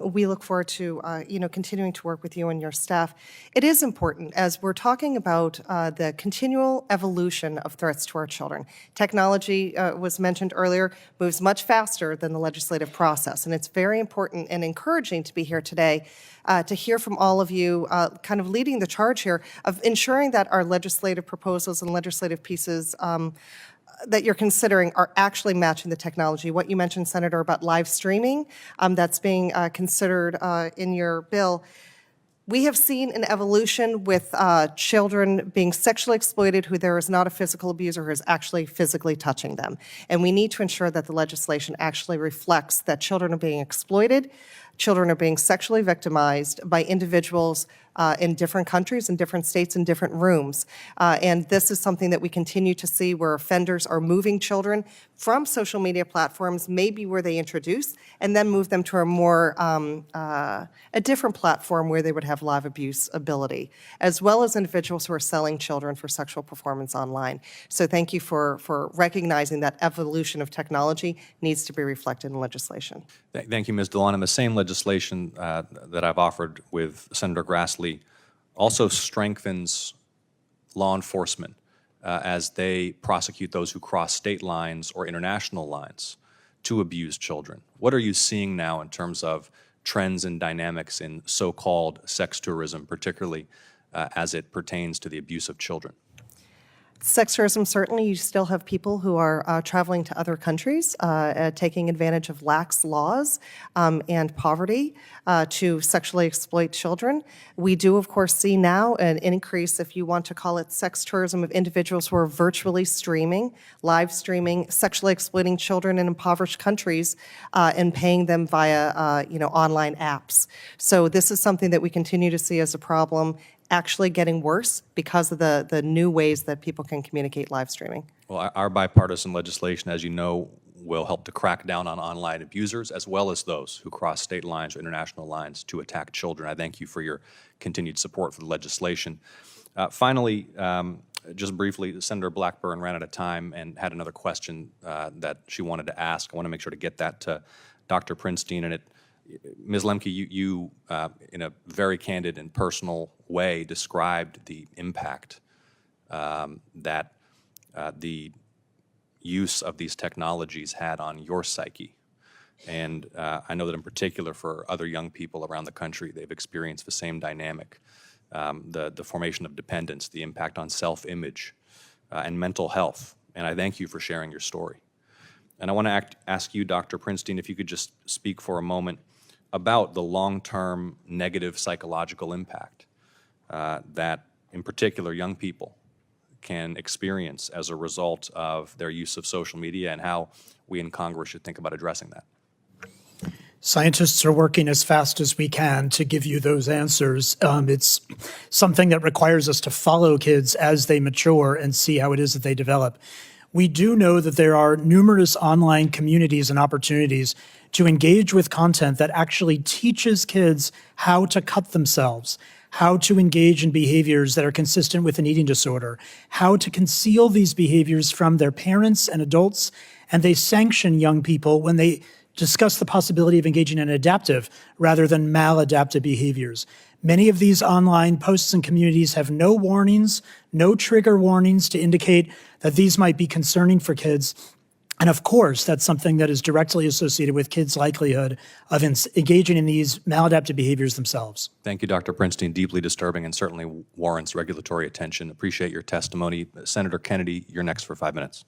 We look forward to, continuing to work with you and your staff. It is important as we're talking about the continual evolution of threats to our children. Technology was mentioned earlier, moves much faster than the legislative process, and it's very important and encouraging to be here today to hear from all of you kind of leading the charge here of ensuring that our legislative proposals and legislative pieces that you're considering are actually matching the technology. What you mentioned, Senator, about live streaming, that's being considered in your bill. We have seen an evolution with children being sexually exploited who there is not a physical abuser who is actually physically touching them. And we need to ensure that the legislation actually reflects that children are being exploited, children are being sexually victimized by individuals in different countries, in different states, in different rooms. And this is something that we continue to see where offenders are moving children from social media platforms, maybe where they introduce, and then move them to a more, a different platform where they would have live abuse ability, as well as individuals who are selling children for sexual performance online. So thank you for recognizing that evolution of technology needs to be reflected in legislation. Thank you, Ms. DeLon. And the same legislation that I've offered with Senator Grassley also strengthens law enforcement as they prosecute those who cross state lines or international lines to abuse children. What are you seeing now in terms of trends and dynamics in so-called sex tourism, particularly as it pertains to the abuse of children? Sex tourism, certainly, you still have people who are traveling to other countries, taking advantage of lax laws and poverty to sexually exploit children. We do, of course, see now an increase, if you want to call it sex tourism, of individuals who are virtually streaming, live streaming, sexually exploiting children in impoverished countries and paying them via, online apps. So this is something that we continue to see as a problem, actually getting worse because of the new ways that people can communicate live streaming. Well, our bipartisan legislation, as you know, will help to crack down on online abusers as well as those who cross state lines or international lines to attack children. I thank you for your continued support for the legislation. Finally, just briefly, Senator Blackburn ran out of time and had another question that she wanted to ask. I want to make sure to get that to Dr. Prinstein. And Ms. Lemke, you in a very candid and personal way described the impact that the use of these technologies had on your psyche. And I know that in particular for other young people around the country, they've experienced the same dynamic, the formation of dependence, the impact on self-image and mental health. And I thank you for sharing your story. And I want to ask you, Dr. Prinstein, if you could just speak for a moment about the long-term negative psychological impact that, in particular, young people can experience as a result of their use of social media, and how we in Congress should think about addressing that. Scientists are working as fast as we can to give you those answers. It's something that requires us to follow kids as they mature and see how it is that they develop. We do know that there are numerous online communities and opportunities to engage with content that actually teaches kids how to cut themselves, how to engage in behaviors that are consistent with an eating disorder, how to conceal these behaviors from their parents and adults, and they sanction young people when they discuss the possibility of engaging in adaptive rather than maladaptive behaviors. Many of these online posts and communities have no warnings, no trigger warnings to indicate that these might be concerning for kids. And of course, that's something that is directly associated with kids' likelihood of engaging in these maladaptive behaviors themselves. Thank you, Dr. Prinstein. Deeply disturbing and certainly warrants regulatory attention. Appreciate your testimony. Senator Kennedy, you're next for 5 minutes.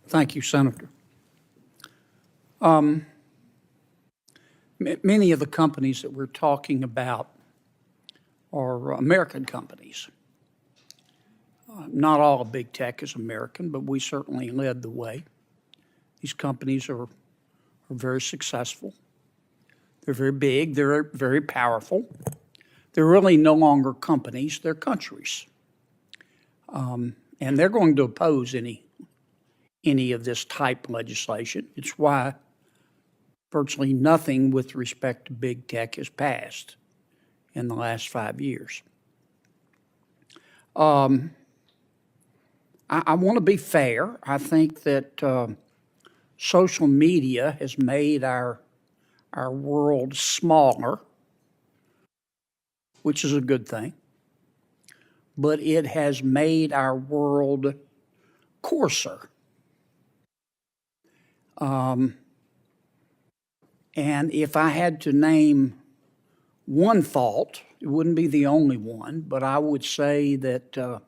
Thank you, Senator. Many of the companies that we're talking about are American companies. Not all of big tech is American, but we certainly led the way. These companies are very successful. They're very big. They're very powerful. They're really no longer companies. They're countries. And they're going to oppose any of this type legislation. It's why virtually nothing with respect to big tech has passed in the last 5 years. I want to be fair. I think that social media has made our world smaller, which is a good thing, but it has made our world coarser. And if I had to name one fault, it wouldn't be the only one, but I would say that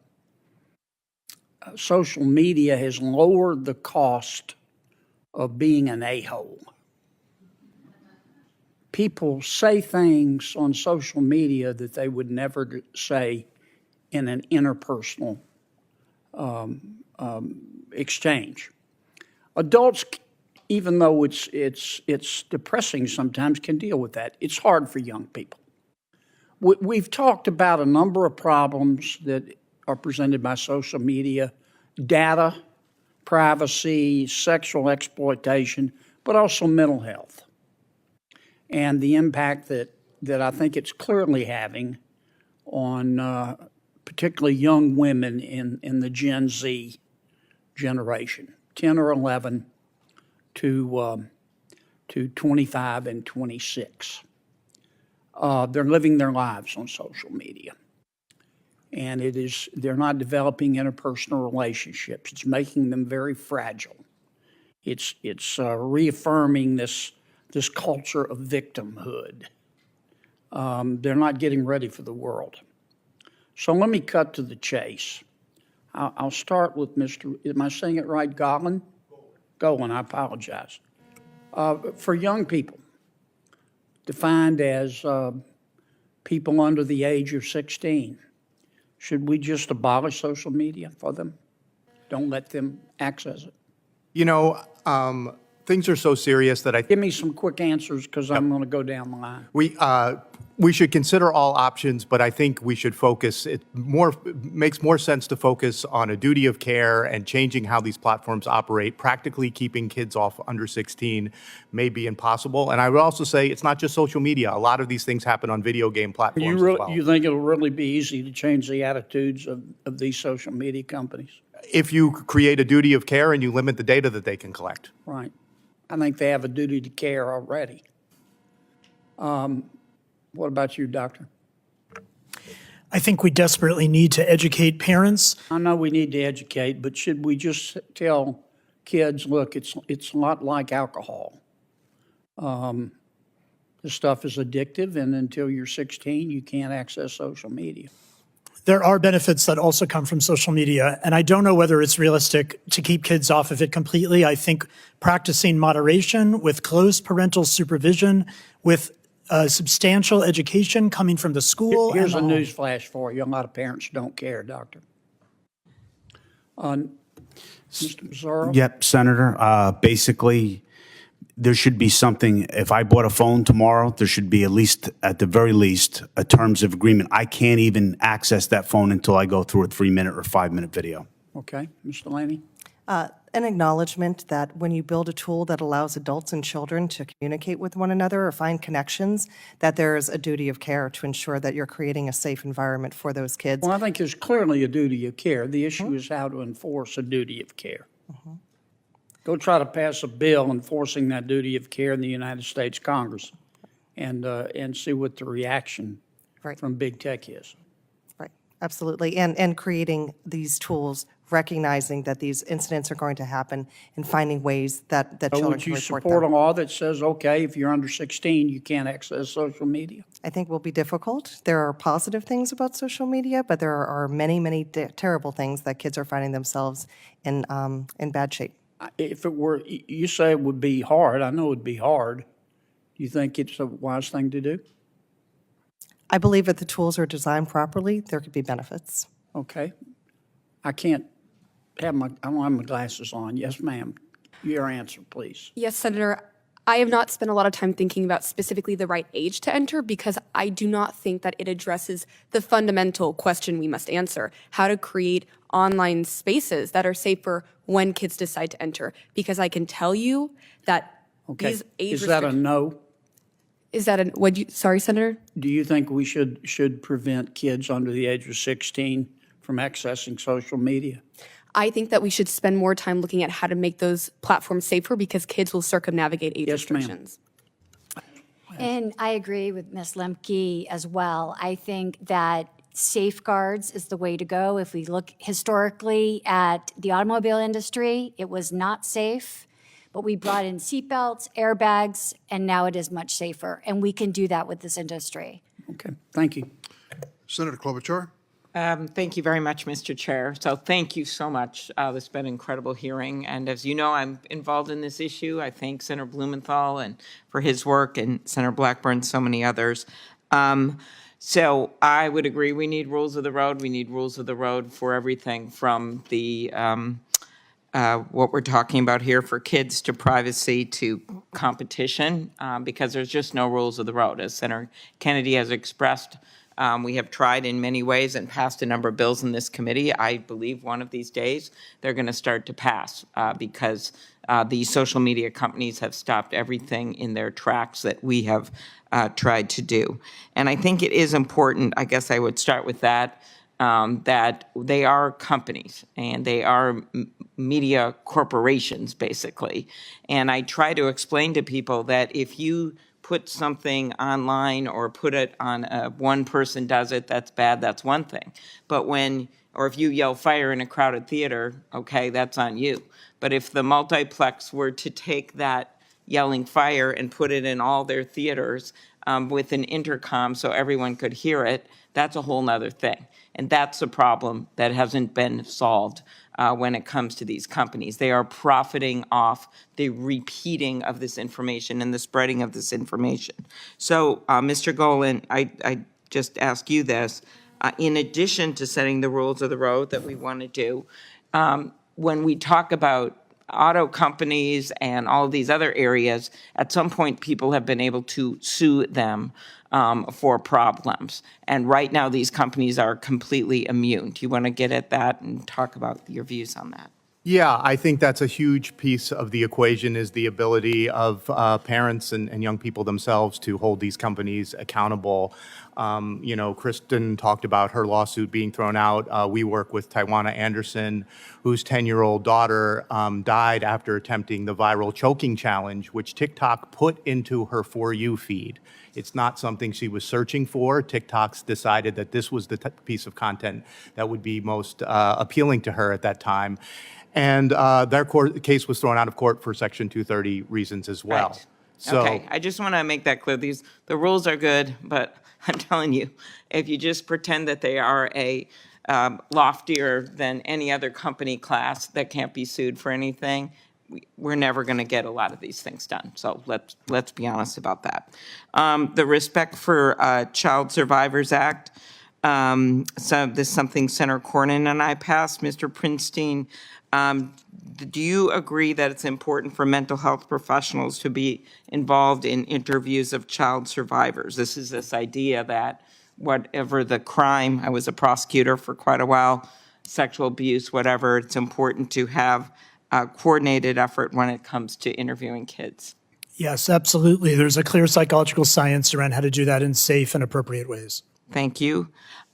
social media has lowered the cost of being an a-hole. People say things on social media that they would never say in an interpersonal exchange. Adults, even though it's depressing sometimes, can deal with that. It's hard for young people. We've talked about a number of problems that are presented by social media: data, privacy, sexual exploitation, but also mental health, and the impact that I think it's clearly having on particularly young women in the Gen Z generation, 10 or 11 to 25 and 26. They're living their lives on social media. And they're not developing interpersonal relationships. It's making them very fragile. It's reaffirming this culture of victimhood. They're not getting ready for the world. So let me cut to the chase. I'll start with am I saying it right, Golan? Golan, I apologize. For young people, defined as people under the age of 16, should we just abolish social media for them? Don't let them access it? You know, things are so serious that Give me some quick answers, because I'm going to go down the line. We should consider all options, but I think we should focus. It makes more sense to focus on a duty of care and changing how these platforms operate. Practically keeping kids off under 16 may be impossible. And I would also say it's not just social media. A lot of these things happen on video game platforms as well. You think it'll really be easy to change the attitudes of these social media companies? If you create a duty of care and you limit the data that they can collect. Right. I think they have a duty to care already. What about you, Doctor? I think we desperately need to educate parents. I know we need to educate, but should we just tell kids, look, it's a lot like alcohol. This stuff is addictive, and until you're 16, you can't access social media. there are benefits that also come from social media, and I don't know whether it's realistic to keep kids off of it completely. I think practicing moderation with close parental supervision, with substantial education coming from the school. Here's a and the home. news flash for you. A lot of parents don't care, Doctor. Mr. Mazzaro? Yep, Senator. Basically, there should be something, if I bought a phone tomorrow, there should be at the very least, a terms of agreement. I can't even access that phone until I go through a 3-minute or 5-minute video. Okay, Mr. Laney? An acknowledgement that when you build a tool that allows adults and children to communicate with one another or find connections, that there is a duty of care to ensure that you're creating a safe environment for those kids. Well, I think there's clearly a duty of care. The issue is how to enforce a duty of care. Go try to pass a bill enforcing that duty of care in the United States Congress and see what the reaction from big tech is. Right, absolutely. And creating these tools, recognizing that these incidents are going to happen and finding ways that So children would can you report support a them. law that says, okay, if you're under 16, you can't access social media? I think will be difficult. There are positive things about social media, but there are many, many terrible things that kids are finding themselves in bad shape. If it were, you say it would be hard. I know it would be hard. Do you think it's a wise thing to do? I believe if the tools are designed properly, there could be benefits. Okay. I don't have my glasses on. Yes, ma'am. Your answer, please. Yes, Senator. I have not spent a lot of time thinking about specifically the right age to enter because I do not think that it addresses the fundamental question we must answer, how to create online spaces that are safer when kids decide to enter. Because I can tell you that these age Is that a no? Is that sorry, Senator? Do you think we should prevent kids under the age of 16 from accessing social media? I think that we should spend more time looking at how to make those platforms safer because kids will circumnavigate age restrictions. And I agree with Ms. Lemke as well. I think that safeguards is the way to go. If we look historically at the automobile industry, it was not safe, but we brought in seatbelts, airbags, and now it is much safer. And we can do that with this industry. Okay, thank you. Senator Klobuchar. Thank you very much, Mr. Chair. So thank you so much. This has been an incredible hearing. And as you know, I'm involved in this issue. I thank Senator Blumenthal and for his work and Senator Blackburn and so many others. So I would agree we need rules of the road. We need rules of the road for everything from the what we're talking about here for kids to privacy to competition because there's just no rules of the road. As Senator Kennedy has expressed, we have tried in many ways and passed a number of bills in this committee. I believe one of these days they're going to start to pass because the social media companies have stopped everything in their tracks that we have tried to do. And I think it is important, I guess I would start with that, that they are companies and they are media corporations, basically. And I try to explain to people that if you put something online or put it on one person does it, that's bad, that's one thing. But or if you yell fire in a crowded theater, okay, that's on you. But if the multiplex were to take that yelling fire and put it in all their theaters with an intercom so everyone could hear it, that's a whole nother thing. And that's a problem that hasn't been solved when it comes to these companies. They are profiting off the repeating of this information and the spreading of this information. So, Mr. Golan, I just ask you this. In addition to setting the rules of the road that we want to do, when we talk about auto companies and all of these other areas, at some point people have been able to sue them for problems. And right now these companies are completely immune. Do you want to get at that and talk about your views on that? Yeah, I think that's a huge piece of the equation is the ability of parents and young people themselves to hold these companies accountable. You know, Kristen talked about her lawsuit being thrown out. We work with Tawana Anderson, whose 10-year-old daughter died after attempting the viral choking challenge, which TikTok put into her For You feed. It's not something she was searching for. TikTok's decided that this was the piece of content that would be most appealing to her at that time. And their case was thrown out of court for Section 230 reasons as well. Right. So, Okay, I just want to make that clear. The rules are good, but I'm telling you, if you just pretend that they are a loftier than any other company class that can't be sued for anything, we're never going to get a lot of these things done. So let's be honest about that. The Respect for Child Survivors Act. So this is something Senator Cornyn and I passed. Mr. Prinstein, do you agree that it's important for mental health professionals to be involved in interviews of child survivors? This is this idea that whatever the crime, I was a prosecutor for quite a while, sexual abuse, whatever, it's important to have a coordinated effort when it comes to interviewing kids. Yes, absolutely. There's a clear psychological science around how to do that in safe and appropriate ways. Thank you.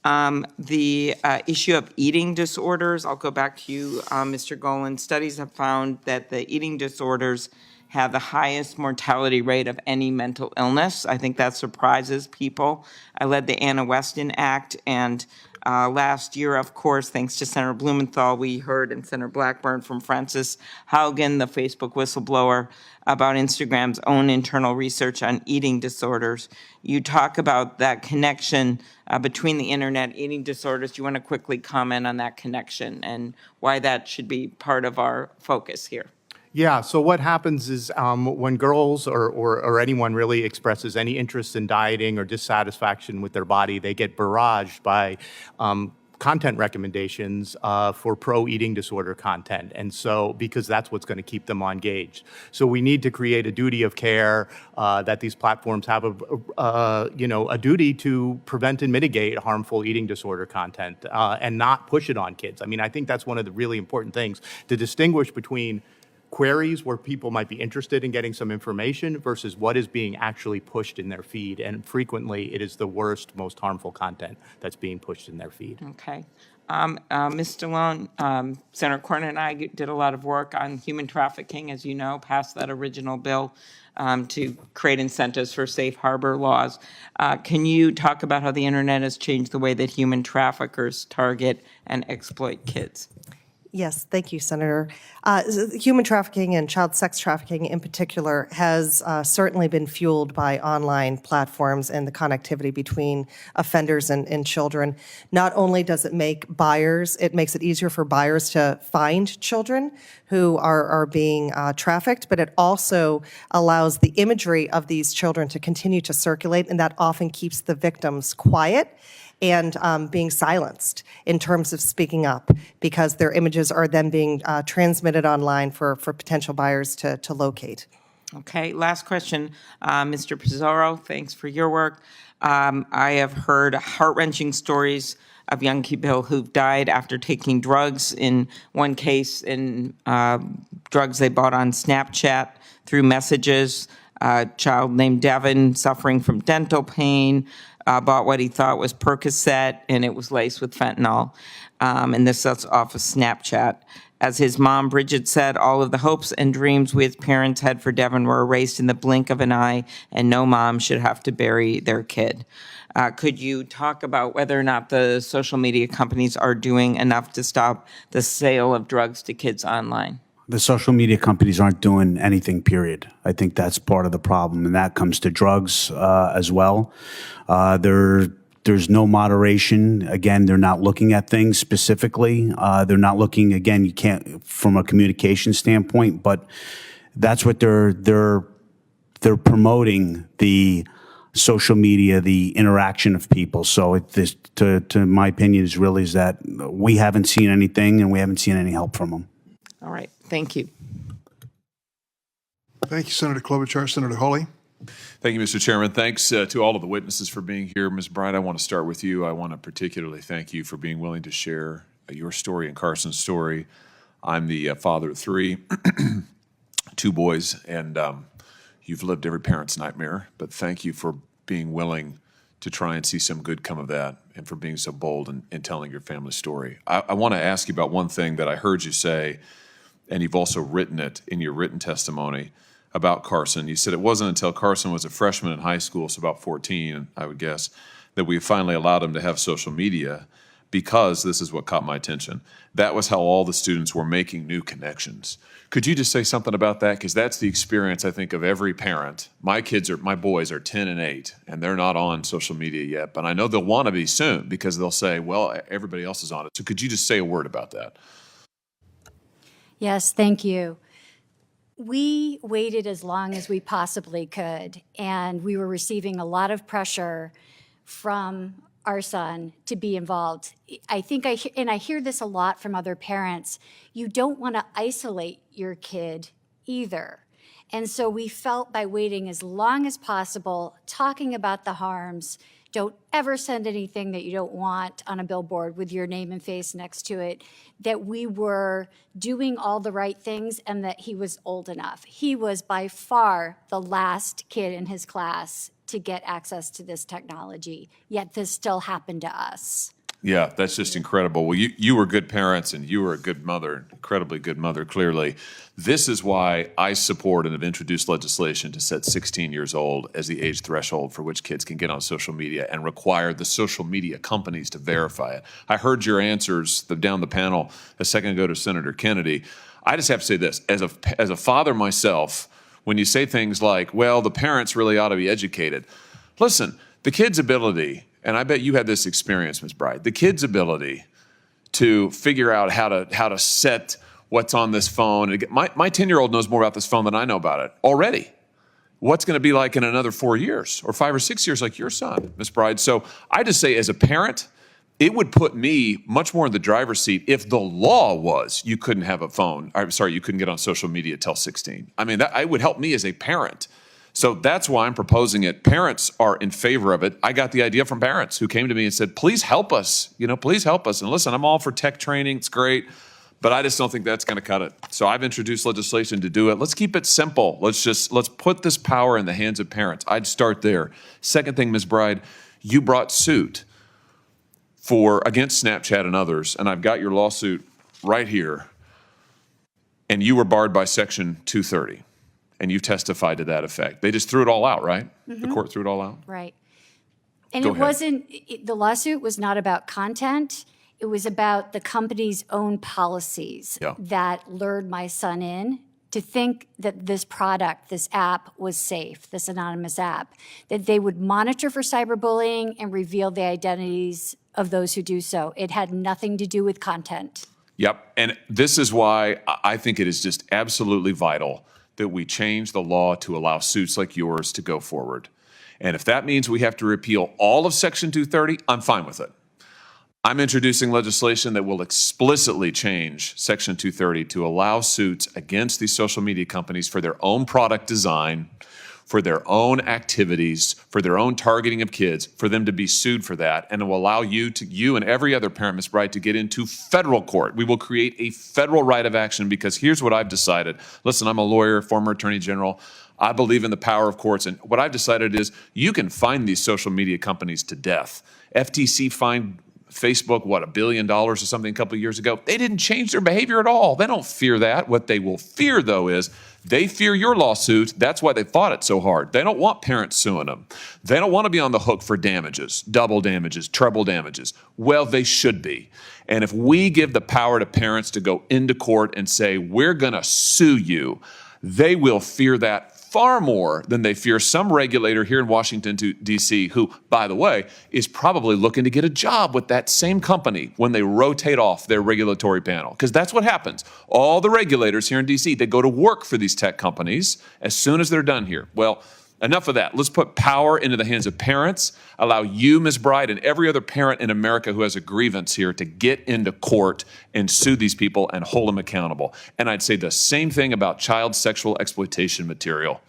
The issue of eating disorders, I'll go back to you, Mr. Golan. Studies have found that the eating disorders have the highest mortality rate of any mental illness. I think that surprises people. I led the Anna Weston Act, and last year, of course, thanks to Senator Blumenthal, we heard, and Senator Blackburn, from Frances Haugen, the Facebook whistleblower, about Instagram's own internal research on eating disorders. You talk about that connection between the internet, eating disorders. Do you want to quickly comment on that connection and why that should be part of our focus here? yeah, so what happens is when girls or anyone really expresses any interest in dieting or dissatisfaction with their body, they get barraged by content recommendations for pro-eating disorder content. And so, because that's what's going to keep them engaged. So we need to create a duty of care that these platforms have a duty to prevent and mitigate harmful eating disorder content and not push it on kids. I mean, I think that's one of the really important things to distinguish between queries where people might be interested in getting some information versus what is being actually pushed in their feed. And frequently, it is the worst, most harmful content that's being pushed in their feed. Okay. Ms. Stallone, Senator Cornyn and I did a lot of work on human trafficking, as you know, passed that original bill to create incentives for safe harbor laws. Can you talk about how the internet has changed the way that human traffickers target and exploit kids? Yes, thank you, Senator. Human trafficking and child sex trafficking in particular has certainly been fueled by online platforms and the connectivity between offenders and children. Not only does it make it makes it easier for buyers to find children who are being trafficked, but it also allows the imagery of these children to continue to circulate, and that often keeps the victims quiet and being silenced in terms of speaking up, because their images are then being transmitted online for potential buyers to locate. Okay, last question. Mr. Pizarro, thanks for your work. I have heard heart-wrenching stories of young people who've died after taking drugs. In one case, in drugs they bought on Snapchat through messages. A child named Devin, suffering from dental pain, bought what he thought was Percocet, and it was laced with fentanyl. And this is off of Snapchat. As his mom, Bridget, said, all of the hopes and dreams we as parents had for Devin were erased in the blink of an eye, and no mom should have to bury their kid. Could you talk about whether or not the social media companies are doing enough to stop the sale of drugs to kids online? The social media companies aren't doing anything, period. I think that's part of the problem, and that comes to drugs as well. There's no moderation. Again, they're not looking at things specifically. They're not looking, again, you can't, from a communication standpoint, but that's what they're promoting, the social media, the interaction of people. So to my opinion, is that we haven't seen anything, and we haven't seen any help from them. All right, thank you. Thank you, Senator Klobuchar. Senator Hawley. Thank you, Mr. Chairman. Thanks to all of the witnesses for being here. Ms. Bride, I want to start with you. I want to particularly thank you for being willing to share your story and Carson's story. I'm the father of three, two boys, and you've lived every parent's nightmare, but thank you for being willing to try and see some good come of that, and for being so bold in telling your family story. I want to ask you about one thing that I heard you say, and you've also written it in your written testimony about Carson. You said it wasn't until Carson was a freshman in high school, so about 14, I would guess, that we finally allowed him to have social media. because this is what caught my attention. That was how all the students were making new connections. Could you just say something about that? Because that's the experience, I think, of every parent. My boys are 10 and 8, and they're not on social media yet, but I know they'll want to be soon because they'll say, well, everybody else is on it. So could you just say a word about that? Yes, thank you. We waited as long as we possibly could, and we were receiving a lot of pressure from our son to be involved. I think and I hear this a lot from other parents, you don't want to isolate your kid either. And so we felt by waiting as long as possible, talking about the harms, don't ever send anything that you don't want on a billboard with your name and face next to it, that we were doing all the right things and that he was old enough. He was by far the last kid in his class to get access to this technology, yet this still happened to us. Yeah, that's just incredible. Well, you were good parents and you were a good mother, incredibly good mother, clearly. This is why I support and have introduced legislation to set 16 years old as the age threshold for which kids can get on social media and require the social media companies to verify it. I heard your answers down the panel a second ago to Senator Kennedy. I just have to say this, as a father myself, when you say things like, well, the parents really ought to be educated. Listen, the kid's ability, and I bet you had this experience, Ms. Bride, the kid's ability to figure out how to set what's on this phone. My 10-year-old knows more about this phone than I know about it already. What's going to be like in another 4 years or 5 or 6 years like your son, Ms. Bride? So I just say as a parent, it would put me much more in the driver's seat if the law was you couldn't have a phone. I'm sorry, you couldn't get on social media till 16. I mean, that would help me as a parent. So that's why I'm proposing it. Parents are in favor of it. I got the idea from parents who came to me and said, please help us, please help us. And listen, I'm all for tech training, it's great, but I just don't think that's gonna cut it. So I've introduced legislation to do it. Let's keep it simple. Let's put this power in the hands of parents. I'd start there. Second thing, Ms. Bride, you brought suit against Snapchat and others, and I've got your lawsuit right here, and you were barred by Section 230. And you testified to that effect. They just threw it all out, right? Mm-hmm. The court threw it all out? Right. And Go it ahead. wasn't, the lawsuit was not about content. It was about the company's own policies that lured my son in to think that this product, this app was safe, this anonymous app, that they would monitor for cyberbullying and reveal the identities of those who do so. It had nothing to do with content. Yep, and this is why I think it is just absolutely vital that we change the law to allow suits like yours to go forward. And if that means we have to repeal all of Section 230, I'm fine with it. I'm introducing legislation that will explicitly change Section 230 to allow suits against these social media companies for their own product design, for their own activities, for their own targeting of kids, for them to be sued for that, and it will allow you and every other parent, Ms. Bright, to get into federal court. We will create a federal right of action because here's what I've decided. Listen, I'm a lawyer, former attorney general. I believe in the power of courts, and what I've decided is you can fine these social media companies to death. FTC fined Facebook, $1 billion or something a couple of years ago. They didn't change their behavior at all. They don't fear that. What they will fear, though, is they fear your lawsuit. That's why they fought it so hard. They don't want parents suing them. They don't want to be on the hook for damages, double damages, treble damages. Well, they should be. And if we give the power to parents to go into court and say, we're going to sue you, they will fear that far more than they fear some regulator here in Washington, D.C., who, by the way, is probably looking to get a job with that same company when they rotate off their regulatory panel. Because that's what happens. All the regulators here in D.C., they go to work for these tech companies as soon as they're done here. Well, enough of that. Let's put power into the hands of parents, allow you, Ms. Bride, and every other parent in America who has a grievance here to get into court and sue these people and hold them accountable. And I'd say the same thing about child sexual exploitation material.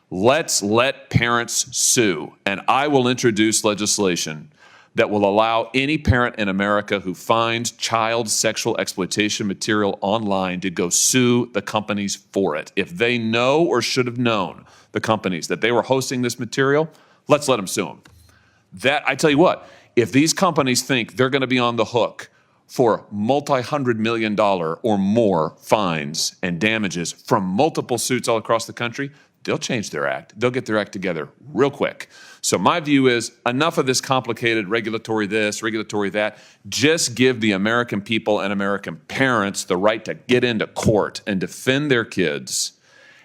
Let's let parents sue, and I will introduce legislation that will allow any parent in America who finds child sexual exploitation material online to go sue the companies for it. If they know or should have known, the companies, that they were hosting this material, let's let them sue them. I tell you what, if these companies think they're going to be on the hook for multi-$100 million or more fines and damages from multiple suits all across the country, they'll change their act. They'll get their act together real quick. So my view is enough of this complicated regulatory this, regulatory that. Just give the American people and American parents the right to get into court and defend their kids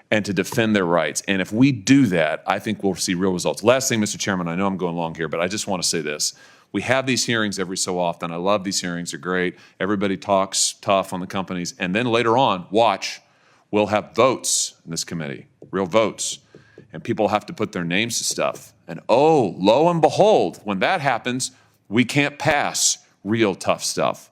and to defend their rights. And if we do that, I think we'll see real results. Last thing, Mr. Chairman, I know I'm going long here, but I just want to say this. We have these hearings every so often. I love these hearings. They're great. Everybody talks tough on the companies. And then later on, watch, we'll have votes in this committee, real votes. And people have to put their names to stuff. And oh, lo and behold, when that happens, we can't pass real tough stuff.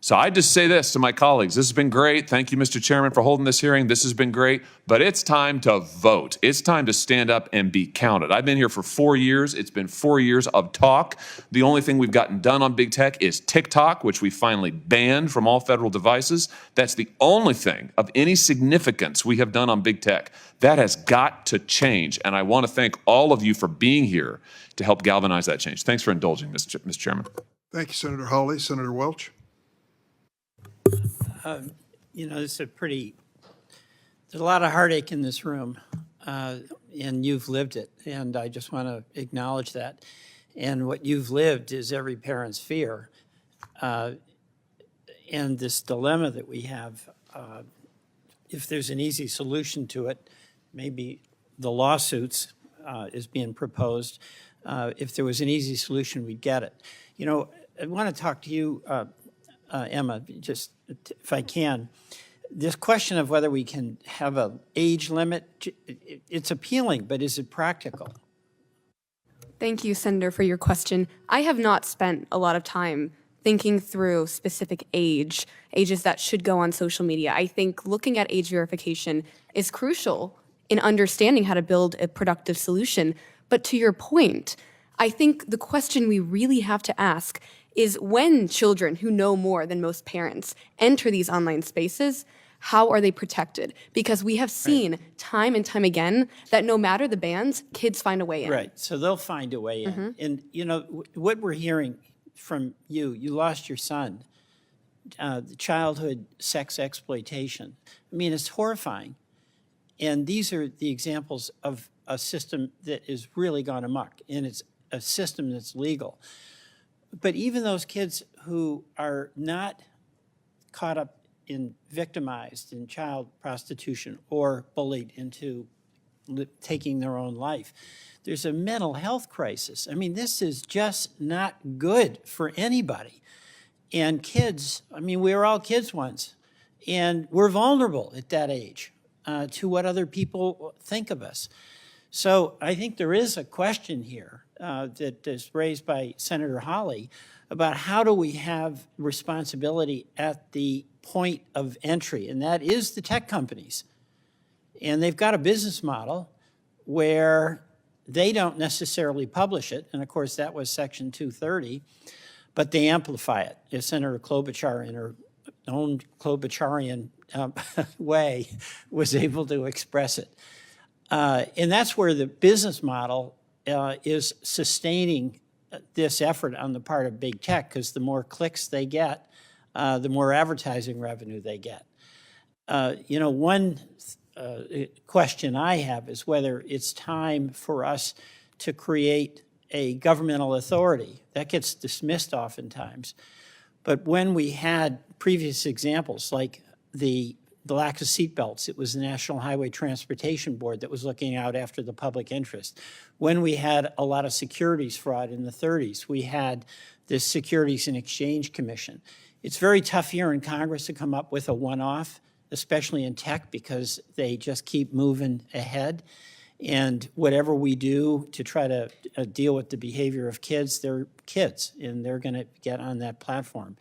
So I just say this to my colleagues. This has been great. Thank you, Mr. Chairman, for holding this hearing. This has been great. But it's time to vote. It's time to stand up and be counted. I've been here for 4 years. It's been 4 years of talk. The only thing we've gotten done on big tech is TikTok, which we finally banned from all federal devices. That's the only thing of any significance we have done on big tech. That has got to change. And I want to thank all of you for being here to help galvanize that change. Thanks for indulging, Mr. Chairman. Thank you, Senator Hawley. Senator Welch. You know, there's a lot of heartache in this room, and you've lived it, and I just want to acknowledge that. And what you've lived is every parent's fear. And this dilemma that we have, if there's an easy solution to it, maybe the lawsuits is being proposed. If there was an easy solution, we'd get it. You know, I want to talk to you, Emma, just if I can. This question of whether we can have an age limit, it's appealing, but is it practical? Thank you, Senator, for your question. I have not spent a lot of time thinking through specific ages that should go on social media. I think looking at age verification is crucial in understanding how to build a productive solution. But to your point, I think the question we really have to ask is when children who know more than most parents enter these online spaces, how are they protected? Because we have seen time and time again that no matter the bans, kids find a way in. Right, so they'll find a way in. And you know, what we're hearing from you lost your son, the childhood sex exploitation. I mean, it's horrifying. And these are the examples of a system that is really gone amok, and it's a system that's legal. But even those kids who are not caught up in victimized in child prostitution or bullied into taking their own life, there's a mental health crisis. I mean, this is just not good for anybody. And kids, I mean, we were all kids once, and we're vulnerable at that age to what other people think of us. So I think there is a question here that is raised by Senator Hawley about how do we have responsibility at the point of entry, and that is the tech companies. And they've got a business model where they don't necessarily publish it, and of course that was Section 230, but they amplify it, as Senator Klobuchar in her own Klobucharian way was able to express it. And that's where the business model is sustaining this effort on the part of big tech, because the more clicks they get, the more advertising revenue they get. You know, one question I have is whether it's time for us to create a governmental authority. That gets dismissed oftentimes. But when we had previous examples like the lack of seatbelts, it was the National Highway Transportation Board that was looking out after the public interest. When we had a lot of securities fraud in the 30s, we had the Securities and Exchange Commission. It's very tough here in Congress to come up with a one-off, especially in tech, because they just keep moving ahead. And whatever we do to try to deal with the behavior of kids, they're kids, and they're going to get on that platform.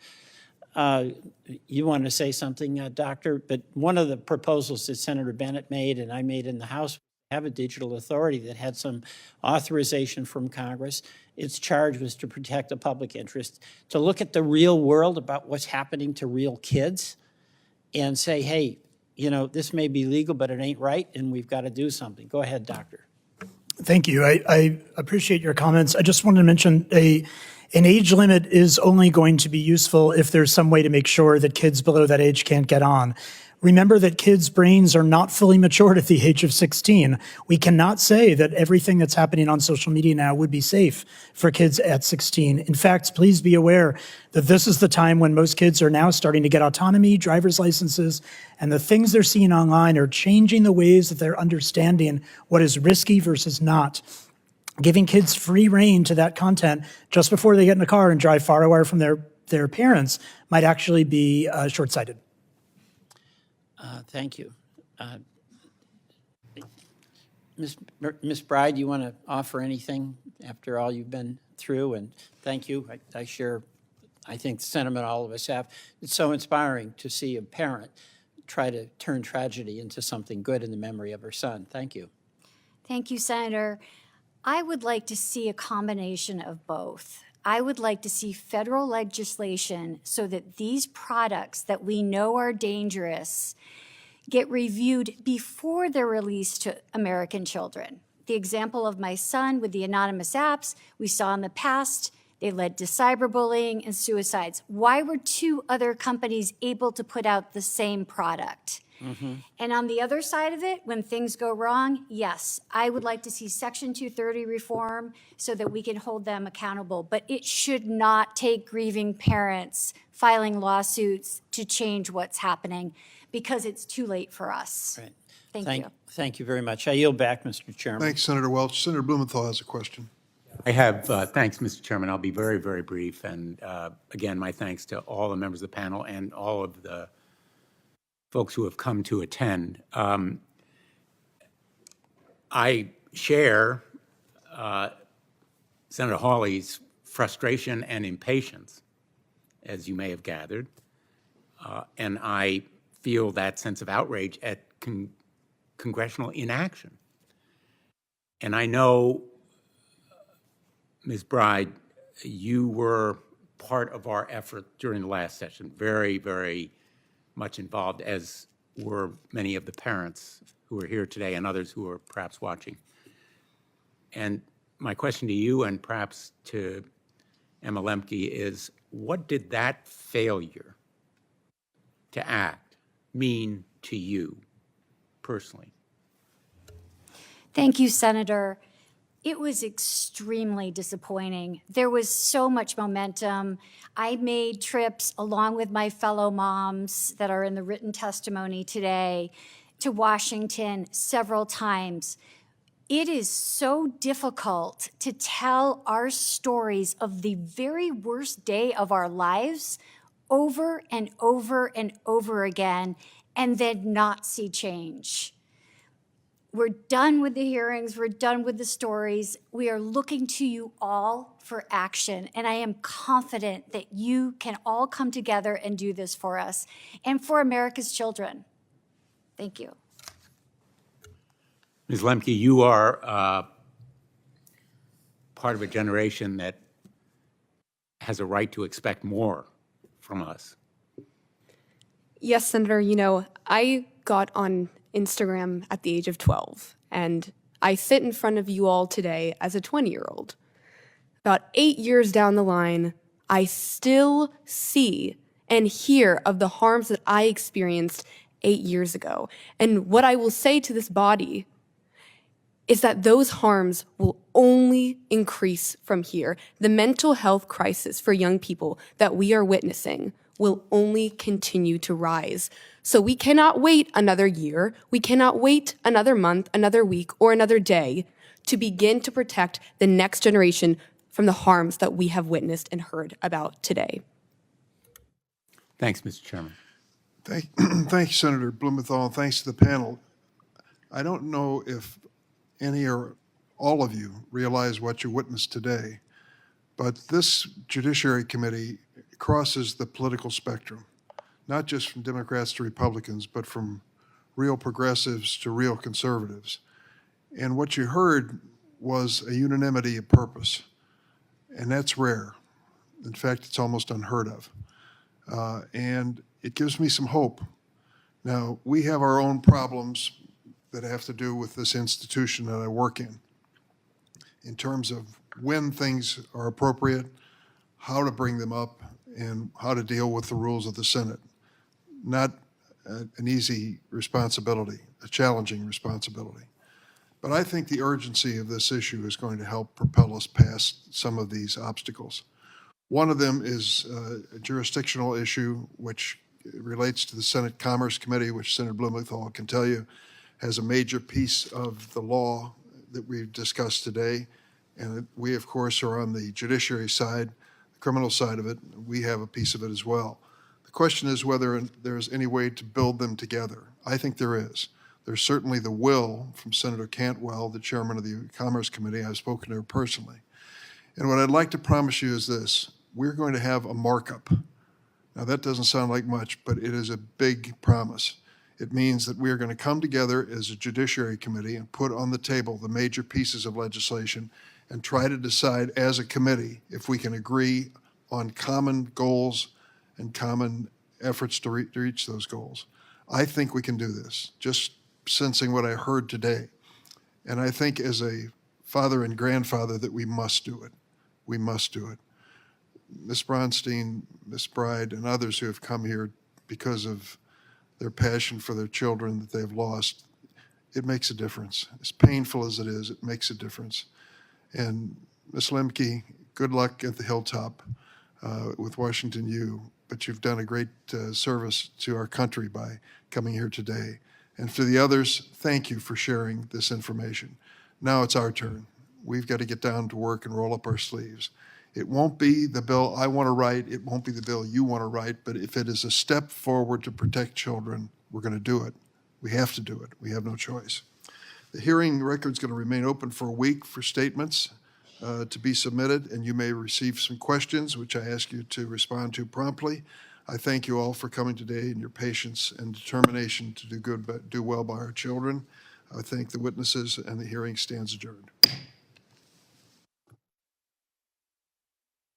You want to say something, Doctor? But one of the proposals that Senator Bennett made and I made in the House, have a digital authority that had some authorization from Congress. Its charge was to protect the public interest, to look at the real world about what's happening to real kids and say, hey, you know, this may be legal, but it ain't right, and we've got to do something. Go ahead, Doctor. Thank you. I appreciate your comments. I just wanted to mention an age limit is only going to be useful if there's some way to make sure that kids below that age can't get on. Remember that kids' brains are not fully matured at the age of 16. We cannot say that everything that's happening on social media now would be safe for kids at 16. In fact, please be aware that this is the time when most kids are now starting to get autonomy, driver's licenses, and the things they're seeing online are changing the ways that they're understanding what is risky versus not. Giving kids free rein to that content just before they get in a car and drive far away from their parents might actually be short-sighted. Thank you. Ms. Bride, you want to offer anything after all you've been through? And thank you. I share, I think, the sentiment all of us have. It's so inspiring to see a parent try to turn tragedy into something good in the memory of her son. Thank you. Thank you, Senator. I would like to see a combination of both. I would like to see federal legislation so that these products that we know are dangerous get reviewed before they're released to American children. The example of my son with the anonymous apps we saw in the past, they led to cyberbullying and suicides. Why were 2 other companies able to put out the same product? And on the other side of it, when things go wrong, yes, I would like to see Section 230 reform so that we can hold them accountable. But it should not take grieving parents filing lawsuits to change what's happening because it's too late for us. Right. Thank you. Thank you very much. I yield back, Mr. Chairman. Thanks, Senator Welch. Senator Blumenthal has a question. I have, thanks, Mr. Chairman. I'll be very, very brief. And again, my thanks to all the members of the panel and all of the folks who have come to attend. I share Senator Hawley's frustration and impatience, as you may have gathered. And I feel that sense of outrage at congressional inaction. And I know, Ms. Bride, you were part of our effort during the last session, very, very much involved, as were many of the parents who are here today and others who are perhaps watching. And my question to you and perhaps to Emma Lemke is, what did that failure to act mean to you personally? Thank you, Senator. It was extremely disappointing. There was so much momentum. I made trips along with my fellow moms that are in the written testimony today to Washington several times. It is so difficult to tell our stories of the very worst day of our lives over and over and over again and then not see change. We're done with the hearings. We're done with the stories. We are looking to you all for action. And I am confident that you can all come together and do this for us and for America's children. Thank you. Ms. Lemke, you are part of a generation that has a right to expect more from us. Yes, Senator, you know, I got on Instagram at the age of 12, and I sit in front of you all today as a 20-year-old. About 8 years down the line, I still see and hear of the harms that I experienced 8 years ago. And what I will say to this body is that those harms will only increase from here. The mental health crisis for young people that we are witnessing will only continue to rise. So we cannot wait another year, we cannot wait another month, another week, or another day to begin to protect the next generation from the harms that we have witnessed and heard about today. Thanks, Mr. Chairman. Thank you, Senator Blumenthal, and thanks to the panel. I don't know if any or all of you realize what you witnessed today, but this Judiciary Committee crosses the political spectrum, not just from Democrats to Republicans, but from real progressives to real conservatives. And what you heard was a unanimity of purpose, and that's rare. In fact, it's almost unheard of. And it gives me some hope. Now, we have our own problems that have to do with this institution that I work in terms of when things are appropriate, how to bring them up, and how to deal with the rules of the Senate. Not an easy responsibility, a challenging responsibility. But I think the urgency of this issue is going to help propel us past some of these obstacles. One of them is a jurisdictional issue which relates to the Senate Commerce Committee, which Senator Blumenthal can tell you has a major piece of the law that we've discussed today. And we, of course, are on the judiciary side, the criminal side of it. We have a piece of it as well. The question is whether there's any way to build them together. I think there is. There's certainly the will from Senator Cantwell, the chairman of the Commerce Committee. I've spoken to her personally. And what I'd like to promise you is this. We're going to have a markup. Now, that doesn't sound like much, but it is a big promise. It means that we are going to come together as a Judiciary Committee and put on the table the major pieces of legislation and try to decide as a committee if we can agree on common goals and common efforts to reach those goals. I think we can do this, just sensing what I heard today. And I think as a father and grandfather that we must do it. We must do it. Ms. Bronstein, Ms. Bride, and others who have come here because of their passion for their children that they've lost, it makes a difference. As painful as it is, it makes a difference. And Ms. Lemke, good luck at the Hilltop with Washington U, but you've done a great service to our country by coming here today. And for the others, thank you for sharing this information. Now it's our turn. We've got to get down to work and roll up our sleeves. It won't be the bill I want to write. It won't be the bill you want to write. But if it is a step forward to protect children, we're going to do it. We have to do it. We have no choice. The hearing record is going to remain open for a week for statements to be submitted, and you may receive some questions, which I ask you to respond to promptly. I thank you all for coming today and your patience and determination to do well by our children. I thank the witnesses, and the hearing stands adjourned.